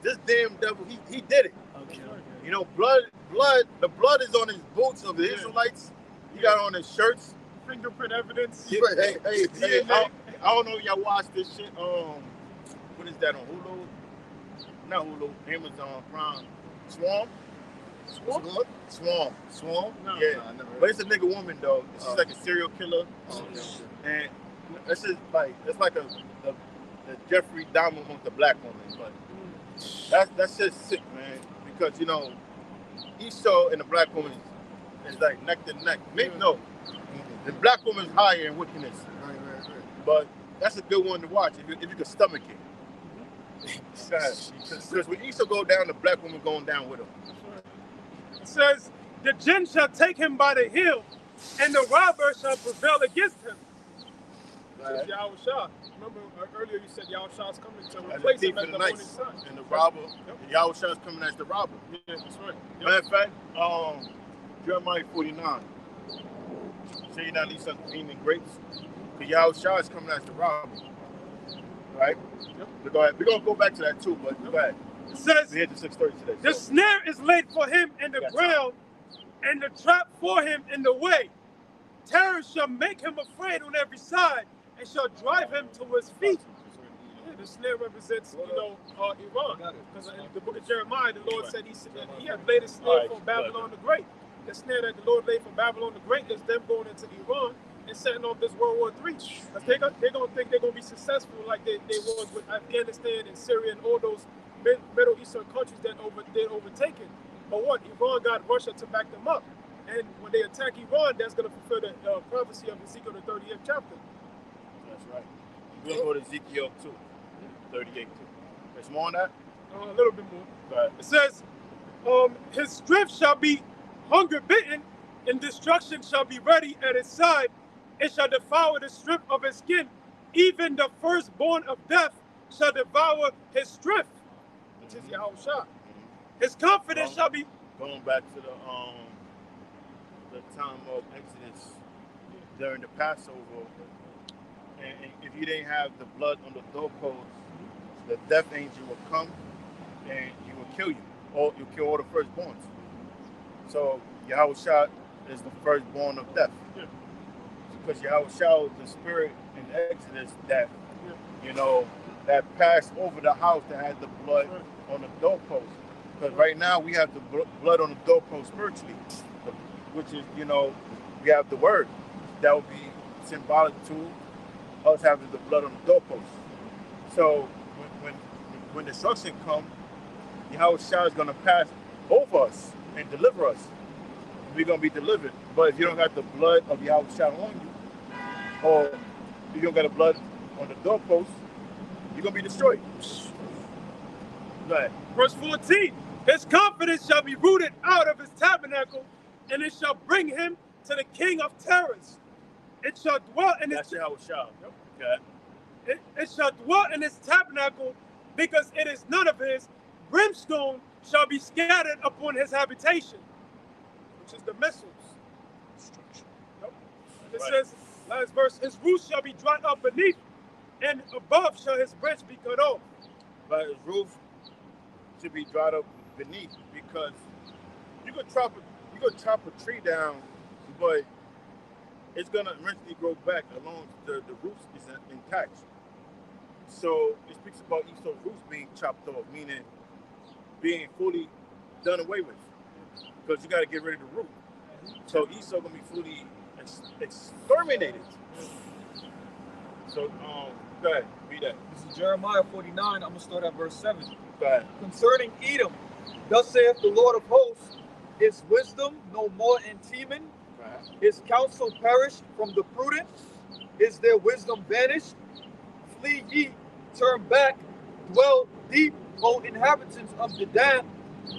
Speaker 6: This damn devil, he did it. Okay. The blood is on his boots of the Israelites. He got on his shirts.
Speaker 8: Fingerprint evidence.
Speaker 6: Yeah, hey, I don't know if y'all watch this shit. What is that on Hulu? Not Hulu, Amazon Prime. Swarm?
Speaker 3: No,
Speaker 6: yeah.
Speaker 3: I never heard.
Speaker 6: But it's a nigga woman though. She's like a serial killer. And it's just like the Jeffrey Dahmer amongst the black woman. But that's just sick, man. Because Esau and the black woman is like neck to neck. No, the black woman's higher in wickedness.
Speaker 3: Right.
Speaker 6: But that's a good one to watch if you can stomach it. Because when Esau go down, the black woman going down with him.
Speaker 8: It says, the jinn shall take him by the heel, and the robber shall prevail against him.
Speaker 1: Right. Yahweh Shah. Remember earlier you said Yahweh Shah is coming to replace him as the morning sun.
Speaker 6: And the robber, Yahweh Shah is coming as the robber.
Speaker 1: Yeah, that's right.
Speaker 6: Matter of fact, Jeremiah 49. Say not these sons of eating grapes. Because Yahweh Shah is coming as the robber. Right? Yep. But go ahead. We're going to go back to that too, but go ahead.
Speaker 8: It says,
Speaker 6: we hit the 6:30 today.
Speaker 8: The snare is laid for him in the ground, and the trap for him in the way. Terror shall make him afraid on every side, and shall drive him to his feet.
Speaker 1: Yeah, the snare represents, Iran. Because in the book of Jeremiah, the Lord said he had laid a snare for Babylon the Great. The snare that the Lord laid for Babylon the Great is them going into Iran and setting off this World War III. Because they're going to think they're going to be successful like they was with Afghanistan and Syria and all those Middle Eastern countries that they're overtaken. But what? Iran got Russia to back them up. And when they attack Iran, that's going to fulfill the prophecy of Ezekiel, the 30th chapter.
Speaker 6: That's right. We'll go to Ezekiel 2, 38 too. There's more on that?
Speaker 8: A little bit more.
Speaker 6: Right.
Speaker 8: It says, his strength shall be hunger bitten, and destruction shall be ready at his side. It shall devour the strength of his skin. Even the firstborn of death shall devour his strength. Which is Yahweh Shah. His confidence shall be...
Speaker 6: Going back to the time of Exodus during the Passover, and if you didn't have the blood on the doorpost, the death angel will come and he will kill you, or you'll kill all the firstborns. So Yahweh Shah is the firstborn of death. Yeah. Because Yahweh Shah is the spirit in Exodus that, that passed over the house that had the blood on the doorpost. Because right now we have the blood on the doorpost spiritually, which is, we have the word. That would be symbolic to us having the blood on the doorpost. So when destruction comes, Yahweh Shah is going to pass over us and deliver us. We're going to be delivered. But if you don't got the blood of Yahweh Shah on you, or you don't got the blood on the doorpost, you're going to be destroyed. Go ahead.
Speaker 8: Verse 14. His confidence shall be rooted out of his tabernacle, and it shall bring him to the king of terrors. It shall dwell in his
Speaker 6: That's Yahushua. Okay.
Speaker 8: it shall dwell in his tabernacle, because it is none of his. Brimstone shall be scattered upon his habitation, which is the missiles. Yep. It says, last verse, his roof shall be dried up beneath, and above shall his branch be cut off.
Speaker 6: But his roof should be dried up beneath, because you could chop a tree down, but it's gonna eventually grow back along the roots is intact. So it speaks about Esau's roots being chopped off, meaning being fully done away with, because you got to get rid of the root. So Esau gonna be fully exterminated. So go ahead, read that.
Speaker 7: This is Jeremiah 49. I'm gonna start at verse 7.
Speaker 6: Go ahead.
Speaker 7: Concerning Edom, thus saith the Lord of hosts, is wisdom no more in Teman?
Speaker 6: Go ahead.
Speaker 7: Is counsel perished from the prudent? Is their wisdom vanished? Flee ye, turn back, dwell deep, O inhabitants of Dedan,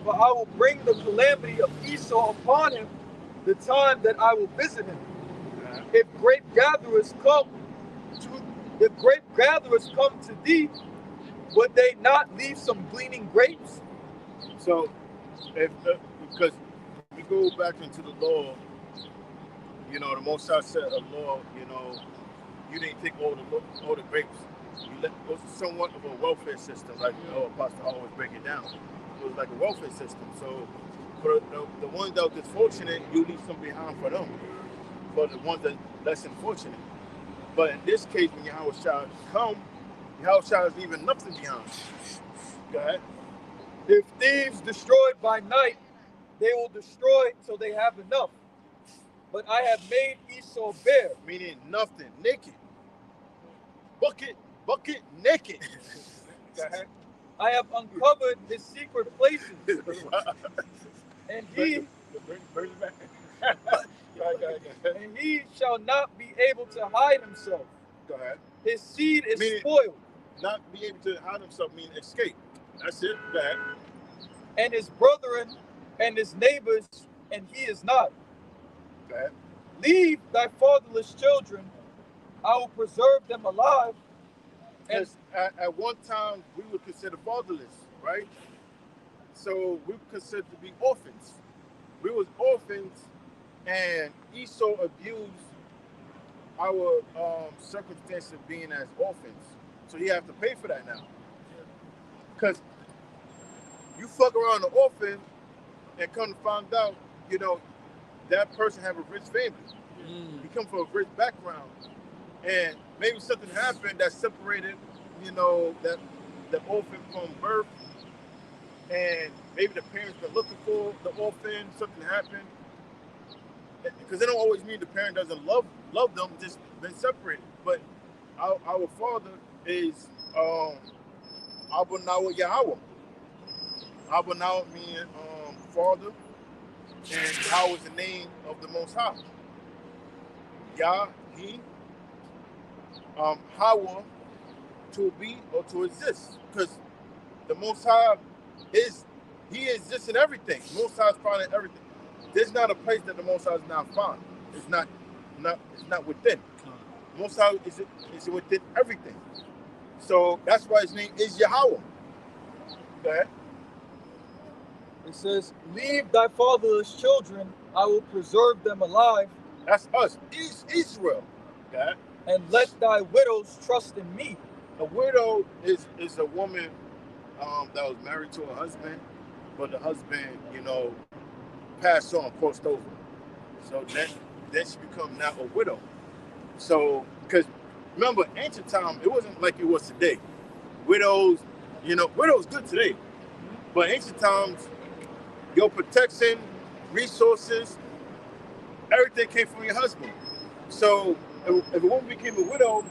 Speaker 7: for I will bring the calamity of Esau upon him, the time that I will visit him. If grape gatherers come to thee, would they not leave some gleaning grapes?
Speaker 6: So, because we go back into the law, you know, the Most High said a law, you know, you didn't take all the grapes. You let, it was somewhat of a welfare system, like Pastor always break it down. It was like a welfare system. So, for the ones that were disfortunate, you leave some behind for them. For the ones that less unfortunate. But in this case, when Yahushua come, Yahushua is leaving nothing behind. Go ahead.
Speaker 7: If thieves destroyed by night, they will destroy till they have enough. But I have made Esau bare.
Speaker 6: Meaning nothing, naked. Bucket naked. Go ahead.
Speaker 7: I have uncovered his secret places. And he shall not be able to hide himself.
Speaker 6: Go ahead.
Speaker 7: His seed is spoiled.
Speaker 6: Not be able to hide himself means escape. That's it. Go ahead.
Speaker 7: And his brethren and his neighbors, and he is not.
Speaker 6: Go ahead.
Speaker 7: Leave thy fatherless children, I will preserve them alive.
Speaker 6: Because at one time we were considered fatherless, right? So we were considered to be orphans. We was orphans, and Esau abused our circumstance of being as orphans. So he have to pay for that now. Because you fuck around an orphan and come to find out, you know, that person have a rich family. He come from a rich background. And maybe something happened that separated, you know, that the orphan from birth. And maybe the parents been looking for the orphan, something happened. Because it don't always mean the parent doesn't love them, just been separated. But our father is Abba Nawa Yahweh. Abba Nawa meaning father, and Yahweh is the name of the Most High. Yah, he, Hawa, to be or to exist. Because the Most High he exists in everything. Most High is found in everything. There's not a place that the Most High is not found. It's not within. Most High is within everything. So that's why his name is Yahweh. Okay.
Speaker 7: It says, leave thy fatherless children, I will preserve them alive.
Speaker 6: That's us, Israel. Okay.
Speaker 7: And let thy widows trust in me.
Speaker 6: A widow is a woman that was married to a husband, but the husband, you know, passed on, crossed over. So then she become now a widow. So, because remember, ancient time, it wasn't like it was today. Widows, you know, widows good today. But ancient times, your protection, resources, everything came from your husband. So if a woman became a widow,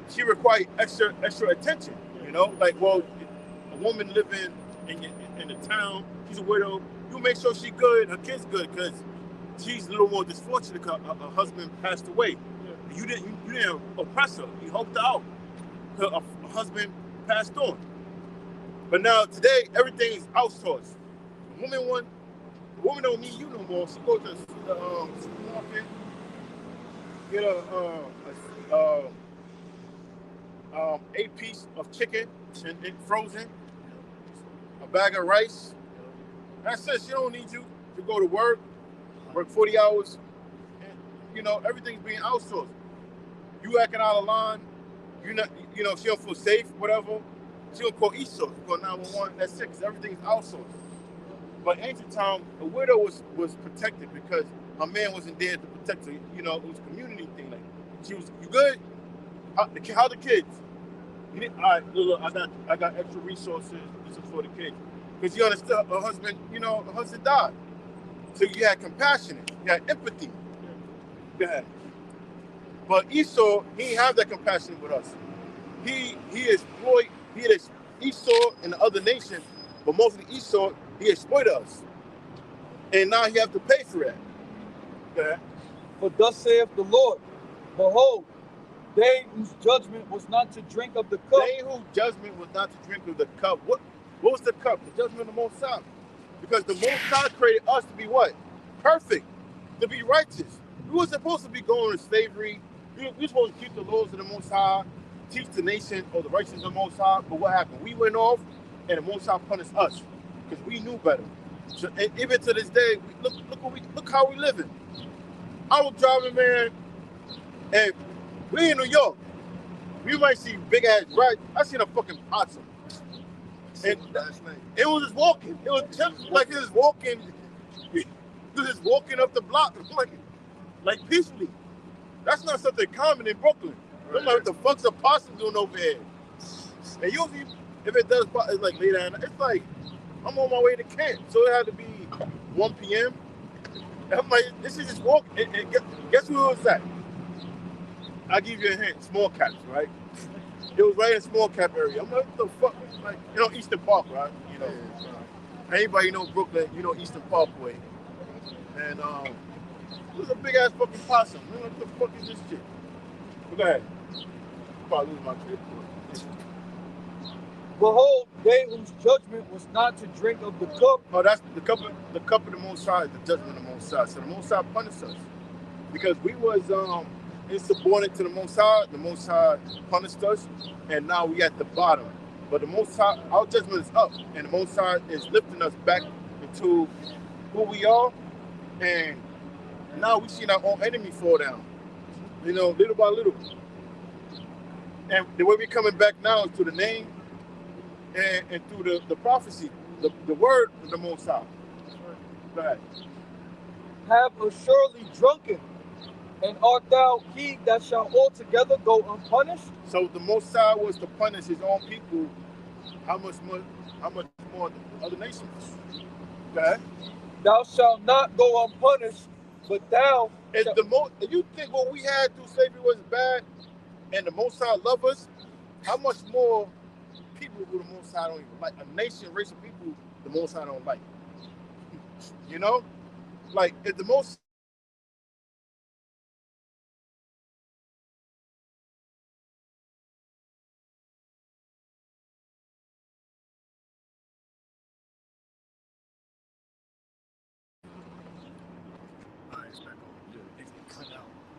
Speaker 6: she required extra attention. You know, like, well, a woman living in the town, she's a widow. You make sure she's good, her kid's good, because she's a little more disfortunate because her husband passed away. Yeah. You didn't oppress her. You helped her out. Her husband passed on. But now today, everything is outsourced. The woman don't need you no more. She goes to the supermarket, get a piece of chicken and frozen, a bag of rice. That's it. She don't need you to go to work 40 hours. And, you know, everything's being outsourced. You acting out of line. You not, you know, she don't feel safe, whatever. She'll call Esau, call 911. That's it, because everything's outsourced. But ancient time, a widow was protected because her man wasn't there to protect her. You know, it was a community thing. Like, she was, you good? How the kids? You didn't, all right, look, I got extra resources. This is for the kids. Because you understood her husband, you know, her husband died. So you had compassion, you had empathy. Yeah. But Esau, he didn't have that compassion with us. He had Esau and the other nation, but mostly Esau, he exploited us. And now he have to pay for that. Yeah.
Speaker 7: For thus saith the Lord, behold, they whose judgment was not to drink of the cup.
Speaker 6: They whose judgment was not to drink of the cup. What was the cup? The judgment of the Most High. Because the Most High created us to be what? Perfect. To be righteous. We were supposed to be going to slavery. We were supposed to keep the laws of the Most High, teach the nation of the righteousness of the Most High. But what happened? We went off, and the Most High punished us because we knew better. So, and even to this day, look how we living. I was driving, man, and we in New York. We might see big ass rats. I seen a fucking possum. And it was just walking. It was just like it was walking. He was just walking up the block, like peacefully. That's not something common in Brooklyn. I'm like, what the fuck's a possum doing over here? And usually, if it does, it's like later at night. It's like I'm on my way to camp, so it had to be 1 p.m. And I'm like, this is just walking. And guess who it was at? I'll give you a hint. Small caps, right? It was right in small cap area. I'm like, what the fuck? Like, you know, Eastern Park, right? You know, anybody know Brooklyn, you know Eastern Parkway. And it was a big ass fucking possum. I'm like, what the fuck is this shit? But go ahead. I'm probably losing my trip.
Speaker 7: Behold, they whose judgment was not to drink of the cup.
Speaker 6: Oh, that's the cup of the Most High is the judgment of the Most High. So the Most High punished us because we was insubordinate to the Most High. The Most High punished us, and now we at the bottom. But the Most High, our judgment is up, and the Most High is lifting us back into who we are, and now we see our own enemy fall down. You know, little by little. And the way we're coming back now is through the name and through the prophecy, the word of the Most High. Go ahead.
Speaker 7: Have assuredly drunken, and art thou he that shall altogether go unpunished?
Speaker 6: So the Most High was to punish his own people. How much more the other nations? Go ahead.
Speaker 7: Thou shalt not go unpunished, but thou.
Speaker 6: If you think what we had through slavery was bad, and the Most High love us, how much more people who the Most High don't even like? A nation, race of people the Most High don't like. You know, like if the Most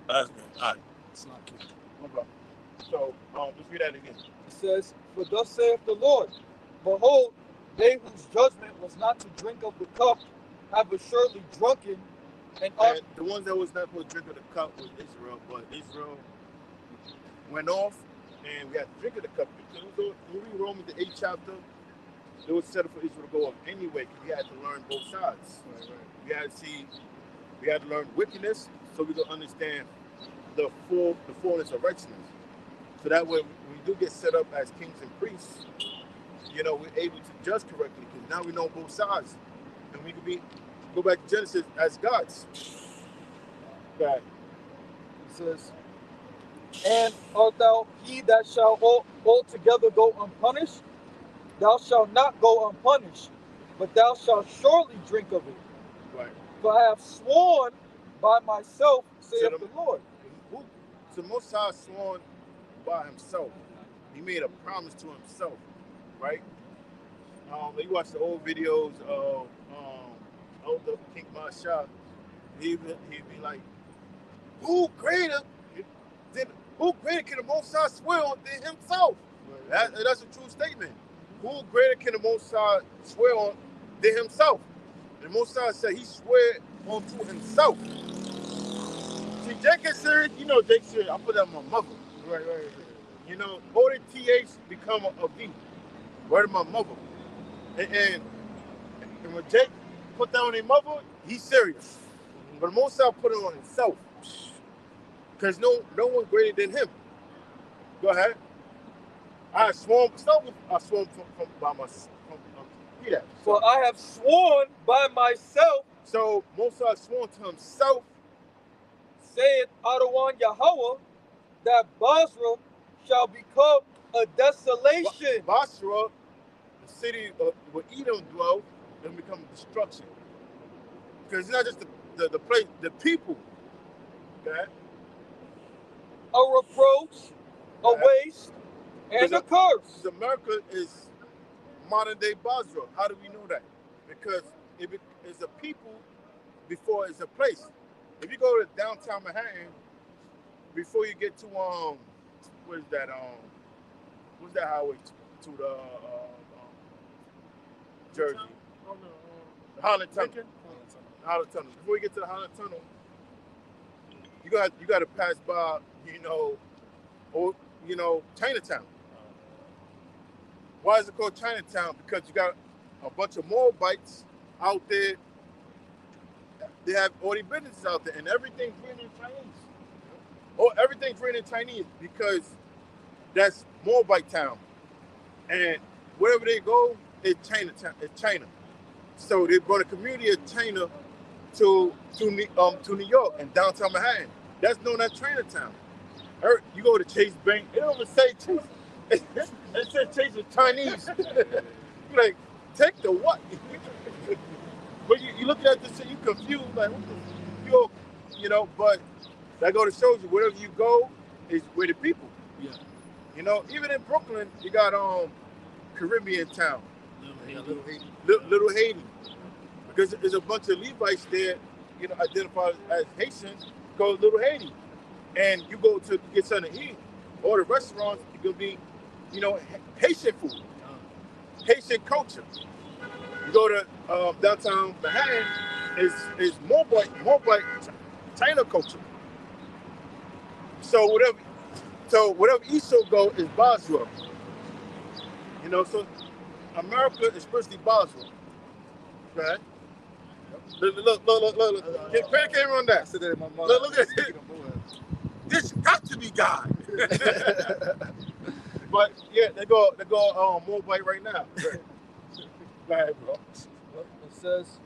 Speaker 6: All right.
Speaker 1: It's not cute.
Speaker 6: Okay. So, just read that again.
Speaker 7: It says, for thus saith the Lord, behold, they whose judgment was not to drink of the cup have assuredly drunken, and
Speaker 6: the ones that was not supposed to drink of the cup was Israel, but Israel went off, and we had to drink of the cup. Because when we read Romans, the 8th chapter, it was set up for Israel to go off anyway, because we had to learn both sides. Right. We had to learn wickedness, so we could understand the fullness of righteousness. So that way, when we do get set up as kings and priests, you know, we're able to judge correctly because now we know both sides, and we could go back to Genesis as gods. Okay.
Speaker 7: It says, and art thou he that shall altogether go unpunished? Thou shalt not go unpunished, but thou shalt surely drink of it.
Speaker 6: Right.
Speaker 7: For I have sworn by myself, saith the Lord.
Speaker 6: So Most High sworn by himself. He made a promise to himself, right? You watch the old videos of older King Masha. He'd be like, who greater can the Most High swear on than himself? That's a true statement. Who greater can the Most High swear on than himself? And the Most High said he swear onto himself. See, Jake is serious. You know Jake serious. I put that on my mother. Right. You know, all the TH become a V. Word of my mother. And when Jake put that on his mother, he's serious. But the Most High put it on himself. Because no one greater than him. Go ahead. I swore from by myself. Yeah.
Speaker 7: For I have sworn by myself.
Speaker 6: So Moses sworn to himself.
Speaker 7: Saith Adawan Yahweh, that Basra shall become a desolation.
Speaker 6: Basra, the city where Edom dwelt, and become destruction. Because it's not just the place, the people. Okay.
Speaker 7: A reproach, a waste, and a curse.
Speaker 6: America is modern day Basra. How do we know that? Because it's a people before it's a place. If you go to downtown Manhattan, before you get to what's that highway to the Jersey? Holland Tunnel. Holland Tunnel. Before you get to the Holland Tunnel, you got to pass by, Chinatown. Why is it called Chinatown? Because you got a bunch of Moabites out there. They have all these businesses out there, and everything's written in Chinese. Oh, everything's written in Chinese because that's Moabite town, and wherever they go, it's Chinatown. It's China. So they brought a community of China to New York and downtown Manhattan. That's known as Chinatown. You go to Chase Bank, it don't even say Chase. It says Chase is Chinese. You're like, take the what? But you look at this and you confused, like, but that go to show you, wherever you go, is where the people.
Speaker 1: Yeah.
Speaker 6: Even in Brooklyn, you got Caribbean town. Little Haiti. Because there's a bunch of Levites there, identified as Haitians, called Little Haiti. And you go to get something to eat, or the restaurants, it could be, Haitian food, Haitian culture. You go to downtown Manhattan, is Moabite China culture. So whatever Esau go is Basra. So America, especially Basra. Okay. Look. Get camera on that. Look at it. This got to be God. But yeah, they go Moabite right now. Go ahead, bro.
Speaker 7: It says,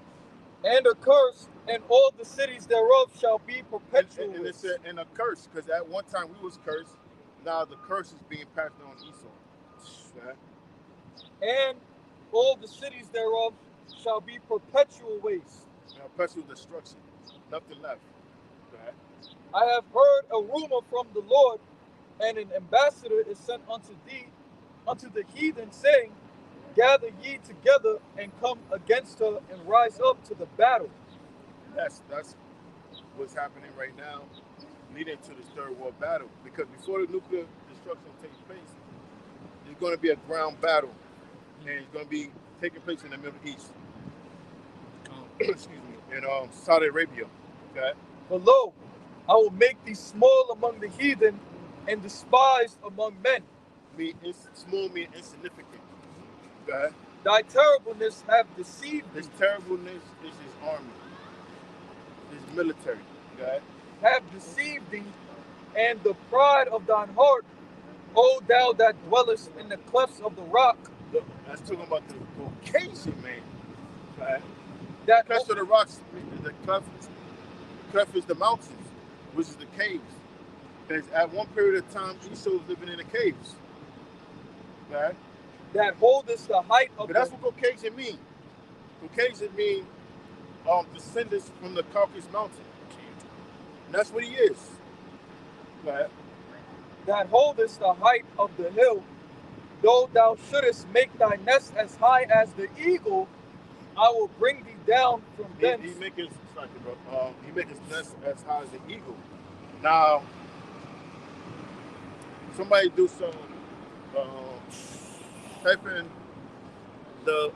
Speaker 7: and a curse, and all the cities thereof shall be perpetual.
Speaker 6: And it said, and a curse, because at one time we was cursed. Now the curse is being passed on Esau. Okay.
Speaker 7: And all the cities thereof shall be perpetual waste.
Speaker 6: Perpetual destruction. Nothing left. Okay.
Speaker 7: I have heard a rumor from the Lord, and an ambassador is sent unto the heathen, saying, gather ye together and come against her and rise up to the battle.
Speaker 6: That's what's happening right now, leading to this third world battle. Because before the nuclear destruction takes place, there's going to be a ground battle, and it's going to be taking place in the Middle East. Excuse me, in Saudi Arabia. Okay.
Speaker 7: For lo, I will make thee small among the heathen and despised among men.
Speaker 6: Small mean insignificant. Okay.
Speaker 7: Thy terribleness have deceived thee.
Speaker 6: His terribleness is his army, his military. Okay.
Speaker 7: Have deceived thee, and the pride of thine heart, O thou that dwellest in the clefts of the rock.
Speaker 6: Look, that's talking about the Caucasian man. Okay.
Speaker 7: That
Speaker 6: clefts of the rocks, the cleft is the mountains, which is the caves. Because at one period of time, Esau was living in the caves. Okay.
Speaker 7: That holdest the height of.
Speaker 6: But that's what Caucasian mean. Caucasian mean descendants from the Caucasus Mountain. And that's what he is. Right.
Speaker 7: That holdest the height of the hill, Though thou shouldest make thy nest as high as the eagle, I will bring thee down from thence.
Speaker 6: He make his he make his nest as high as the eagle. Now, somebody do some type in the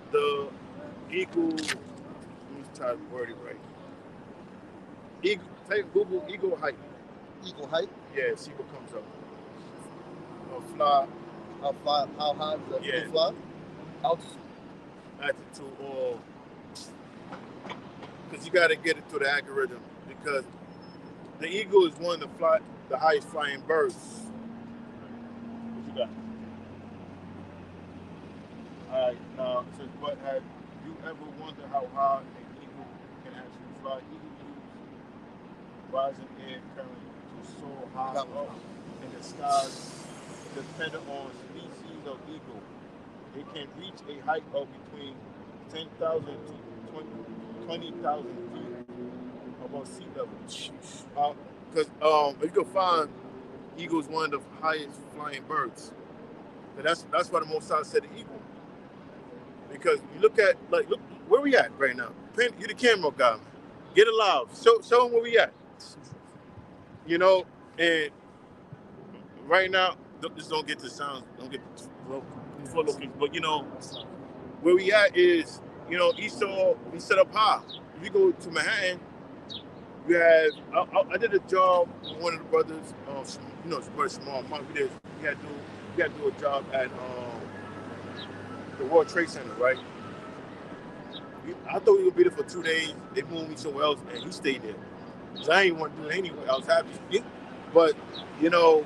Speaker 6: eagle. Let me try to word it right. Eagle. Type Google eagle height.
Speaker 3: Eagle height.
Speaker 6: Yeah, see what comes up. Fly.
Speaker 3: How high is the eagle fly?
Speaker 6: Altitude, or because you got to get it through the algorithm, because the eagle is one of the highest flying birds. What you got? All right, now it says, but have you ever wondered how high an eagle can actually fly? Eagle use rising air current to soar high up in the skies. Depending on species of eagle, it can reach a height of between 10,000 to 20,000 feet above sea level. Because you can find eagle is one of the highest flying birds. And that's why the Most High said the eagle. Because you look where we at right now. You the camera guy, man. Get alive. Show them where we at. You know, and right now, just don't get the sounds, don't get full looking, but you know, where we at is, you know, Esau, we set up high. If you go to Manhattan, you have, I did a job with one of the brothers, you know, it's very small, we had to do a job at the World Trade Center, right? I thought we would be there for 2 days. They moved me somewhere else, and he stayed there. Because I ain't want to do it anyway. I was happy. But, you know,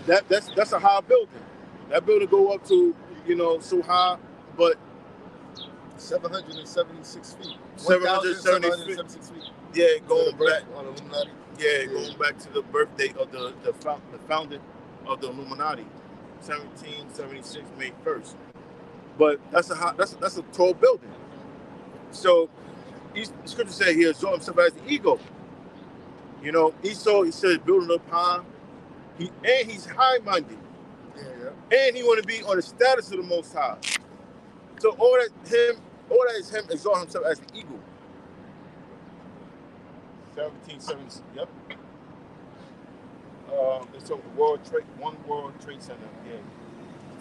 Speaker 6: that's a high building. That building go up to, you know, so high, but
Speaker 3: 776 feet.
Speaker 6: 776 feet. Yeah, going back. Yeah, going back to the birthday of the founding of the Illuminati, 1776, May 1st. But that's a tall building. So the scripture said he exalted himself as the eagle. You know, Esau, he said building up high. He's high-minded. Yeah. And he want to be on the status of the Most High. So all that is him exalting himself as the eagle. 1770. Yep. It's a World Trade Center. Yeah.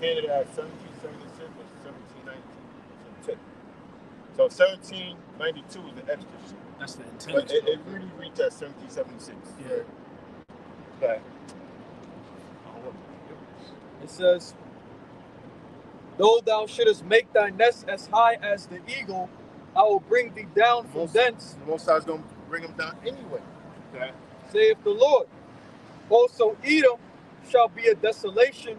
Speaker 6: Canada at 1776 or 1792. So 1792 is the extra shit.
Speaker 1: That's the intelligence.
Speaker 6: But it really reached at 1776.
Speaker 1: Yeah.
Speaker 6: Okay.
Speaker 7: It says, though thou shouldest make thy nest as high as the eagle, I will bring thee down from thence.
Speaker 6: The Most High is going to bring him down anyway. Okay.
Speaker 7: Saith the Lord. Also Edom shall be a desolation.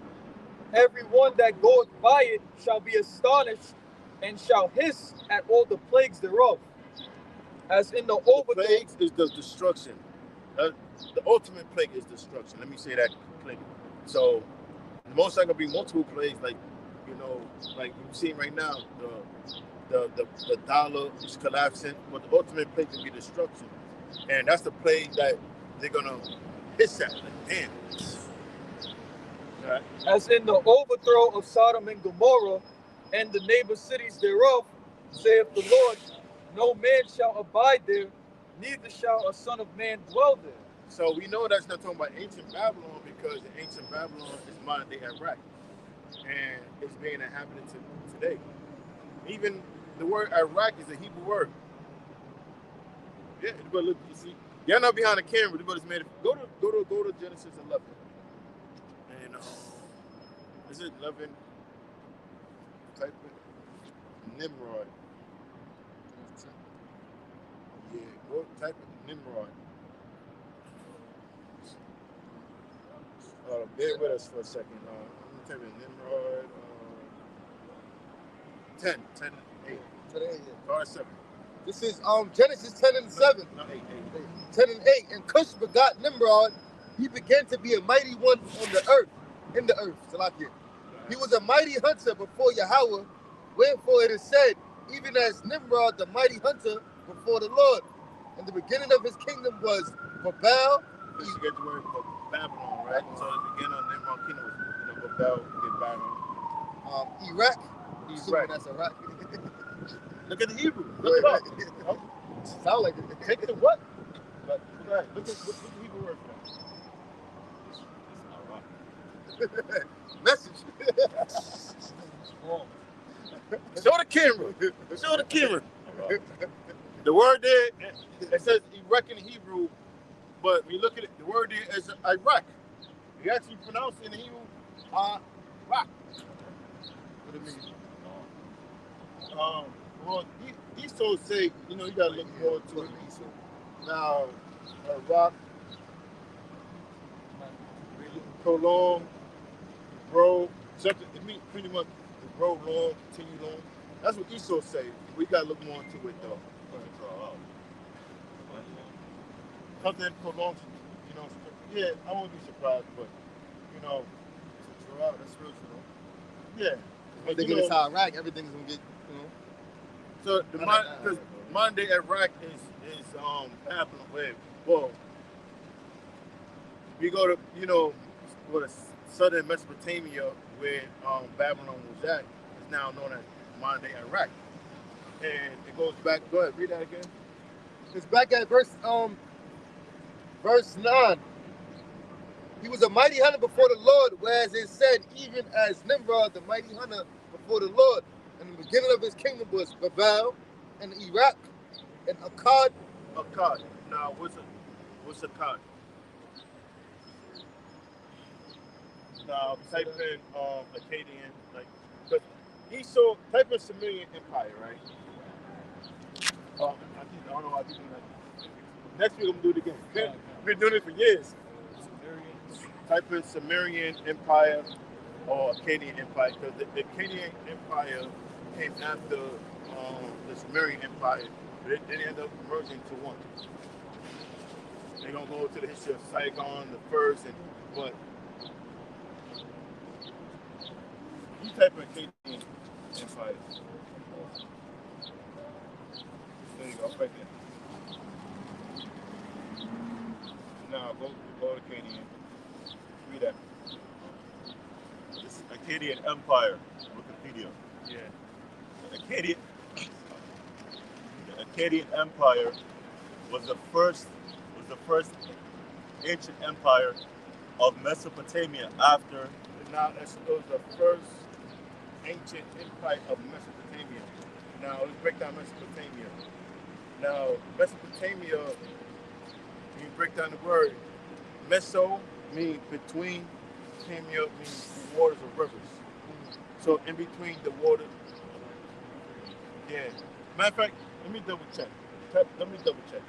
Speaker 7: Every one that goeth by it shall be astonished, and shall hiss at all the plagues thereof. As in the overthrow.
Speaker 6: The plagues is the destruction. The ultimate plague is destruction. Let me say that clearly. So, the most likely gonna be multiple plagues, like, you know, like we're seeing right now, the dollar is collapsing, but the ultimate plague can be destruction. And that's the plague that they're gonna hiss at. Like, damn. Right.
Speaker 7: As in the overthrow of Sodom and Gomorrah and the neighbor cities thereof, saith the Lord, no man shall abide there, neither shall a son of man dwell there.
Speaker 6: So we know that's not talking about ancient Babylon, because the ancient Babylon is modern day Iraq, and it's being inhabited today. Even the word Iraq is a Hebrew word. Yeah, but look, you see, y'all not behind the camera, but it's made it. Go to Genesis 11, and is it 11? Type it Nimrod. Yeah, go type it Nimrod. Bear with us for a second. I'm going to type in Nimrod. 10 and 8.
Speaker 3: 10 and 8, yeah.
Speaker 6: Or 7.
Speaker 3: This is Genesis 10 and 7.
Speaker 6: No, 8.
Speaker 3: 10 and 8. And Cush begot Nimrod. He began to be a mighty one on the earth, in the earth. Salakia. He was a mighty hunter before Yahweh. Wherefore it is said, even as Nimrod, the mighty hunter before the Lord. And the beginning of his kingdom was Babel.
Speaker 6: You get the word Babylon, right? So the beginning of Nimrod kingdom was rebel, get back on.
Speaker 3: Iraq.
Speaker 6: Iraq.
Speaker 3: That's Iraq.
Speaker 6: Look at the Hebrew.
Speaker 3: Go
Speaker 6: Look it
Speaker 3: ahead.
Speaker 6: up.
Speaker 3: Sound like it.
Speaker 6: Take the what? But go ahead. Look at the Hebrew word for that.
Speaker 3: Message.
Speaker 6: Show the camera. Show the camera. The word there, it says Iraq in Hebrew, but when you look at it, the word there is Iraq. You actually pronounce it in Hebrew, Iraq.
Speaker 3: What do you mean?
Speaker 6: Well, Esau say, you know, you gotta look more to it. Now, Iraq, prolong, grow, something. It means pretty much grow long, continue long. That's what Esau say. We gotta look more into it though. Something prolongs, you know. Yeah, I won't be surprised, but you know,
Speaker 3: That's real true.
Speaker 6: yeah.
Speaker 3: If they get into Iraq, everything's gonna get, you know.
Speaker 6: So because modern day Iraq is Babylon. Well, we go to, you know, what southern Mesopotamia where Babylon was at is now known as modern day Iraq, and it goes back. Go ahead, read that again.
Speaker 3: It's back at verse 9. He was a mighty hunter before the Lord, whereas it said, even as Nimrod, the mighty hunter before the Lord. And the beginning of his kingdom was Babel and Iraq and Akkad.
Speaker 6: Akkad. Now, what's Akkad? Now, type in Akkadian, like, because Esau, type in Sumerian Empire, right? I don't know how to do that. Next week, I'm going to do it again. We've been doing it for years. Type in Sumerian Empire or Akkadian Empire, because the Akkadian Empire came after the Sumerian Empire, but they ended up merging to one. They're going to go to the history of Saigon, the first, but you type in Akkadian Empire. There you go, right there. Now go to Akkadian. Read that.
Speaker 2: This is Akkadian Empire, Wikipedia.
Speaker 6: Yeah.
Speaker 2: The Akkadian Empire was the first ancient empire of Mesopotamia after.
Speaker 6: Now it was the first ancient empire of Mesopotamia. Now let's break down Mesopotamia. Now Mesopotamia, when you break down the word, Meso means between, Potamia means the waters of rivers. So in between the water. Yeah. Matter of fact, let me double check. Type in Mesopotamia.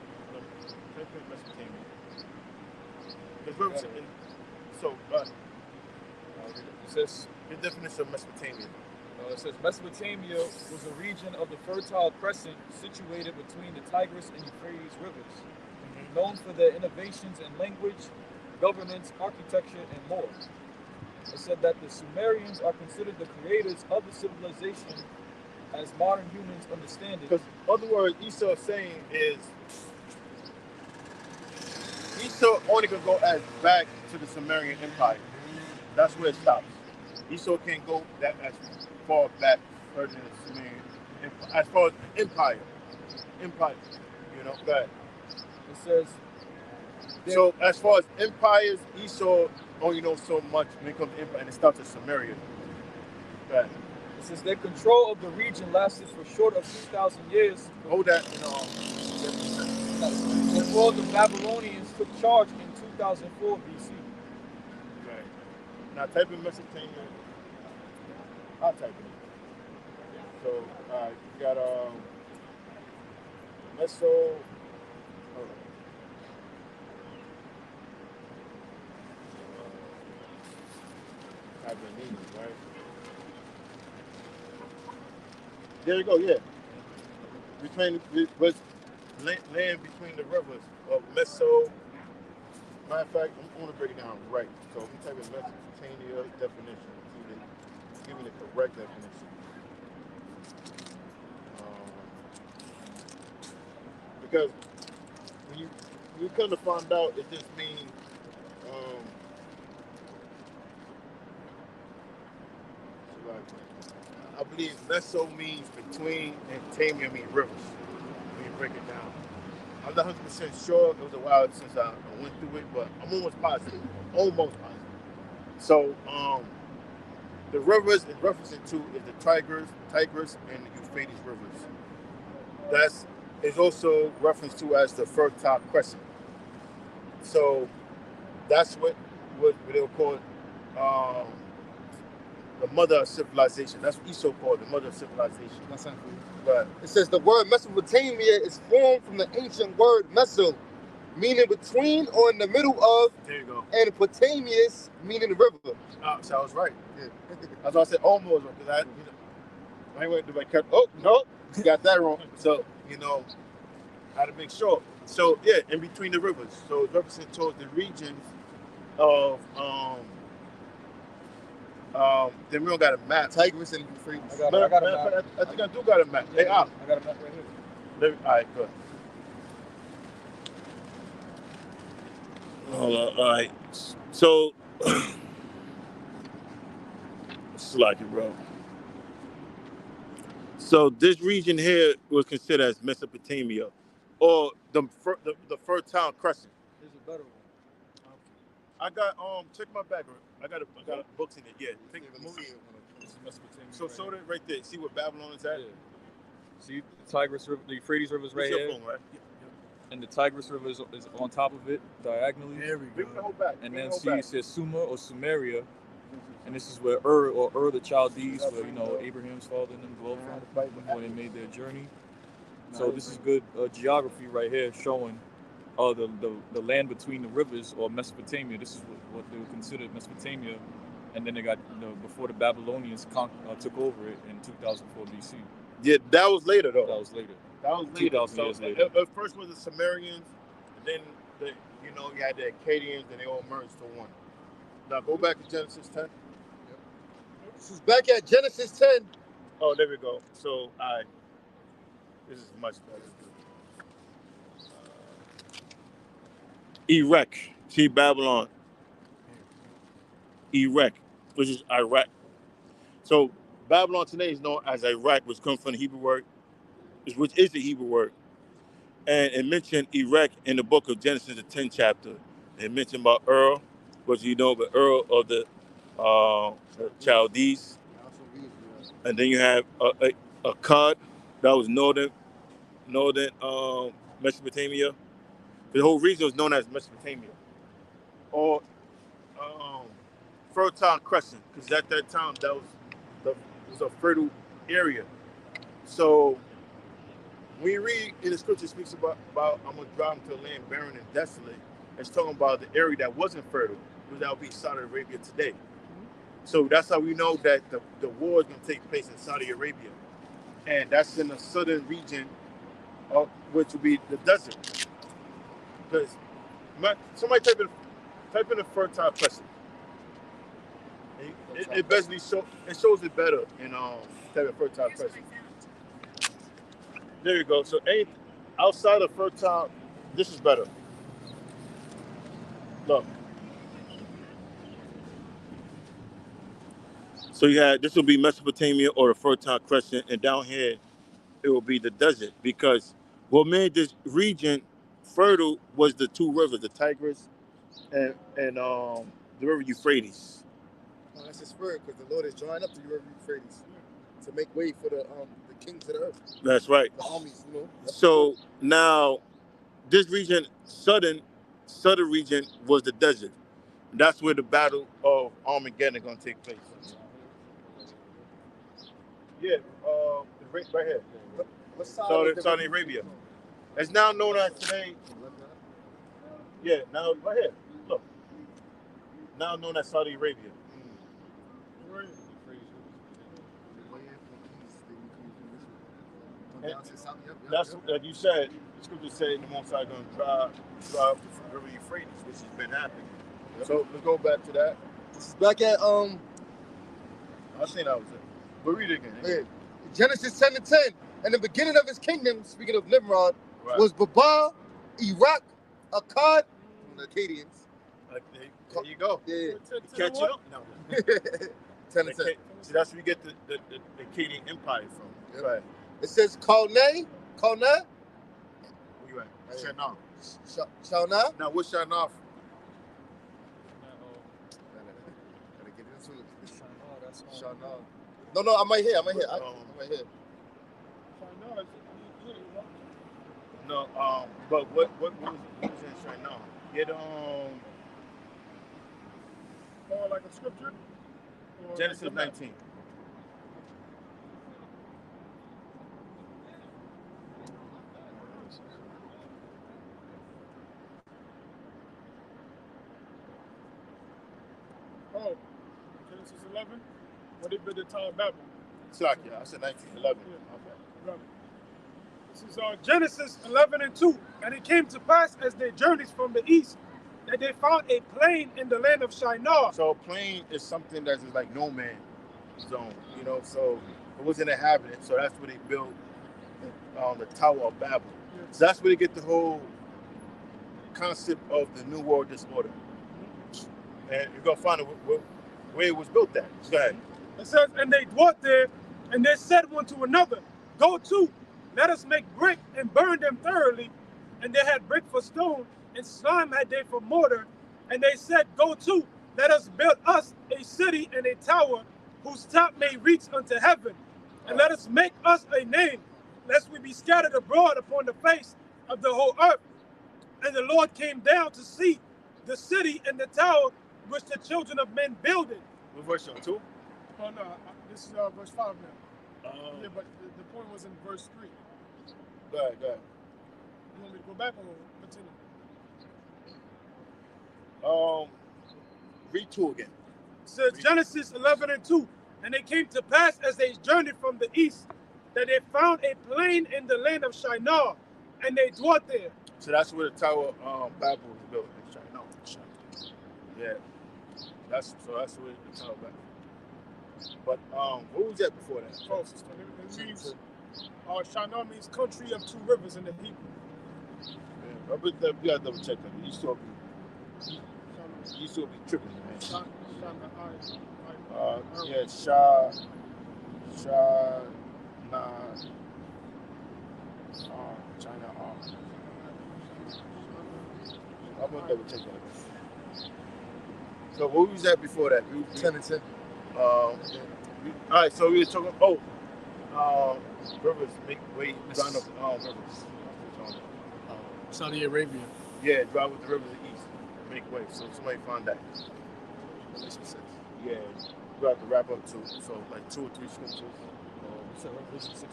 Speaker 6: So,
Speaker 5: it says
Speaker 6: the definition of Mesopotamia.
Speaker 5: it says Mesopotamia was a region of the Fertile Crescent situated between the Tigris and Euphrates rivers, known for their innovations in language, governance, architecture, and more. It said that the Sumerians are considered the creators of the civilization as modern humans understand it.
Speaker 6: Because other words, Esau saying is Esau only can go as back to the Sumerian Empire. That's where it stops. Esau can't go that as far back further than the Sumerian Empire. As far as empire, you know. Go ahead.
Speaker 5: It says.
Speaker 6: So as far as empires, Esau only knows so much when it comes to empire, and it starts at Samaria. Go ahead.
Speaker 5: It says their control of the region lasted for short of 2,000 years.
Speaker 6: Hold that.
Speaker 5: Before the Babylonians took charge in 2004 BC.
Speaker 6: Right. Now type in Mesopotamia. I'll type it. So you got Meso. Hold on. Type in meaning, right? There you go. Yeah. Was land between the rivers of Meso. Matter of fact, I'm going to break it down right. So if you type in Mesopotamia definition, give me the correct definition. Because when you come to find out, it just means Right. I believe Meso means between and Tamia means rivers. When you break it down. I'm not 100% sure. It was a while since I went through it, but I'm almost positive. Almost positive. So, the rivers is referencing to is the Tigris, and the Euphrates rivers. That's is also referenced to as the Fertile Crescent. So that's what they'll call the mother of civilization. That's what Esau called the mother of civilization.
Speaker 3: That's not good.
Speaker 6: But
Speaker 3: It says the word Mesopotamia is formed from the ancient word meso, meaning between or in the middle of,
Speaker 6: there you go.
Speaker 3: and potamius, meaning the river.
Speaker 6: So I was right.
Speaker 3: Yeah.
Speaker 6: That's why I said almost, because I went to my cut. Oh no, you got that wrong. So I had to make sure. So yeah, in between the rivers. So it's represented towards the regions of then we don't got a map.
Speaker 3: Tigris and Euphrates.
Speaker 5: I got a map.
Speaker 6: I think I do got a map. Hey,
Speaker 5: I got a map right here.
Speaker 6: all right, good. Hold on, all right. So, slack it, bro. So this region here was considered as Mesopotamia, or the Fertile Crescent.
Speaker 5: Here's a better one.
Speaker 6: I got check my background. I got books in it. Yeah,
Speaker 3: This is Mesopotamia.
Speaker 6: So show it right there. See where Babylon is at.
Speaker 5: Yeah. See the Tigris River, the Euphrates River is right
Speaker 6: What's
Speaker 5: here,
Speaker 6: your phone, right?
Speaker 5: and the Tigris River is on top of it diagonally.
Speaker 1: There we
Speaker 6: Bring the
Speaker 1: go.
Speaker 6: whole back.
Speaker 5: And
Speaker 6: Bring
Speaker 5: then
Speaker 6: the whole
Speaker 5: see
Speaker 6: back.
Speaker 5: it says Sumer or Sumeria, and this is where the Chaldees, where Abraham's father and them dwelled from when they made their journey. So this is good geography right here, showing the land between the rivers, or Mesopotamia. This is what they would consider Mesopotamia, and then they got before the Babylonians took over it in 2004 BC.
Speaker 6: Yeah, that was later though.
Speaker 5: That was later.
Speaker 6: That was later.
Speaker 5: 2,000 years later.
Speaker 6: At first was the Sumerians, and then you had the Akkadians, and they all merged to one. Now go back to Genesis 10.
Speaker 3: This is back at Genesis 10.
Speaker 6: Oh, there we go. So this is much better. Erech, see Babylon. Erech, which is Iraq. So Babylon today is known as Iraq, which comes from the Hebrew word, which is the Hebrew word. And it mentioned Erech in the book of Genesis, the 10th chapter. It mentioned about which the of the Chaldees. And then you have Akkad, that was northern Mesopotamia. The whole region was known as Mesopotamia, or Fertile Crescent, because at that time that was a fertile area. So when you read in the scripture, it speaks about I'm going to drive into a land barren and desolate. It's talking about the area that wasn't fertile, because that would be Saudi Arabia today. So that's how we know that the war is going to take place in Saudi Arabia. And that's in the southern region, which will be the desert. Because somebody type in the Fertile Crescent. It basically shows it better in type of Fertile Crescent. There you go. So outside of Fertile, this is better. Look. So this will be Mesopotamia or the Fertile Crescent, and down here it will be the desert, because what made this region fertile was the two rivers, the Tigris and the river Euphrates.
Speaker 3: Oh, that's his spirit, because the Lord is drawing up the river Euphrates to make way for the kings of the earth.
Speaker 6: That's right.
Speaker 3: The armies,
Speaker 6: So now this region, southern region, was the desert. That's where the battle of Armageddon is going to take place. Yeah, right here.
Speaker 3: What side
Speaker 6: Saudi Arabia. It's now known as today. Yeah, now right here. Look. Now known as Saudi Arabia. That's like you said. The scripture said the Most High going to drive the river Euphrates, which has been happening. So let's go back to that.
Speaker 3: This is back at
Speaker 6: I think that was it. But read it again.
Speaker 3: Yeah. Genesis 10:10. And the beginning of his kingdom, speaking of Nimrod,
Speaker 6: Right.
Speaker 3: was Babal, Iraq, Akkad, and the Akkadians.
Speaker 6: There you go.
Speaker 3: Yeah.
Speaker 6: Catch up. No.
Speaker 3: 10 and 10.
Speaker 6: See, that's where you get the Akkadian Empire from.
Speaker 3: Yep.
Speaker 6: Right.
Speaker 3: It says Kalne.
Speaker 6: Where you at?
Speaker 3: Right.
Speaker 6: Shinar.
Speaker 3: Shauna.
Speaker 6: Now, what's Shinar?
Speaker 3: Gotta get into it.
Speaker 1: That's
Speaker 3: Shauna. No, I'm right here. I'm right here. I'm right here.
Speaker 6: No, but what was in Shinar? Get
Speaker 8: Or like a scripture. Or
Speaker 6: Genesis
Speaker 8: like
Speaker 6: 19.
Speaker 8: Oh, Genesis 11. What they built the Tower of Babel.
Speaker 6: Slakia, I said 1911.
Speaker 8: Yeah, okay. Right. This is Genesis 11 and 2. And it came to pass as they journeyed from the east that they found a plain in the land of Shinar.
Speaker 6: So a plain is something that's just like no man zone, you know. So it wasn't inhabited. So that's where they built the Tower of Babel. So that's where they get the whole concept of the New World Disorder. And you're gonna find it where it was built at. Go ahead.
Speaker 8: It says, and they dwelt there, and they said one to another, go to, let us make brick and burn them thoroughly. And they had brick for stone, and slime had they for mortar. And they said, go to, let us build us a city and a tower, whose top may reach unto heaven. And let us make us a name, lest we be scattered abroad upon the face of the whole earth. And the Lord came down to see the city and the tower which the children of men builded.
Speaker 6: What verse 2?
Speaker 8: Oh no, this is verse 5 now. Yeah, but the point was in verse 3.
Speaker 6: Go ahead.
Speaker 8: You want me to go back or continue?
Speaker 6: Read 2 again.
Speaker 8: It says Genesis 11 and 2. And it came to pass as they journeyed from the east that they found a plain in the land of Shinar, and they dwelt there.
Speaker 6: So that's where the Tower Babel was built in China. Yeah. That's where the Tower Babel. But what was that before that?
Speaker 8: Oh, it means Shinar means country of two rivers in the Hebrew.
Speaker 6: Yeah, we gotta double check that. You still be tripping, man. Yeah, China. I'm gonna double check that. So what was that before that?
Speaker 3: 10 and 10.
Speaker 6: All right, so we were talking. Rivers make way down up rivers.
Speaker 1: Saudi Arabia.
Speaker 6: Yeah, drive with the rivers of the east, make way. So somebody found that. Yeah, we have to wrap up too. So like 2 or 3 scriptures.
Speaker 1: You said Revelation 6 and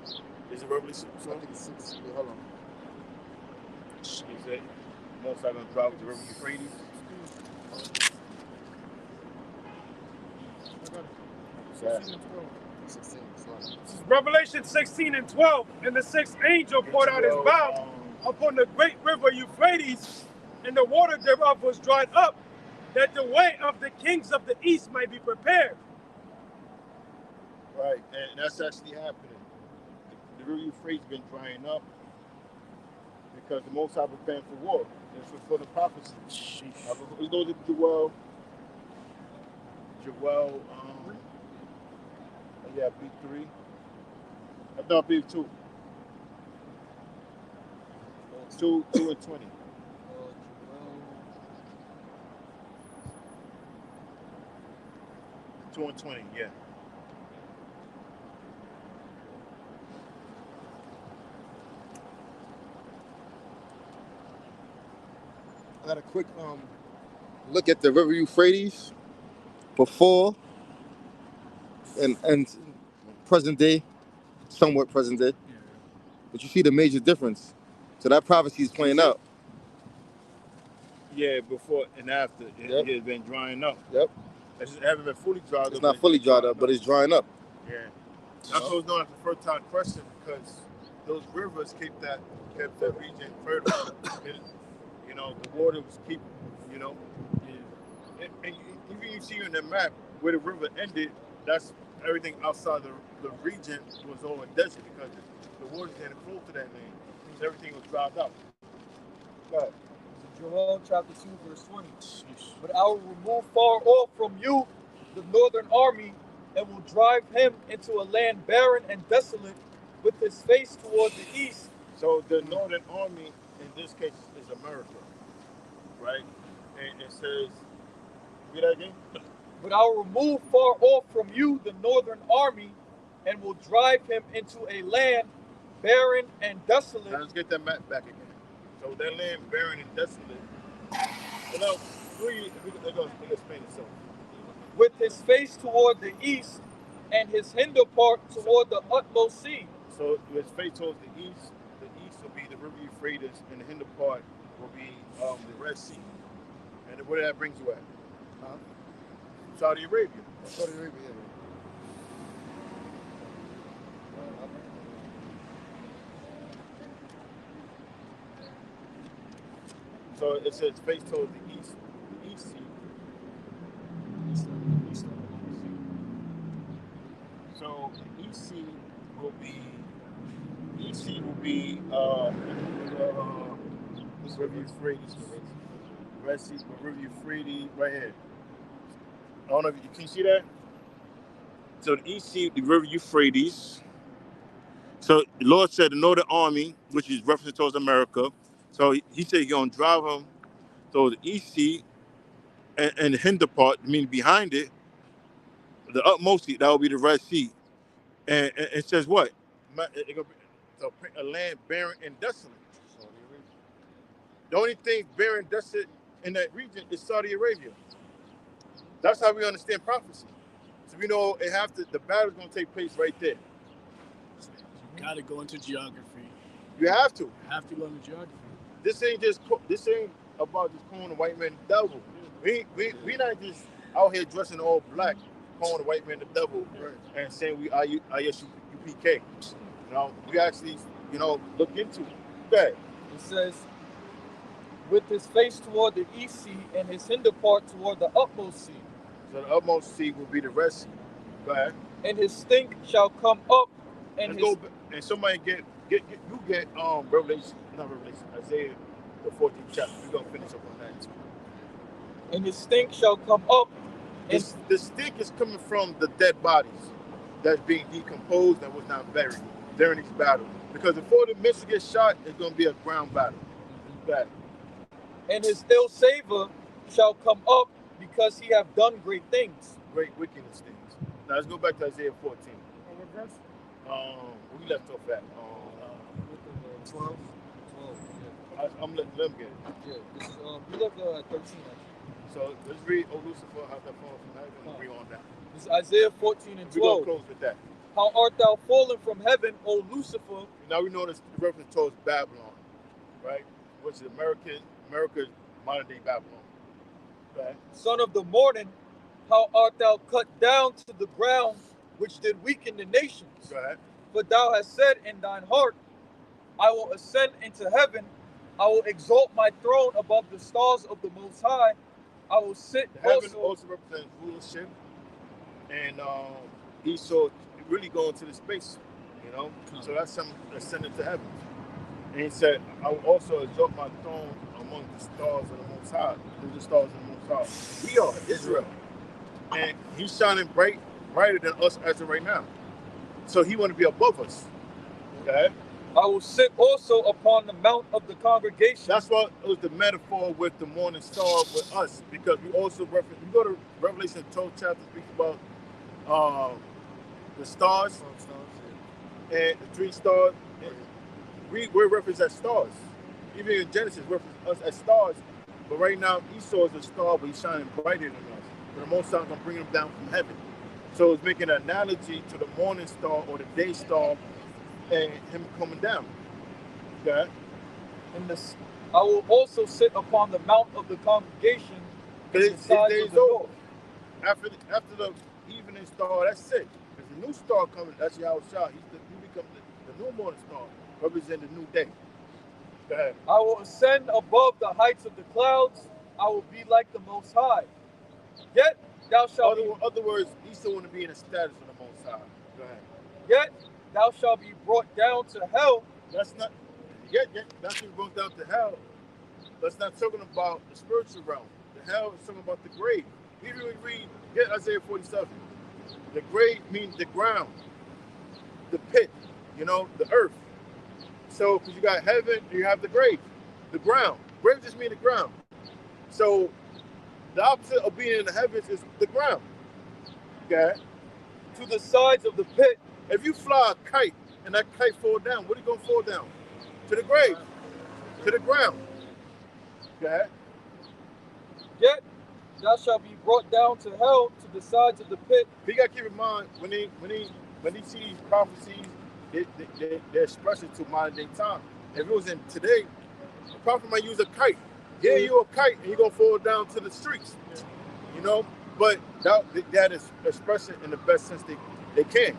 Speaker 1: 6.
Speaker 6: Is it Revelation?
Speaker 3: I think it's 6. Wait, hold on.
Speaker 6: He said, most are going to drive with the river Euphrates.
Speaker 8: This is Revelation 16 and 12. And the sixth angel poured out his mouth upon the great river Euphrates, and the water thereof was dried up, that the way of the kings of the east might be prepared.
Speaker 6: Right, and that's actually happening. The river Euphrates has been drying up because the Most High preparing for war. It's for the prophecy. We go to Joel, B3. No, B2. 2 and 20. 2 and 20, yeah.
Speaker 3: I got a quick look at the river Euphrates before and present day, somewhat present day.
Speaker 1: Yeah.
Speaker 3: But you see the major difference. So that prophecy is playing out.
Speaker 6: Yeah, before and after, it has been drying up.
Speaker 3: Yep.
Speaker 6: It hasn't been fully dried up.
Speaker 3: It's not fully dried up, but it's drying up.
Speaker 6: Yeah. That's what was known as the fertile question, because those rivers kept that region fertile. You know, the water was keep, you know. Yeah. And even you see on the map where the river ended, that's everything outside the region was all in desert because the water didn't flow to that land. So everything was dried out.
Speaker 3: Right.
Speaker 7: Joel chapter 2 verse 20. But I will remove far off from you the northern army and will drive him into a land barren and desolate with his face toward the east.
Speaker 6: So the Northern Army in this case is America, right? And it says, read that again.
Speaker 7: But I will remove far off from you the northern army and will drive him into a land barren and desolate.
Speaker 6: Now let's get that map back again. So that land barren and desolate. You know, they're going to explain itself.
Speaker 7: With his face toward the east and his hinder part toward the utmost sea.
Speaker 6: So his face towards the east will be the river Euphrates, and the hinder part will be the Red Sea. And where that brings you at? Saudi Arabia.
Speaker 3: Saudi Arabia, yeah.
Speaker 6: So it says face towards the east. The east sea. So the east sea will be River Euphrates. Red Sea, River Euphrates, right here. I don't know if you can see that. So the east sea, the River Euphrates. So the Lord said the Northern Army, which is reference towards America. So he said he's going to drive them. So the east sea and the hinder part, meaning behind it, the utmost sea, that will be the Red Sea. And it says what? It's going to be a land barren and desolate. The only thing barren and desolate in that region is Saudi Arabia. That's how we understand prophecy. So we know the battle's going to take place right there.
Speaker 1: You got to go into geography.
Speaker 6: You have to.
Speaker 1: You have to go into geography.
Speaker 6: This ain't about just calling the white man the devil. We not just out here dressing all black, calling the white man the devil, and saying we are UPK. You know, we actually, look into it. Okay.
Speaker 7: It says, with his face toward the east sea and his hinder part toward the utmost sea.
Speaker 6: So the utmost sea will be the Red Sea. Go ahead.
Speaker 7: And his stink shall come up, and
Speaker 6: and somebody get Revelation, not Revelation, Isaiah the 14th chapter. We're gonna finish up on that too.
Speaker 7: And his stink shall come up. And
Speaker 6: the stink is coming from the dead bodies that's being decomposed and was not buried during this battle. Because before the missile gets shot, it's gonna be a ground battle. Bad.
Speaker 7: And his ill savor shall come up, because he have done great things.
Speaker 6: Great wickedness things. Now let's go back to Isaiah 14.
Speaker 1: What verse?
Speaker 6: We left off at
Speaker 7: 12.
Speaker 6: I'm letting them get it.
Speaker 7: Yeah, this is, we left at 13 actually.
Speaker 6: So let's read, O Lucifer, how that falls from heaven, and read on that.
Speaker 7: This is Isaiah 14 and 12.
Speaker 6: We're going to close with that.
Speaker 7: How art thou fallen from heaven, O Lucifer?
Speaker 6: Now we know this reference towards Babylon, right? Which is America's modern day Babylon. Right?
Speaker 7: Son of the morning, how art thou cut down to the ground, which did weaken the nations?
Speaker 6: Right.
Speaker 7: For thou hast said in thine heart, I will ascend into heaven, I will exalt my throne above the stars of the Most High. I will sit
Speaker 6: the heaven also represents rulership, and Esau really going to the space, So that's him ascending to heaven. And he said, I will also exalt my throne among the stars of the Most High. Who's the stars of the Most High? We are Israel, and he's shining brighter than us as of right now. So he want to be above us. Okay.
Speaker 7: I will sit also upon the mount of the congregation.
Speaker 6: That's what it was the metaphor with the morning star with us, because we also reference. You go to Revelation 12 chapter, speaks about the stars and the 3 stars. We're referenced as stars. Even in Genesis, we're referenced us as stars. But right now, Esau is a star, but he's shining brighter than us. But the Most High is going to bring him down from heaven. So it's making an analogy to the morning star or the day star and him coming down. Okay?
Speaker 7: I will also sit upon the mount of the congregation.
Speaker 6: His days over. After the evening star, that's it. There's a new star coming. That's Yahushua. He becomes the new morning star, representing the new day. Go ahead.
Speaker 7: I will ascend above the heights of the clouds. I will be like the Most High. Yet thou shalt
Speaker 6: In other words, Esau want to be in the status of the Most High. Go ahead.
Speaker 7: Yet thou shalt be brought down to hell.
Speaker 6: That's not. Yet that's being brought down to hell. That's not talking about the spiritual realm. The hell is talking about the grave. Even when we read, get Isaiah 47. The grave means the ground, the pit, you know, the earth. So, because you got heaven, you have the grave, the ground. Grave just means the ground. So, the opposite of being in the heavens is the ground. Okay?
Speaker 7: To the sides of the pit.
Speaker 6: If you fly a kite and that kite fall down, what are you going to fall down? To the grave, to the ground. Okay?
Speaker 7: Yet thou shalt be brought down to hell to the sides of the pit.
Speaker 6: But you got to keep in mind, when they see these prophecies, they're expressing to modern day time. If it was in today, the prophet might use a kite. Yeah, you a kite and you're going to fall down to the streets. You know? But that is expressing in the best sense they can.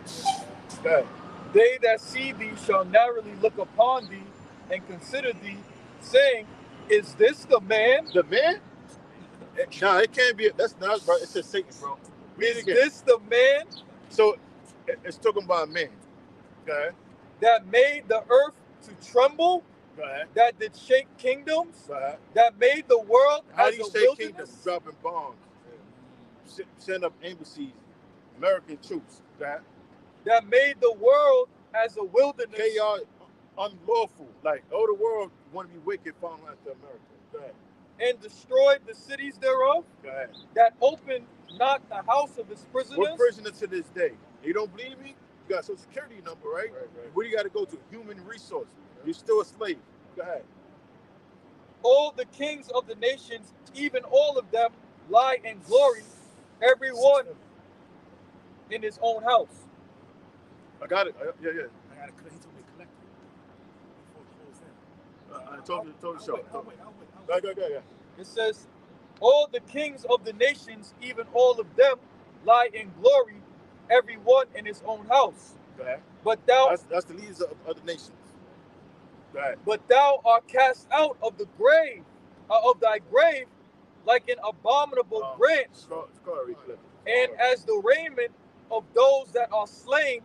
Speaker 6: Okay.
Speaker 7: They that see thee shall narrowly look upon thee and consider thee, saying, is this the man?
Speaker 6: The man? No, it can't be. That's not right. It says Satan, bro.
Speaker 7: Is this the man?
Speaker 6: So it's talking about a man. Okay.
Speaker 7: That made the earth to tremble.
Speaker 6: Go ahead.
Speaker 7: That did shake kingdoms.
Speaker 6: Go ahead.
Speaker 7: That made the world
Speaker 6: How
Speaker 7: as
Speaker 6: do you
Speaker 7: a
Speaker 6: shake
Speaker 7: wilderness.
Speaker 6: kingdoms? Dropping bombs. Send up embassies, American troops.
Speaker 7: That made the world as a wilderness.
Speaker 6: They are unlawful. Like, all the world want to be wicked following after America. Go ahead.
Speaker 7: And destroyed the cities thereof.
Speaker 6: Go ahead.
Speaker 7: That opened not the house of his prisoners.
Speaker 6: We're prisoners to this day. You don't believe me? You got a social security number, right? Right. Where do you got to go to? Human resources. You're still a slave. Go ahead.
Speaker 7: All the kings of the nations, even all of them, lie in glory, every one in his own house.
Speaker 6: I got it. Yeah.
Speaker 1: I got to collect. He told me to collect it before it closed in.
Speaker 6: I told you to show.
Speaker 1: I'll wait.
Speaker 6: Go.
Speaker 7: It says, all the kings of the nations, even all of them, lie in glory, every one in his own house.
Speaker 6: Go ahead.
Speaker 7: But thou,
Speaker 6: that's the leaders of other nations. Go ahead.
Speaker 7: But thou art cast out of the grave, of thy grave, like an abominable branch, and as the raiment of those that are slain,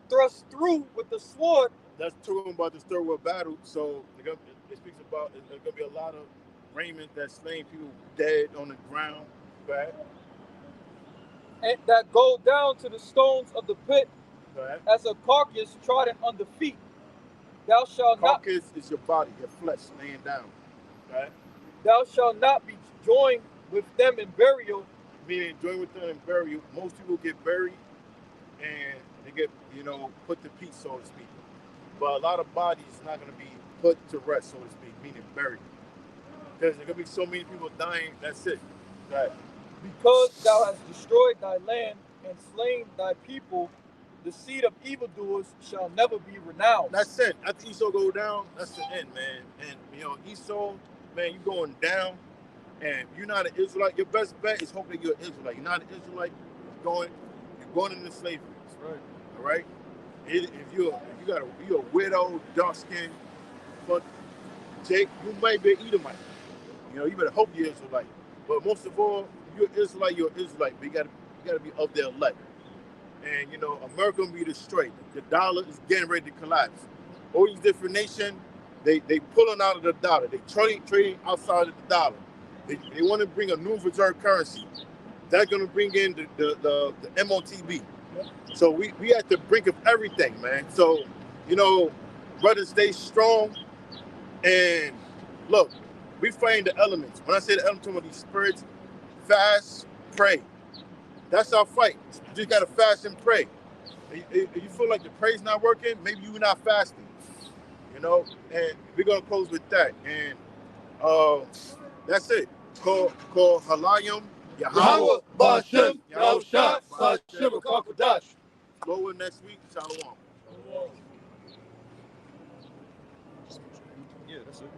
Speaker 7: thrust through with the sword.
Speaker 6: That's talking about this third world battle. So it speaks about there's going to be a lot of raiment that's slain, people dead on the ground. Right?
Speaker 7: And that go down to the stones of the pit,
Speaker 6: right,
Speaker 7: as a carcass trodden under feet. Thou shalt not.
Speaker 6: Carcass is your body, your flesh laying down. Right?
Speaker 7: Thou shalt not be joined with them in burial.
Speaker 6: Meaning joined with them in burial. Most people get buried and they get, put to peace, so to speak. But a lot of bodies not going to be put to rest, so to speak, meaning buried. There's going to be so many people dying, that's it. Right.
Speaker 7: Because thou hast destroyed thy land and slain thy people, the seed of evildoers shall never be renowned.
Speaker 6: That's it. After Esau go down, that's the end, man. And, Esau, man, you going down, and you're not an Israelite. Your best bet is hoping you're an Israelite. You're not an Israelite, you're going into slavery.
Speaker 7: That's right.
Speaker 6: All right? If you're a widow, dark skinned, but Jake, you might be an Edomite. You better hope you're Israelite. But most of all, if you're an Israelite, you're an Israelite. But you gotta be of their elect. And America will be destroyed. The dollar is getting ready to collapse. All these different nations, they pulling out of the dollar. They trading outside of the dollar. They want to bring a new reserve currency. That's gonna bring in the MOTB. So we at the brink of everything, man. So, brothers, stay strong. And look, we fighting the elements. When I say the elements, I'm talking about these spirits, fast, pray. That's our fight. You just gotta fast and pray. If you feel like the pray's not working, maybe you're not fasting. And we're gonna close with that. And that's it. Call Halayim.
Speaker 3: Yahweh, Bashem, Yahushua, Bashem, Kakadash.
Speaker 6: Lower next week, Shalom.
Speaker 5: Yeah, that's it.